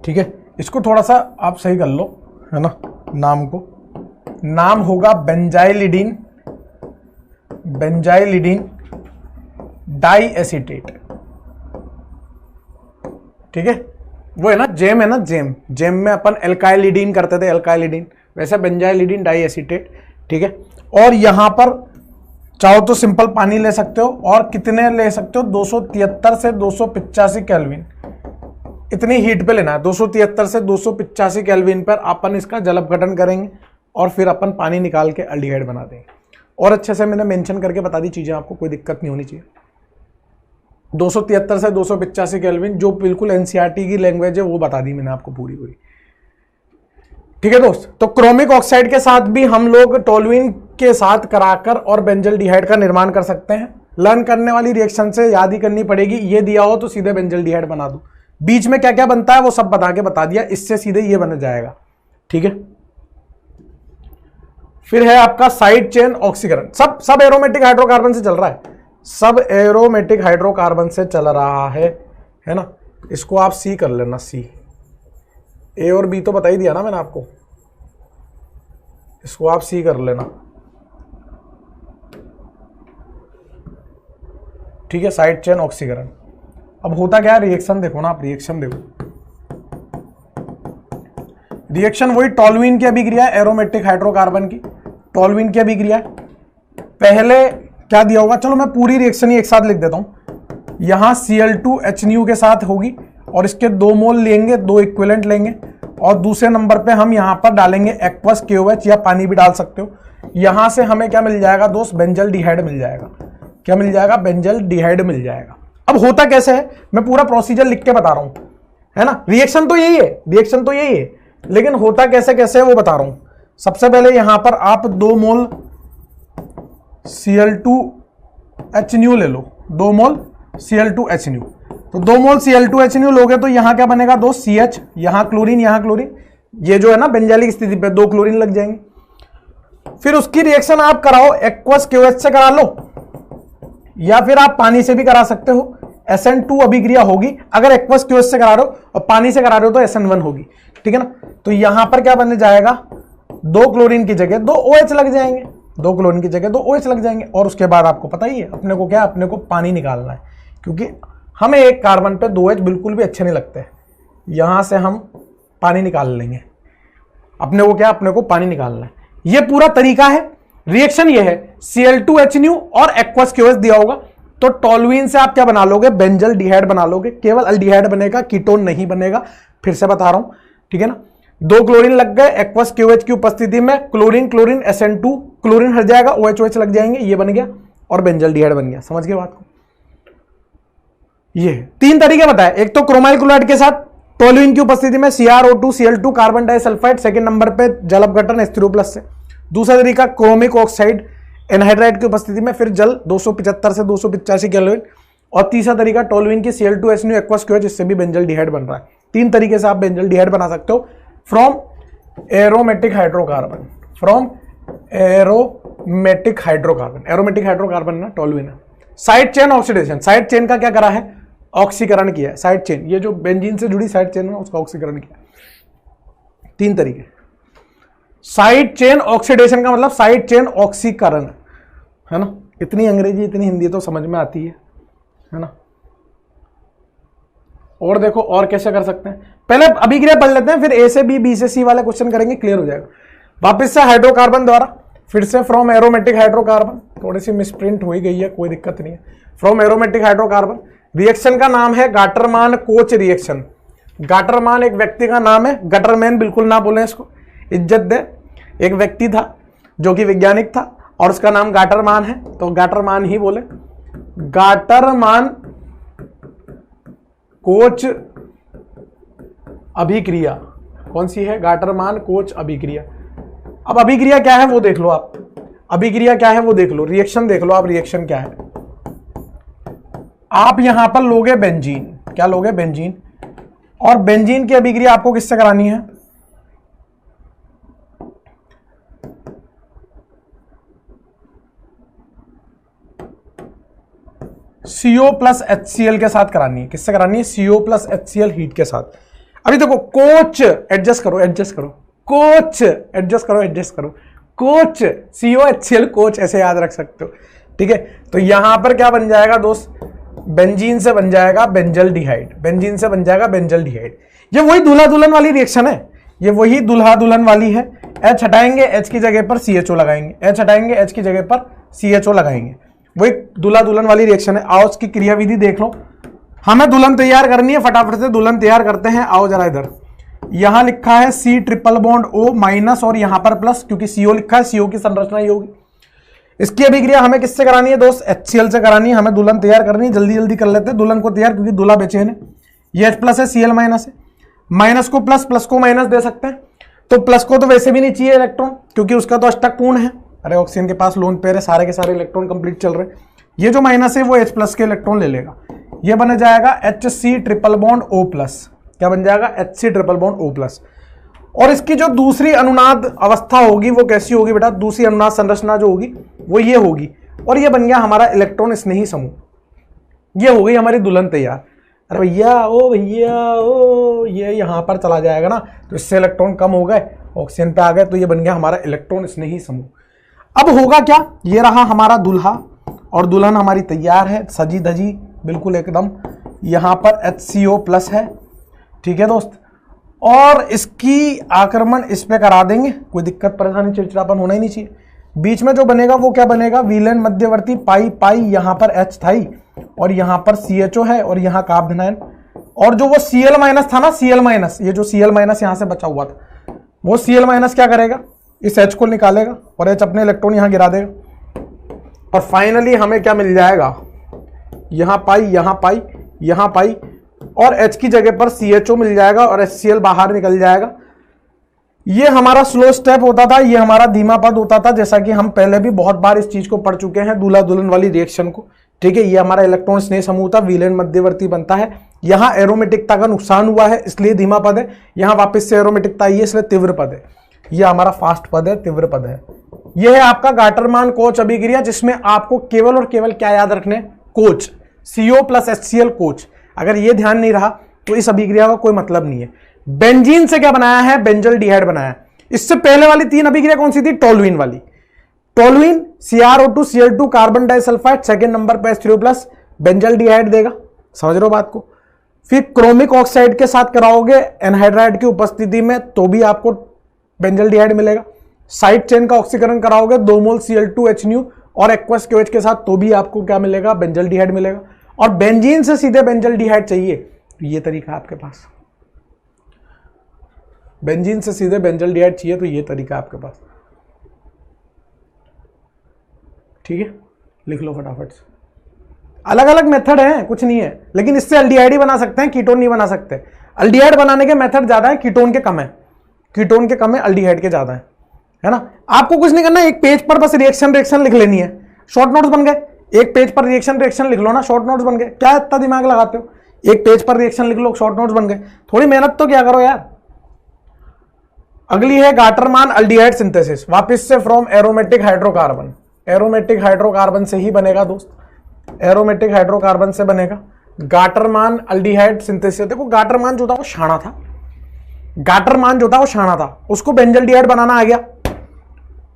ठीक है। इसको थोड़ा सा आप सही कर लो, है ना, नाम को, नाम होगा बेंजाइलिडीन, बेंजाइलिडीन डाई एसीटेट, ठीक है। वो है ना जेम, है ना जेम, जेम में अपन एल्काइलिडीन करते थे, एल्काइलिडीन, वैसे बेंजाइलिडीन डाई एसीटेट, ठीक है। और यहां पर चाहो तो सिंपल पानी ले सकते हो, और कितने ले सकते हो, 273 से 285 केल्विन, इतनी हीट पे लेना है, 273 से 285 केल्विन पर अपन इसका जल अपघटन करेंगे, और फिर अपन पानी निकाल के अल्डिहाइड बना देंगे। और अच्छे से मैंने मेंशन करके बता दी चीजें, आपको कोई दिक्कत नहीं होनी चाहिए। 273 से 285 केल्विन, जो बिल्कुल एनसीईआरटी की लैंग्वेज है वो बता दी मैंने आपको पूरी पूरी, ठीक है दोस्त। तो क्रोमिक ऑक्साइड के साथ भी हम लोग टोलुइन के साथ कराकर और बेंजल डिहाइड का निर्माण कर सकते हैं। लर्न करने वाली रिएक्शन से याद ही करनी पड़ेगी, ये दिया हो तो सीधे बेंजल डिहाइड बना दो, बीच में क्या क्या बनता है वो सब बता के बता दिया, इससे सीधे ये बन जाएगा, ठीक है। फिर है आपका साइड चेन ऑक्सीकरण, सब एरोमेटिक हाइड्रोकार्बन से चल रहा है, सब एरोमेटिक हाइड्रोकार्बन से चल रहा है ना। इसको आप सी कर लेना, सी, ए और बी तो बता ही दिया ना मैंने आपको, इसको आप सी कर लेना, ठीक है। साइड चेन ऑक्सीकरण, अब होता क्या है, रिएक्शन देखो ना आप, रिएक्शन देखो, रिएक्शन वही टोलुइन की अभिक्रिया है, एरोमेटिक हाइड्रोकार्बन की टोलुइन की अभिक्रिया है। पहले क्या दिया होगा, चलो मैं पूरी रिएक्शन ही एक साथ लिख देता हूं। यहां Cl2H के साथ होगी, और इसके 2 मोल लेंगे, 2 इक्विवेलेंट लेंगे, और दूसरे नंबर पे हम यहां पर डालेंगे एक्वस KOH, या पानी भी डाल सकते हो। यहां से हमें क्या मिल जाएगा दोस्त, बेंजल डिहाइड मिल जाएगा। क्या मिल जाएगा, बेंजल डिहाइड मिल जाएगा। अब होता कैसे है, मैं पूरा प्रोसीजर लिख के बता रहा हूं, है ना। रिएक्शन तो यही है, रिएक्शन तो यही है, लेकिन होता कैसे कैसे है वो बता रहा हूं। सबसे पहले यहां पर आप 2 मोल Cl2H ले लो, 2 मोल Cl2H, तो 2 मोल Cl2H लोगे तो यहां क्या बनेगा दोस्त, CH, यहां क्लोरीन, यहां क्लोरीन, ये जो है ना बेंजाइलिक स्थिति पे 2 क्लोरीन लग जाएंगे। फिर उसकी रिएक्शन आप कराओ, एक्वस KOH से करा लो, या फिर आप पानी से भी करा सकते हो। SN2 अभिक्रिया होगी अगर एक्वस KOH से करा रहे हो, और पानी से करा रहे हो तो SN1 होगी, ठीक है ना। तो यहां पर क्या बनने जाएगा, 2 क्लोरीन की जगह 2 OH लग जाएंगे, 2 क्लोरीन की जगह 2 OH लग जाएंगे। और उसके बाद आपको पता ही है अपने को क्या, अपने को पानी निकालना है, क्योंकि हमें एक कार्बन पे 2 H बिल्कुल भी अच्छे नहीं लगते। यहां से हम पानी निकाल लेंगे, अपने को क्या, अपने को पानी निकालना है। ये पूरा तरीका है, रिएक्शन ये है, Cl2H और एक्वस KOH दिया होगा, तो टोलुइन से आप क्या बना लोगे, बेंजल डिहाइड बना लोगे, केवल अल्डिहाइड बनेगा, कीटोन नहीं बनेगा। फिर से बता रहा हूं, ठीक है ना। 2 क्लोरीन लग गए एक्वस KOH की उपस्थिति में, क्लोरीन क्लोरीन SN2, क्लोरीन हट जाएगा, OH लग जाएंगे, ये बन गया और बेंजल डिहाइड बन गया। समझ गए बात को। ये 3 तरीके बताए, एक तो क्रोमाइल क्लोराइड के साथ टोलुइन की उपस्थिति में CrO2 Cl2 carbon disulphide, second number पे जल अपघटन H3O+ से। दूसरा तरीका क्रोमिक ऑक्साइड एनहाइड्राइड की उपस्थिति में फिर जल 275 से 285 केल्विन, और तीसरा तरीका टोलुइन की Cl2HNO एक्वस क्यूएच, इससे भी बेंजल्डिहाइड बन रहा है। 3 तरीके से आप बेंजल्डिहाइड बना सकते हो from aromatic hydrocarbon, from aromatic hydrocarbon. Aromatic hydrocarbon ना टोलुइन है। Side chain oxidation, side chain का क्या करा है, ऑक्सीकरण किया है। साइड चेन, ये जो बेंजीन से जुड़ी साइड चेन है उसका ऑक्सीकरण किया। 3 तरीके। साइड चेन ऑक्सीडेशन का मतलब साइड चेन ऑक्सीकरण, है ना। इतनी अंग्रेजी इतनी हिंदी तो समझ में आती है ना। और देखो और कैसे कर सकते हैं, पहले अभिक्रिया पढ़ लेते हैं, फिर ए से बी, बी से सी वाले क्वेश्चन करेंगे, क्लियर हो जाएगा। वापस से हाइड्रोकार्बन द्वारा, फिर से फ्रॉम एरोमेटिक हाइड्रोकार्बन, थोड़ी सी मिसप्रिंट हो ही गई है, कोई दिक्कत नहीं है। फ्रॉम एरोमेटिक हाइड्रोकार्बन, रिएक्शन का नाम है गाटरमान कोच रिएक्शन। गाटरमान एक व्यक्ति का नाम है, गटरमैन बिल्कुल ना बोले, इसको इज्जत दे। एक व्यक्ति था जो कि वैज्ञानिक था और उसका नाम गाटरमान है, तो गाटरमान ही बोले। गाटरमान कोच अभिक्रिया कौन सी है, गाटरमान कोच अभिक्रिया। अब अभिक्रिया क्या है वो देख लो आप, अभिक्रिया क्या है वो देख लो, रिएक्शन देख लो आप, रिएक्शन क्या है। आप यहां पर लोगे बेंजीन, क्या लोगे, बेंजीन, और बेंजीन की अभिक्रिया आपको किससे करानी है, CO प्लस HCl के साथ करानी है। किससे करानी है, CO प्लस HCl हीट के साथ। अभी देखो कोच, एडजस्ट करो, एडजस्ट करो, कोच, एडजस्ट करो, एडजस्ट करो, कोच, COHCl कोच, ऐसे याद रख सकते हो, ठीक है। तो यहां पर क्या बन जाएगा दोस्त, बेंजीन से बन जाएगा बेंजल्डिहाइड, बेंजीन से बन जाएगा बेंजल्डिहाइड। ये वही दूल्हा दुल्हन वाली रिएक्शन है, ये वही दूल्हा दुल्हन वाली है। H हटाएंगे, H की जगह पर CHO लगाएंगे, H हटाएंगे, H की जगह पर CHO लगाएंगे, वही दूल्हा दुल्हन वाली रिएक्शन है। आओ उसकी क्रियाविधि देख लो। हमें दुल्हन तैयार करनी है, फटाफट से दुल्हन तैयार करते हैं। आओ जरा इधर, यहां लिखा है C triple bond O minus और यहां पर प्लस, क्योंकि CO लिखा है, CO की संरचना ये होगी। इसकी अभिक्रिया हमें किससे करानी है दोस्त, HCl से करानी है। हमें दुल्हन तैयार करनी है, जल्दी जल्दी कर लेते हैं दुल्हन को तैयार, क्योंकि दूल्हा बेचैन है। ये H प्लस है, Cl माइनस है, माइनस को प्लस, प्लस को माइनस दे सकते हैं। तो प्लस को तो वैसे भी नहीं चाहिए इलेक्ट्रॉन, क्योंकि उसका तो अष्टक पूर्ण है। अरे ऑक्सीजन के पास लोन पेयर है, सारे के सारे इलेक्ट्रॉन कंप्लीट चल रहे हैं। ये जो माइनस है वो H प्लस के इलेक्ट्रॉन ले लेगा, ये बन जाएगा HC triple bond O plus. क्या बन जाएगा, HC triple bond O plus. और इसकी जो दूसरी अनुनाद अवस्था होगी वो कैसी होगी बेटा, दूसरी अनुनाद संरचना जो होगी वो ये होगी, और ये बन गया हमारा इलेक्ट्रॉन स्नेही समूह। ये हो गई हमारी दुल्हन तैयार। अरे भैया ओ ये यहां पर चला जाएगा ना, तो इससे इलेक्ट्रॉन कम हो गए, ऑक्सीजन पे आ गए, तो ये बन गया हमारा इलेक्ट्रॉन स्नेही समूह। अब होगा क्या, ये रहा हमारा दूल्हा और दुल्हन हमारी तैयार है, सजी धजी बिल्कुल एकदम। यहां पर HCO प्लस है, ठीक है दोस्त, और इसकी आक्रमण इस पे करा देंगे, कोई दिक्कत परेशानी चिड़चिड़ापन होना ही नहीं चाहिए। बीच में जो बनेगा वो क्या बनेगा, विलेन मध्यवर्ती पाई पाई, यहां पर H था ही, और यहां पर CHO है, और यहां कार्बोनाइन, और जो वो Cl माइनस था ना, Cl माइनस, ये जो Cl माइनस यहां से बचा हुआ था, वो Cl माइनस क्या करेगा, इस H को निकालेगा और H अपने इलेक्ट्रॉन यहां गिरा देगा, और फाइनली हमें क्या मिल जाएगा, यहां पाई, यहां पाई, यहां पाई, और H की जगह पर CHO मिल जाएगा और HCl बाहर निकल जाएगा। ये हमारा स्लो स्टेप होता था, ये हमारा धीमा पद होता था, जैसा कि हम पहले भी बहुत बार इस चीज को पढ़ चुके हैं, दूल्हा दुल्हन वाली रिएक्शन को, ठीक है। ये हमारा इलेक्ट्रॉन स्नेह समूह था, विलेन मध्यवर्ती बनता है। यहाँ एरोमेटिकता का नुकसान हुआ है इसलिए धीमा पद है, यहाँ वापस से एरोमेटिकता आई है इसलिए तीव्र पद है। ये हमारा फास्ट पद है, तीव्र पद है। यह है आपका गाटरमान कोच अभिक्रिया, जिसमें आपको केवल और केवल क्या याद रखने, coach, CO plus HCl coach. अगर ये ध्यान नहीं रहा तो इस अभिक्रिया का कोई मतलब नहीं है। बेंजीन से क्या बनाया है, बेंजल्डिहाइड बनाया है। इससे पहले वाली 3 अभिक्रिया कौन सी थी, टोलुइन वाली। Toluene CrO2 Cl2 carbon disulphide, second number पे H3O प्लस बेंजल्डिहाइड देगा, समझ रहे हो बात को। फिर क्रोमिक ऑक्साइड के साथ कराओगे एनहाइड्राइड की उपस्थिति में, तो भी आपको बेंजल्डिहाइड मिलेगा। साइड चेन का ऑक्सीकरण कराओगे 2 मोल Cl2HNu और एक्वस KOH के साथ, तो भी आपको क्या मिलेगा, बेंजल्डिहाइड मिलेगा। और बेंजीन से सीधे बेंजल्डिहाइड चाहिए तो ये तरीका आपके पास, बेंजीन से सीधे बेंजल्डिहाइड चाहिए तो ये तरीका आपके पास, ठीक है। लिख लो फटाफट से, अलग अलग मेथड हैं, कुछ नहीं है, लेकिन इससे एल्डिहाइड ही बना सकते हैं, कीटोन नहीं बना सकते। एल्डिहाइड बनाने के मेथड ज्यादा है, कीटोन के कम है, कीटोन के कम है, एल्डिहाइड के ज्यादा है ना। आपको कुछ नहीं करना, एक पेज पर बस रिएक्शन लिख लेनी है, शॉर्ट नोट्स बन गए। एक पेज पर रिएक्शन लिख लो ना, शॉर्ट नोट्स बन गए। क्या इतना दिमाग लगाते हो, एक पेज पर रिएक्शन लिख लो, शॉर्ट नोट्स बन गए। थोड़ी मेहनत तो क्या करो यार। अगली है गाटरमान अल्डिहाइड सिंथेसिस, वापस से from aromatic hydrocarbon. Aromatic hydrocarbon से ही बनेगा दोस्त, एरोमेटिक हाइड्रोकार्बन से बनेगा गाटरमान अल्डिहाइड सिंथेसिस। देखो गाटरमान जो था वो शाना था, गाटरमान जो था वो शाना था, उसको बेंजल्डिहाइड बनाना आ गया,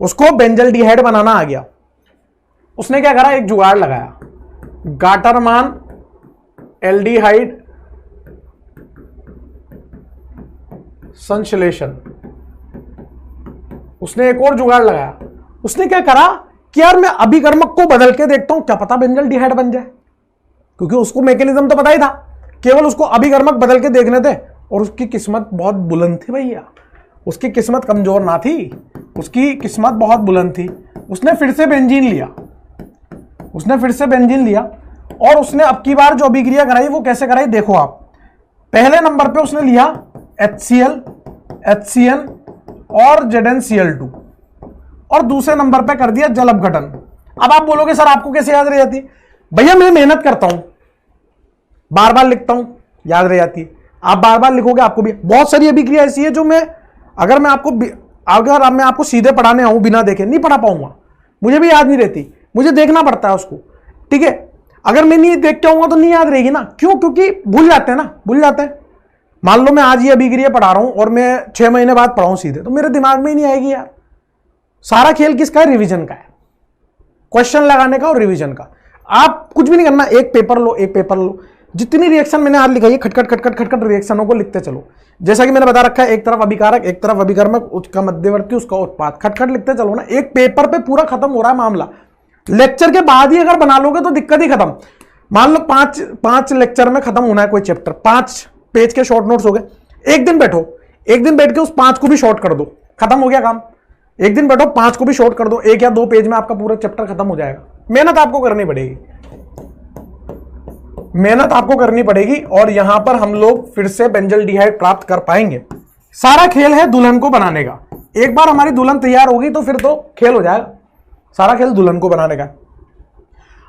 उसको बेंजल्डिहाइड बनाना आ गया। उसने क्या करा, एक जुगाड़ लगाया, गाटरमान एल्डिहाइड संश्लेषण। उसने एक और जुगाड़ लगाया। उसने क्या करा कि यार मैं अभिकर्मक को बदल के देखता हूं, क्या पता बेंजल्डिहाइड बन जाए, क्योंकि उसको मैकेनिज्म तो पता ही था, केवल उसको अभिकर्मक बदल के देखने थे। और उसकी किस्मत बहुत बुलंद थी भैया, उसकी किस्मत कमजोर ना थी, उसकी किस्मत बहुत बुलंद थी। उसने फिर से बेंजीन लिया, उसने फिर से बेंजीन लिया और उसने अब की बार जो अभिक्रिया कराई वो कैसे कराई देखो आप। पहले नंबर पे उसने लिया HCl, HCN और ZnCl2 और दूसरे नंबर पे कर दिया जल अपघटन। अब आप बोलोगे सर आपको कैसे याद रह जाती है? भैया मैं मेहनत करता हूं, बार बार लिखता हूं, याद रह जाती है। आप बार बार लिखोगे आपको भी। बहुत सारी अभिक्रिया ऐसी है जो मैं अगर मैं आपको सीधे पढ़ाने आऊं बिना देखे नहीं पढ़ा पाऊंगा, मुझे भी याद नहीं रहती, मुझे देखना पड़ता है उसको, ठीक है। अगर मैं नहीं देख के आऊंगा तो नहीं याद रहेगी ना, क्यों? क्योंकि भूल जाते हैं ना, भूल जाते हैं। मान लो मैं आज ये अभिक्रिया पढ़ा रहा हूं और मैं 6 महीने बाद पढ़ाऊं सीधे, तो मेरे दिमाग में ही नहीं आएगी यार। सारा खेल किसका है? रिवीजन का है, क्वेश्चन लगाने का और रिवीजन का। आप कुछ भी नहीं करना, एक पेपर लो, एक पेपर लो, जितनी रिएक्शन मैंने आज लिखाई है खटखट खटखट खटखट रिएक्शनों को लिखते चलो। जैसा कि मैंने बता रखा है, एक तरफ अभिकारक, एक तरफ अभिकर्मक, उसका मध्यवर्ती, उसका उत्पाद, खटखट लिखते चलो ना। एक पेपर पे पूरा खत्म हो रहा है मामला। लेक्चर के बाद ही अगर बना लोगे तो दिक्कत ही खत्म। मान लो पांच लेक्चर में खत्म होना है कोई चैप्टर, 5 पेज के शॉर्ट नोट्स हो गए। एक दिन बैठो, एक दिन बैठ के उस 5 को भी शॉर्ट कर दो, खत्म हो गया काम। एक दिन बैठो 5 को भी शॉर्ट कर दो, 1 या 2 पेज में आपका पूरा चैप्टर खत्म हो जाएगा। मेहनत आपको करनी पड़ेगी, मेहनत आपको करनी पड़ेगी और यहां पर हम लोग फिर से बेंजल्डिहाइड प्राप्त कर पाएंगे। सारा खेल है दुल्हन को बनाने का। एक बार हमारी दुल्हन तैयार होगी तो फिर तो खेल हो जाएगा, सारा खेल दुल्हन को बनाने का।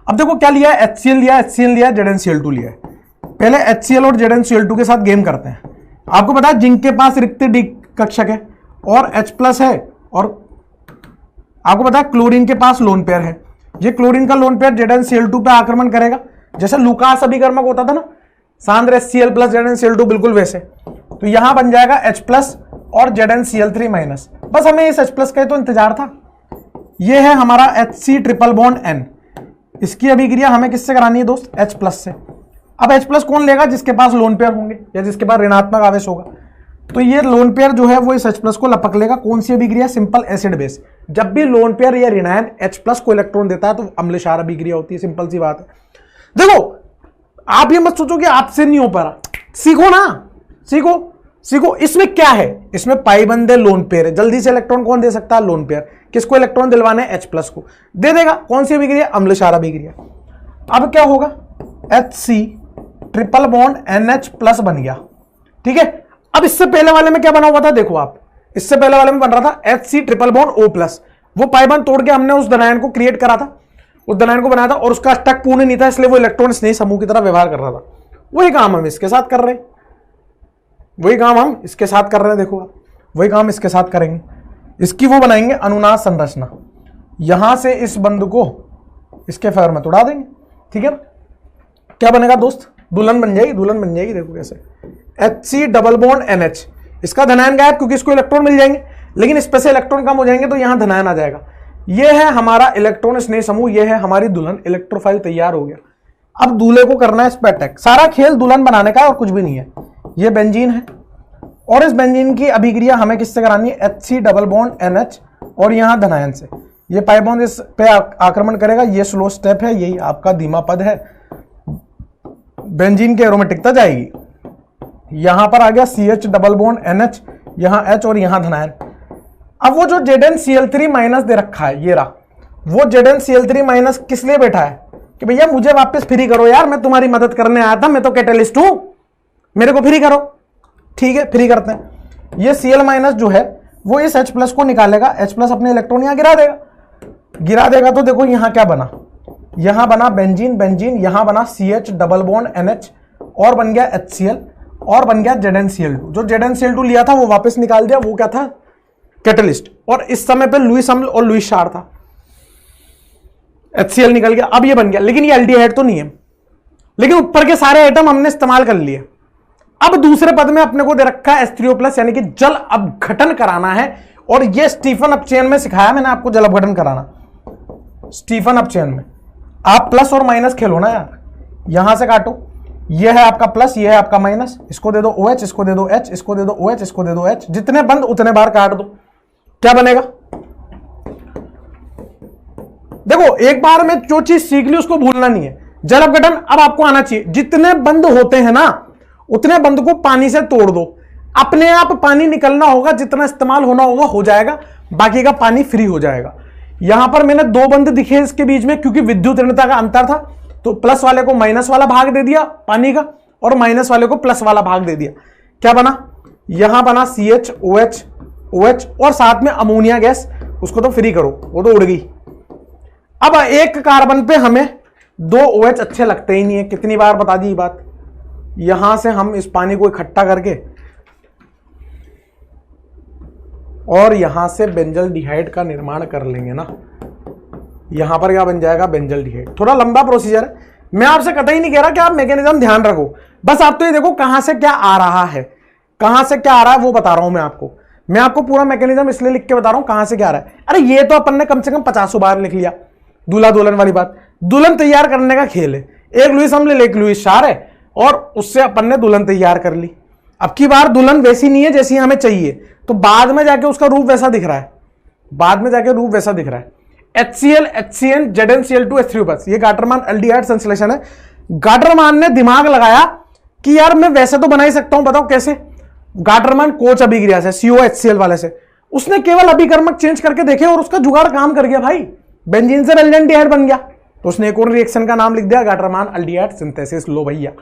अब देखो क्या लिया है, HCl लिया, HCN लिया, ZnCl2 लिया है। पहले HCl और ZnCl2 के साथ गेम करते हैं। आपको पता है जिंक के पास रिक्त डी कक्षक है और H+ है, और आपको पता है क्लोरीन के पास लोन पेयर है। ये क्लोरीन का लोन पेयर ZnCl2 पे आक्रमण करेगा, जैसे लुकास अभिकर्मक होता था ना, सांद्र HCl प्लस ZnCl2, बिल्कुल वैसे। तो यहां बन जाएगा H+ और ZnCl3-। बस हमें इस H+ का तो इंतजार था। ये है हमारा Hc ट्रिपल बॉन्ड N। इसकी अभिक्रिया हमें किससे करानी है दोस्त? H+ से। अब H+ कौन लेगा? जिसके पास लोन पेयर होंगे या जिसके पास ऋणात्मक आवेश होगा। तो ये लोन पेयर जो है वो इस H+ को लपक लेगा। कौन सी अभिक्रिया? Simple acid base. जब भी लोन पेयर या ऋणायन H+ को इलेक्ट्रॉन देता है तो अम्ल क्षार अभिक्रिया होती है, सिंपल सी बात है। देखो आप ये मत सोचो कि आपसे नहीं हो पा रहा, सीखो ना, सीखो सीखो। इसमें क्या है? इसमें पाइबंद लोन पेयर है। जल्दी से इलेक्ट्रॉन कौन दे सकता है? Lone pair. किसको इलेक्ट्रॉन दिलवाने? H+ को दे देगा। कौन सी अभिक्रिया? अम्ल क्षार अभिक्रिया। अब क्या होगा? Hc ट्रिपल बॉन्ड NH+ बन गया, ठीक है। अब इससे पहले वाले में क्या बना हुआ था? देखो आप, इससे पहले वाले में बन रहा था Hc ट्रिपल बॉन्ड O+। वो पाइबंद तोड़ के हमने उस धनायन को क्रिएट करा था, उस धनायन को बनाया था, और उसका अष्टक पूर्ण नहीं था, इसलिए वो इलेक्ट्रॉन स्नेह समूह की तरह व्यवहार कर रहा था। वही काम हम इसके साथ कर रहे हैं, वही काम हम इसके साथ कर रहे हैं। देखो आप, वही काम इसके साथ करेंगे। इसकी वो बनाएंगे अनुनाद संरचना। यहां से इस बंद को इसके फेवर में तोड़ा देंगे, ठीक है। क्या बनेगा दोस्त? दुल्हन बन जाएगी, दुल्हन बन जाएगी। देखो कैसे, Hc डबल बॉन्ड NH। इसका धनायन गायब क्योंकि इसको इलेक्ट्रॉन मिल जाएंगे, लेकिन इस पे से इलेक्ट्रॉन कम हो जाएंगे तो यहां धनायन आ जाएगा। ये है हमारा इलेक्ट्रॉन स्नेह समूह, ये है हमारी दुल्हन। इलेक्ट्रोफाइल तैयार हो गया। अब दूल्हे को करना है इस पे अटैक। सारा खेल दुल्हन बनाने का और कुछ भी नहीं है। ये बेंजीन है और इस बेंजीन की अभिक्रिया हमें किससे करानी है? Hc डबल बॉन्ड NH और यहां धनायन से। ये पाई बॉन्ड इस पे आक्रमण करेगा। ये स्लो स्टेप है, यही आपका धीमा पद है। बेंजीन की एरोमेटिकता जाएगी। यहां पर आ गया CH डबल बॉन्ड NH, यहां H और यहां धनायन। अब वो जो ZnCl3- दे रखा है, ये रहा वो ZnCl3- किस लिए बैठा है? कि भैया मुझे वापस फ्री करो यार, मैं तुम्हारी मदद करने आया था, मैं तो कैटलिस्ट हूं, मेरे को फ्री करो। ठीक है, फ्री करते हैं। ये Cl- जो है वो इस H+ को निकालेगा। H+ अपने इलेक्ट्रॉन यहां गिरा देगा। तो देखो यहां क्या बना? यहां बना बेंजीन बेंजीन, यहां बना CH डबल बॉन्ड NH और बन गया HCl और बन गया ZnCl2। जो ZnCl2 लिया था वो वापस निकाल दिया, वो क्या था? कैटलिस्ट। और इस समय पे लुईस अम्ल और लुईस क्षार था, HCl निकल गया। अब ये बन गया, लेकिन ये एल्डिहाइड तो नहीं है, लेकिन ऊपर के सारे आइटम हमने इस्तेमाल कर लिए। अब दूसरे पद में अपने को दे रखा है H3O+, यानी कि जल अपघटन कराना है। और ये स्टीफन अपचयन में सिखाया मैंने आपको जल अपघटन कराना। स्टीफन अपचयन में आप प्लस और माइनस खेलो ना यार, यहां से काटो, ये है आपका प्लस, ये है आपका माइनस, इसको दे दो OH, इसको दे दो H, इसको दे दो OH, इसको दे दो H, जितने बंद उतने बार काट दो, क्या बनेगा? देखो एक बार में जो चीज सीख ली उसको भूलना नहीं है। जल अपघटन अब आपको आना चाहिए। जितने बंद होते हैं ना उतने बंद को पानी से तोड़ दो, अपने आप पानी निकलना होगा, जितना इस्तेमाल होना होगा हो जाएगा, बाकी का पानी फ्री हो जाएगा। यहां पर मैंने दो बंद दिखे इसके बीच में, क्योंकि विद्युत ऋणता का अंतर था, तो प्लस वाले को माइनस वाला भाग दे दिया पानी का और माइनस वाले को प्लस वाला भाग दे दिया। क्या बना? यहां बना CH OH OH और साथ में अमोनिया गैस, उसको तो फ्री करो, वो तो उड़ गई। अब एक कार्बन पे हमें 2 OH अच्छे लगते ही नहीं है, कितनी बार बता दी बात। यहां से हम इस पानी को इकट्ठा करके और यहां से बेंजल्डिहाइड का निर्माण कर लेंगे ना। यहां पर क्या बन जाएगा? बेंजल्डिहाइड। थोड़ा लंबा प्रोसीजर है, मैं आपसे कतई नहीं कह रहा कि आप मैकेनिज्म ध्यान रखो, बस आप तो ये देखो कहां से क्या आ रहा है, कहां से क्या आ रहा है वो बता रहा हूं मैं आपको पूरा मैकेनिज्म इसलिए लिख के बता रहा हूं कहां से क्या आ रहा है। अरे ये तो अपन ने कम से कम 50 बार लिख लिया, दूल्हा दुल्हन वाली बात। दुल्हन तैयार करने का खेल है, एक लुईस अम्ल एक लुईस क्षार है और उससे अपन ने दुल्हन तैयार कर ली। अब की बार दुल्हन वैसी नहीं है जैसी हमें चाहिए, तो बाद में जाके उसका रूप वैसा दिख रहा है, बाद में जाके रूप वैसा दिख रहा है। HCl HCN ZnCl2 H3O+, ये गाटरमान एल्डिहाइड संश्लेषण है। गाटरमान ने दिमाग लगाया कि यार मैं वैसे तो बना ही सकता हूं, बताओ कैसे? गाटरमान कोच अभिक्रिया से, COHCl वाले से उसने केवल अभिकर्मक चेंज करके देखे और उसका जुगाड़ काम कर गया भाई, बेंजीन से एल्डिहाइड बन गया। तो उसने एक और रिएक्शन का नाम लिख दिया, गाटरमान एल्डिहाइड सिंथेसिस। लो भैया,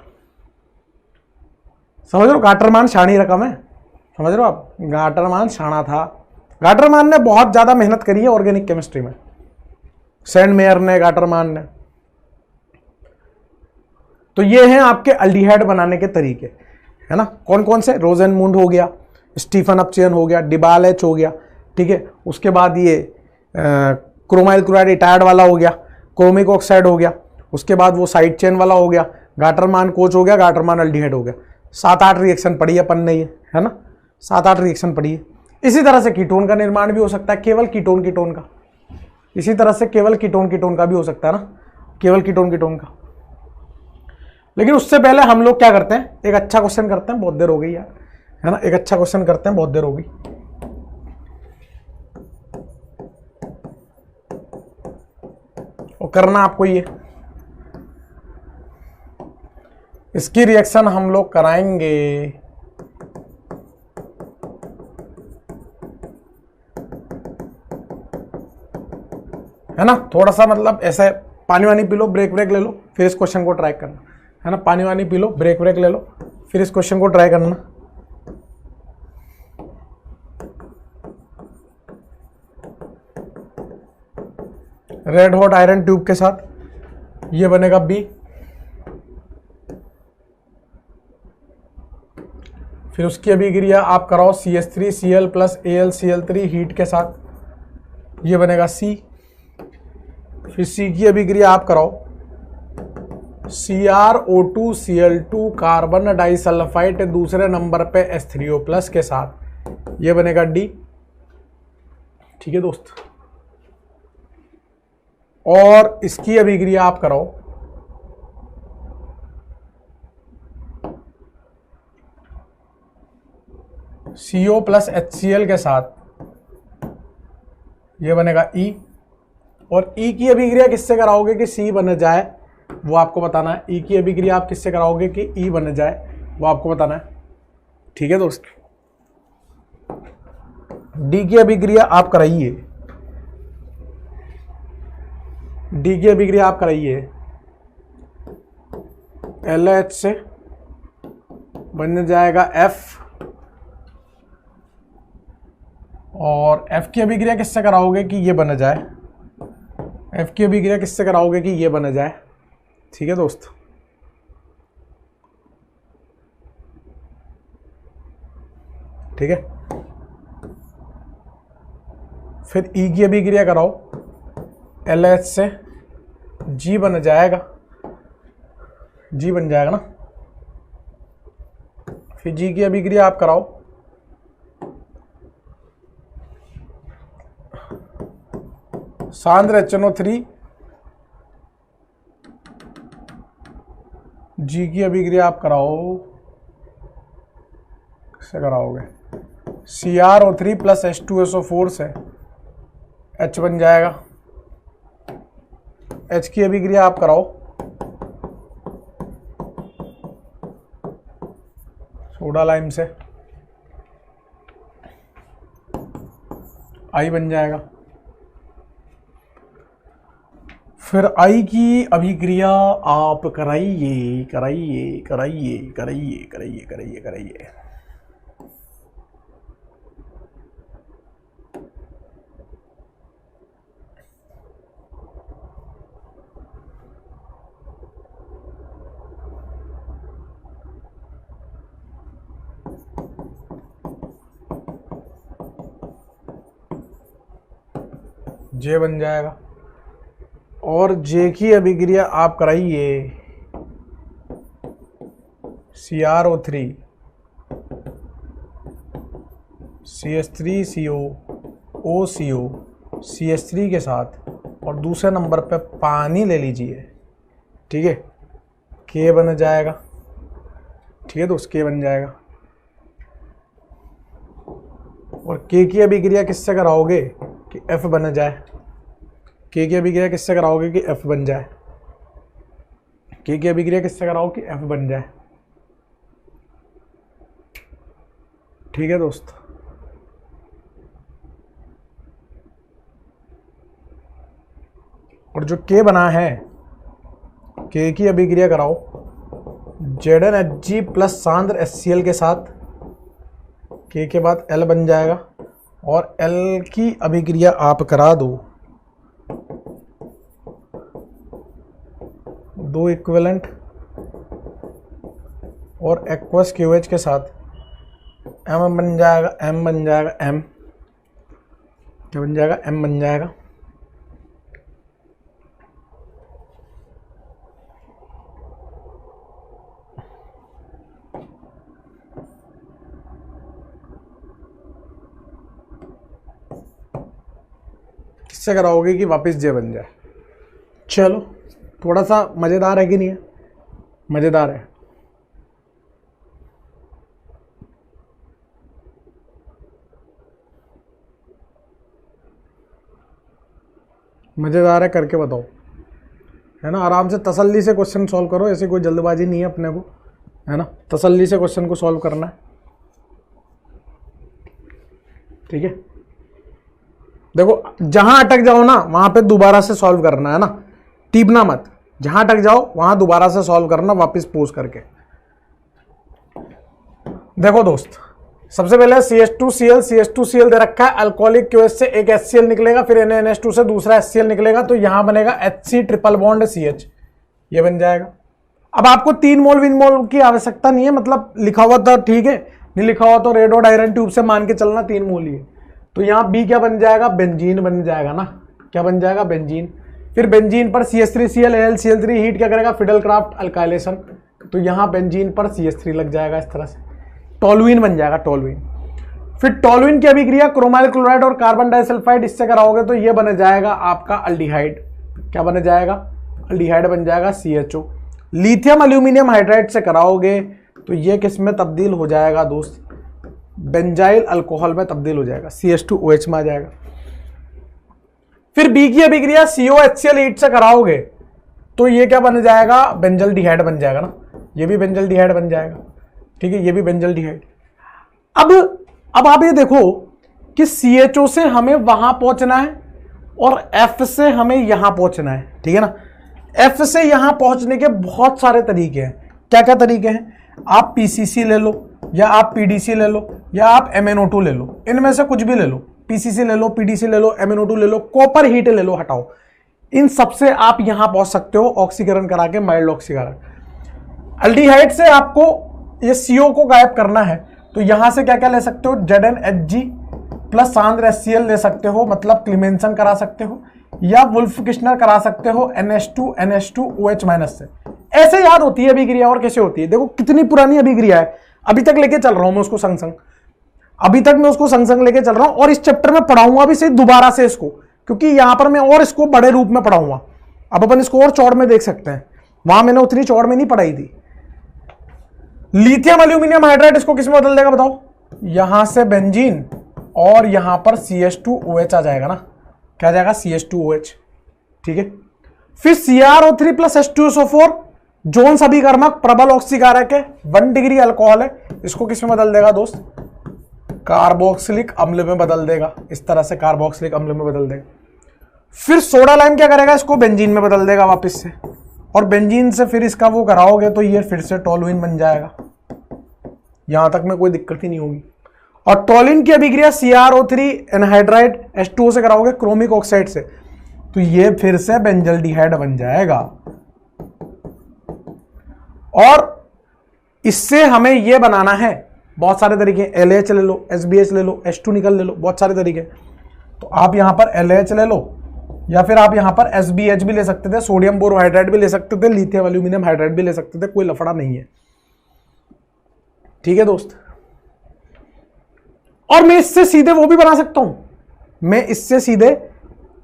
समझ लो गाटरमान शाणी रकम है, समझ लो आप, गाटरमान शाणा था। गाटरमान ने बहुत ज्यादा मेहनत करी है ऑर्गेनिक केमिस्ट्री में, सेंडमेयर ने, गाटरमान ने। तो ये हैं आपके एल्डिहाइड बनाने के तरीके, है ना? कौन कौन से? रोजेनमुंड हो गया, स्टीफन अपचयन हो गया, डिबालेच हो गया, ठीक है। उसके बाद ये क्रोमाइल क्लोराइड इटायड वाला हो गया, क्रोमिक ऑक्साइड हो गया, उसके बाद वो साइड चेन वाला हो गया, गाटरमान कोच हो गया, गाटरमान एल्डिहाइड हो गया। 7-8 रिएक्शन पढ़ी है अपन ने, ये है ना, 7-8 रिएक्शन पढ़ी है। इसी तरह से कीटोन का निर्माण भी हो सकता है, केवल कीटोन का। इसी तरह से केवल कीटोन का भी हो सकता है ना, केवल कीटोन का। लेकिन उससे पहले हम लोग क्या करते हैं, एक अच्छा क्वेश्चन करते हैं, बहुत देर हो गई यार, है ना, एक अच्छा क्वेश्चन करते हैं, बहुत देर हो गई। और करना आपको ये, इसकी रिएक्शन हम लोग कराएंगे है ना। थोड़ा सा मतलब ऐसे पानी वानी पी लो, ब्रेक ले लो, फिर इस क्वेश्चन को ट्राई करना, है ना। पानी वानी पी लो, ब्रेक ले लो, फिर इस क्वेश्चन को ट्राई करना। रेड हॉट आयरन ट्यूब के साथ ये बनेगा B, फिर उसकी अभिक्रिया आप कराओ CH3Cl + AlCl3 हीट के साथ, ये बनेगा C। फिर C की अभिक्रिया आप कराओ CrO2Cl2 कार्बन डाइसल्फाइड दूसरे नंबर पे H3O+ के साथ, ये बनेगा D। ठीक है दोस्त, और इसकी अभिक्रिया आप कराओ CO + HCl के साथ, ये बनेगा E। और E की अभिक्रिया किससे कराओगे कि C बन जाए, वो आपको बताना है। E की अभिक्रिया आप किससे कराओगे कि E बन जाए, वो आपको बताना है। ठीक है दोस्त, D की अभिक्रिया आप कराइए, D की अभिक्रिया आप कराइए LH से, बन जाएगा F। और F की अभिक्रिया किससे कराओगे कि ये बन जाए F की अभिक्रिया किससे कराओगे कि ये बन जाए, ठीक है दोस्त। ठीक है, फिर E की अभिक्रिया कराओ, LH से G बन जाएगा, G बन जाएगा ना। फिर G की अभिक्रिया आप कराओ, सांद्र HNO3, G की अभिक्रिया आप कराओ, किससे कराओगे, CrO3 प्लस H2SO4 से H बन जाएगा। H की अभिक्रिया आप कराओ सोडा लाइम से, I बन जाएगा। फिर I की अभिक्रिया आप कराइए कराइए कराइए कराइए कराइए कराइए कराइए, J बन जाएगा। और J की अभिक्रिया आप कराइए CrO3 CH3CO OCO CH3 के साथ, और दूसरे नंबर पे पानी ले लीजिए, ठीक है, K बन जाएगा। ठीक है दोस्त, K बन जाएगा। और K की अभिक्रिया किससे कराओगे कि F बन जाए, K की अभिक्रिया किससे कराओगे कि F बन जाए, K की अभिक्रिया किससे कराओ कि F बन जाए, ठीक है दोस्त। और जो K बना है, K की अभिक्रिया कराओ ZnHg प्लस सांद्र HCl के साथ, K के बाद L बन जाएगा। और L की अभिक्रिया आप करा दो दो इक्विवेलेंट और एक्वस QH के साथ, M बन जाएगा, M बन जाएगा, M क्या बन जाएगा, M बन जाएगा। किससे कराओगे कि वापस J बन जाए। चलो, थोड़ा सा मज़ेदार है कि नहीं है, मज़ेदार है। मज़ेदार है, करके बताओ, है ना। आराम से तसल्ली से क्वेश्चन सॉल्व करो, ऐसे कोई जल्दबाजी नहीं है अपने को, है ना। तसल्ली से क्वेश्चन को सॉल्व करना है, ठीक है। देखो, जहां अटक जाओ ना वहां पे दोबारा से सॉल्व करना है ना, टीपना मत। जहां अटक जाओ वहां दोबारा से सॉल्व करना, वापस पोज करके। देखो दोस्त, सबसे पहले CH2Cl दे रखा है, अल्कोहलिक QH से एक HCl निकलेगा, फिर NaNH2 से दूसरा HCl निकलेगा, तो यहां बनेगा HC ट्रिपल बॉन्ड CH, ये बन जाएगा। अब आपको 3 मोल विन मोल की आवश्यकता नहीं है, मतलब लिखा हुआ था ठीक है, नहीं लिखा हुआ तो रेड और आयरन ट्यूब से मान के चलना 3 मोल ही है। तो यहाँ B क्या बन जाएगा, बेंजीन बन जाएगा ना, क्या बन जाएगा, बेंजीन। फिर बेंजीन पर CH3Cl AlCl3 हीट क्या करेगा, फिडलक्राफ्ट अल्काइलेशन, तो यहाँ बेंजीन पर CH3 लग जाएगा, इस तरह से टोलुइन बन जाएगा, टोलुइन। फिर टोलुइन की अभिक्रिया क्रोमाइल क्लोराइड और कार्बन डाइसल्फाइड इससे कराओगे तो ये बन जाएगा आपका अल्डिहाइड, क्या बन जाएगा, अल्डिहाइड बन जाएगा CHO। लिथियम एल्यूमिनियम हाइड्राइड से कराओगे तो ये किस में तब्दील हो जाएगा दोस्त, बेंजाइल अल्कोहल में तब्दील हो जाएगा, CH2OH में आ जाएगा। फिर B की अभिक्रिया COHCl हीट से कराओगे तो ये क्या बन जाएगा, बेंजल डिहाइड बन जाएगा ना, ये भी बेंजल डिहाइड बन जाएगा, ठीक है, ये भी बेंजल डिहाइड। अब आप ये देखो कि CHO से हमें वहां पहुंचना है और F से हमें यहां पहुंचना है, ठीक है ना। F से यहां पहुंचने के बहुत सारे तरीके हैं। क्या क्या तरीके हैं, आप PCC ले लो, या आप PDC ले लो, या आप MnO2 ले लो, इनमें से कुछ भी ले लो, PCC ले लो, PDC ले लो, MnO2 ले लो, कॉपर हीट ले लो, हटाओ, इन सबसे आप यहां पहुंच सकते हो ऑक्सीकरण करा के, माइल्ड ऑक्सीकरण। अल्डिहाइड से आपको ये CO को गायब करना है, तो यहां से क्या क्या ले सकते हो, ZnHg प्लस सांद्र HCl ले सकते हो, मतलब क्लीमेंसन करा सकते हो, या वुल्फ किश्नर करा सकते हो NH2 माइनस से। ऐसे याद होती है अभिक्रिया, और कैसे होती है देखो, कितनी पुरानी अभिक्रिया है, अभी तक लेके चल रहा हूं मैं उसको संग संग, अभी तक मैं उसको संग संग लेके चल रहा हूं, और इस चैप्टर में पढ़ाऊंगा भी सही दोबारा से इसको, क्योंकि यहां पर मैं और इसको बड़े रूप में पढ़ाऊंगा। अब अपन इसको और चौड़ में देख सकते हैं, वहां मैंने उतनी चौड़ में नहीं पढ़ाई थी। लिथियम एल्यूमिनियम हाइड्राइड इसको किस में बदल देगा बताओ, यहां से बेंजीन और यहां पर CH2OH आ जाएगा ना, क्या जाएगा CH2OH, ठीक है। फिर CrO3 प्लस H2SO4 जोन सभी प्रबल ऑक्सीकारक है, 1 डिग्री अल्कोहल है, इसको किस में बदल देगा दोस्त, कार्बोक्सिलिक अम्ल में बदल देगा, इस तरह से कार्बोक्सिलिक अम्ल में बदल देगा। फिर सोडा लाइम क्या करेगा, इसको बेंजीन में बदल देगा वापस से, और बेंजीन से फिर इसका वो कराओगे तो ये फिर से टोलुइन बन जाएगा, यहां तक में कोई दिक्कत ही नहीं होगी। और टोलिन की अभिक्रिया CrO3 एनहाइड्राइड H2O से कराओगे क्रोमिक ऑक्साइड से, तो ये फिर से बेंजल्डिहाइड बन जाएगा। और इससे हमें ये बनाना है, बहुत सारे तरीके, LH ले लो, SBH ले लो, H2 निकल ले लो, बहुत सारे तरीके। तो आप यहां पर LH ले लो, या फिर आप यहां पर SBH भी ले सकते थे, सोडियम बोरोहाइड्राइड भी ले सकते थे, लिथियम एल्यूमिनियम हाइड्राइड भी ले सकते थे, कोई लफड़ा नहीं है, ठीक है दोस्त। और मैं इससे सीधे वो भी बना सकता हूं, मैं इससे सीधे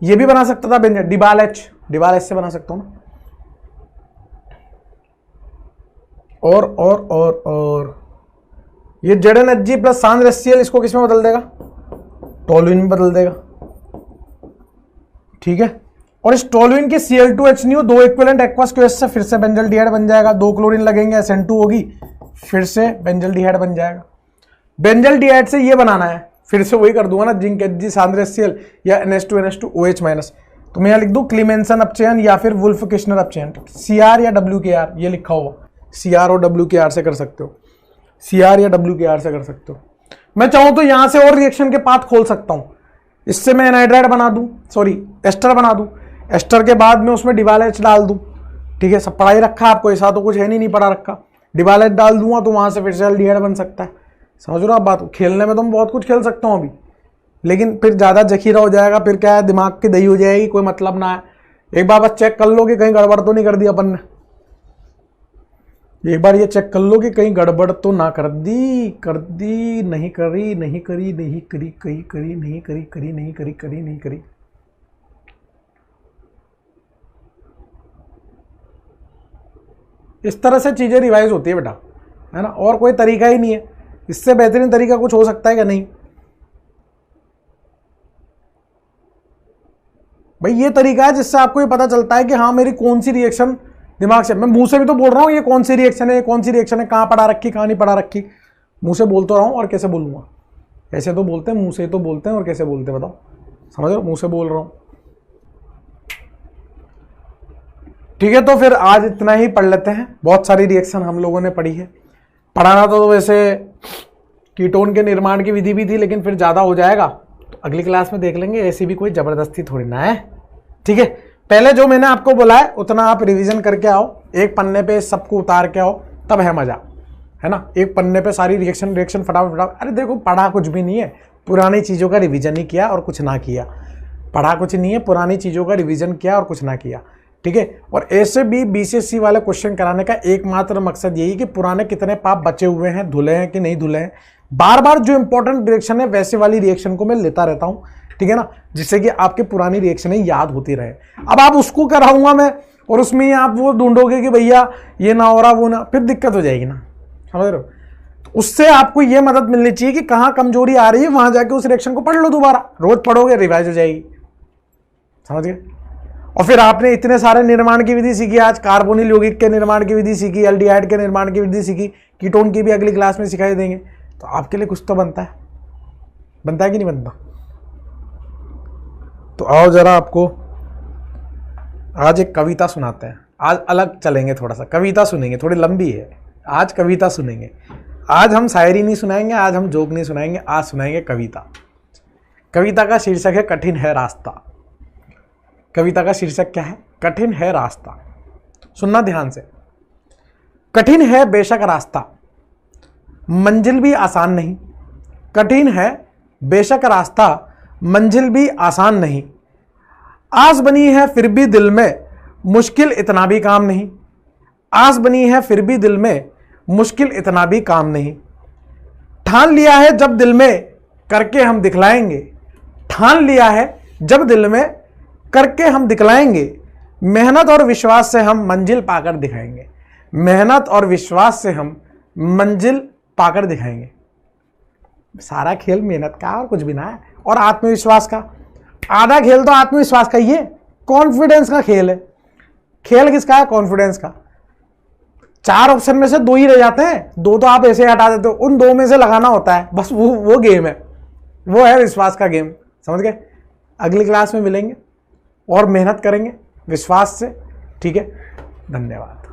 ये भी बना सकता था बेंजीन, डिबाल एच से बना सकता हूं ना। और ये ZnHg प्लस सांद्र HCl इसको किस में बदल देगा, टोलुइन में बदल देगा, ठीक है। और इस टोलुइन के Cl2H दो इक्विवेलेंट एक्वस केस से फिर से बेंजल्डिहाइड बन जाएगा, 2 क्लोरीन लगेंगे, SN2 होगी, फिर से बेंजल्डिहाइड बन जाएगा। बेंजल्डिहाइड से ये बनाना है, फिर से वही कर दूंगा ना, जिंक Hg सांद्र HCl या NH2OH माइनस, तो मैं यहां लिख दूं क्लीमेंसन अपचयन या फिर वुल्फ किश्नर अपचयन, Cr या WKr ये लिखा हुआ, Cr और WKr से कर सकते हो, Cr या WKr से कर सकते हो। मैं चाहूं तो यहां से और रिएक्शन के पाथ खोल सकता हूं, इससे मैं एनहाइड्राइड बना दूं, सॉरी एस्टर बना दूं, एस्टर के बाद में उसमें डिबाल एच डाल दूं, ठीक है। सब पढ़ाई रखा आपको, ऐसा तो कुछ है नहीं पढ़ा रखा, डिबाल एच डाल दूंगा तो वहां से फिर से एल्डिहाइड बन सकता है, समझ रहे हो आप बात। खेलने में तो मैं बहुत कुछ खेल सकता हूं अभी, लेकिन फिर ज्यादा जखीरा हो जाएगा, फिर क्या है दिमाग की दही हो जाएगी, कोई मतलब ना है। एक बार बस चेक कर लो कि कहीं गड़बड़ तो नहीं कर दी अपन ने, एक बार ये चेक कर लो कि कहीं गड़बड़ तो ना कर दी, नहीं करी। इस तरह से चीजें रिवाइज होती है बेटा, है ना, और कोई तरीका ही नहीं है, इससे बेहतरीन तरीका कुछ हो सकता है क्या, नहीं भाई। ये तरीका है जिससे आपको ये पता चलता है कि हाँ मेरी कौन सी रिएक्शन दिमाग से, मैं मुंह से भी तो बोल रहा हूँ ये कौन सी रिएक्शन है, कौन सी रिएक्शन है, कहाँ पढ़ा रखी कहाँ नहीं पढ़ा रखी, मुंह से बोल तो रहा हूँ, और कैसे बोलूंगा, ऐसे तो बोलते हैं, मुंह से तो बोलते हैं, और कैसे बोलते हैं बताओ, समझ रहे हो, मुंह से बोल रहा हूँ, ठीक है। तो फिर आज इतना ही पढ़ लेते हैं, बहुत सारी रिएक्शन हम लोगों ने पढ़ी है, पढ़ाना तो वैसे कीटोन के निर्माण की विधि भी थी, लेकिन फिर ज़्यादा हो जाएगा तो अगली क्लास में देख लेंगे, ऐसी भी कोई ज़बरदस्ती थोड़ी ना है, ठीक है। पहले जो मैंने आपको बोला है उतना आप रिवीजन करके आओ, एक पन्ने पे सबको उतार के आओ, तब है मज़ा, है ना। एक पन्ने पे सारी रिएक्शन फटाफट, अरे देखो पढ़ा कुछ भी नहीं है, पुरानी चीज़ों का रिवीजन ही किया और कुछ ना किया, पढ़ा कुछ नहीं है, पुरानी चीज़ों का रिवीजन किया और कुछ ना किया, ठीक है। और ऐसे भी BCSC वाले क्वेश्चन कराने का एकमात्र मकसद यही कि पुराने कितने पाप बचे हुए हैं, धुले हैं कि नहीं धुले हैं, बार बार जो इंपॉर्टेंट रिएक्शन है वैसे वाली रिएक्शन को मैं लेता रहता हूं, ठीक है ना, जिससे कि आपके पुरानी रिएक्शनें याद होती रहे। अब आप उसको कराऊंगा मैं और उसमें आप वो ढूंढोगे कि भैया ये ना हो रहा वो ना, फिर दिक्कत हो जाएगी ना, समझ रहे हो। तो उससे आपको ये मदद मिलनी चाहिए कि कहाँ कमजोरी आ रही है, वहां जाके उस रिएक्शन को पढ़ लो दोबारा, रोज पढ़ोगे रिवाइज हो जाएगी, समझ गए। और फिर आपने इतने सारे निर्माण की विधि सीखी, आज कार्बोनिल यौगिक के निर्माण की विधि सीखी, एल्डिहाइड के निर्माण की विधि सीखी, कीटोन की भी अगली क्लास में सिखाई देंगे, तो आपके लिए कुछ तो बनता है कि नहीं बनता। तो आओ जरा आपको आज एक कविता सुनाते हैं, आज अलग चलेंगे, थोड़ा सा कविता सुनेंगे, थोड़ी लंबी है आज, कविता सुनेंगे। आज हम शायरी नहीं सुनाएंगे, आज हम जोक नहीं सुनाएंगे, आज सुनाएंगे कविता। कविता का शीर्षक है कठिन है रास्ता। कविता का शीर्षक क्या है? कठिन है रास्ता। सुनना ध्यान से। कठिन है बेशक रास्ता, मंजिल भी आसान नहीं। कठिन है बेशक रास्ता, मंजिल भी आसान नहीं। आस बनी है फिर भी दिल में, मुश्किल इतना भी काम नहीं। आस बनी है फिर भी दिल में, मुश्किल इतना भी काम नहीं। ठान लिया है जब दिल में, करके हम दिखलाएंगे। ठान लिया है जब दिल में, करके हम दिखलाएंगे। मेहनत और विश्वास से हम मंजिल पाकर दिखाएंगे। मेहनत और विश्वास से हम मंजिल पाकर दिखाएंगे। सारा खेल मेहनत का और कुछ भी ना है, और आत्मविश्वास का। आधा खेल तो आत्मविश्वास का ही है, कॉन्फिडेंस का खेल है। खेल किसका है? कॉन्फिडेंस का। 4 ऑप्शन में से 2 ही रह जाते हैं, 2 तो आप ऐसे हटा देते हो, उन 2 में से लगाना होता है, बस वो गेम है, वो है विश्वास का गेम। समझ गए? अगली क्लास में मिलेंगे और मेहनत करेंगे विश्वास से। ठीक है, धन्यवाद।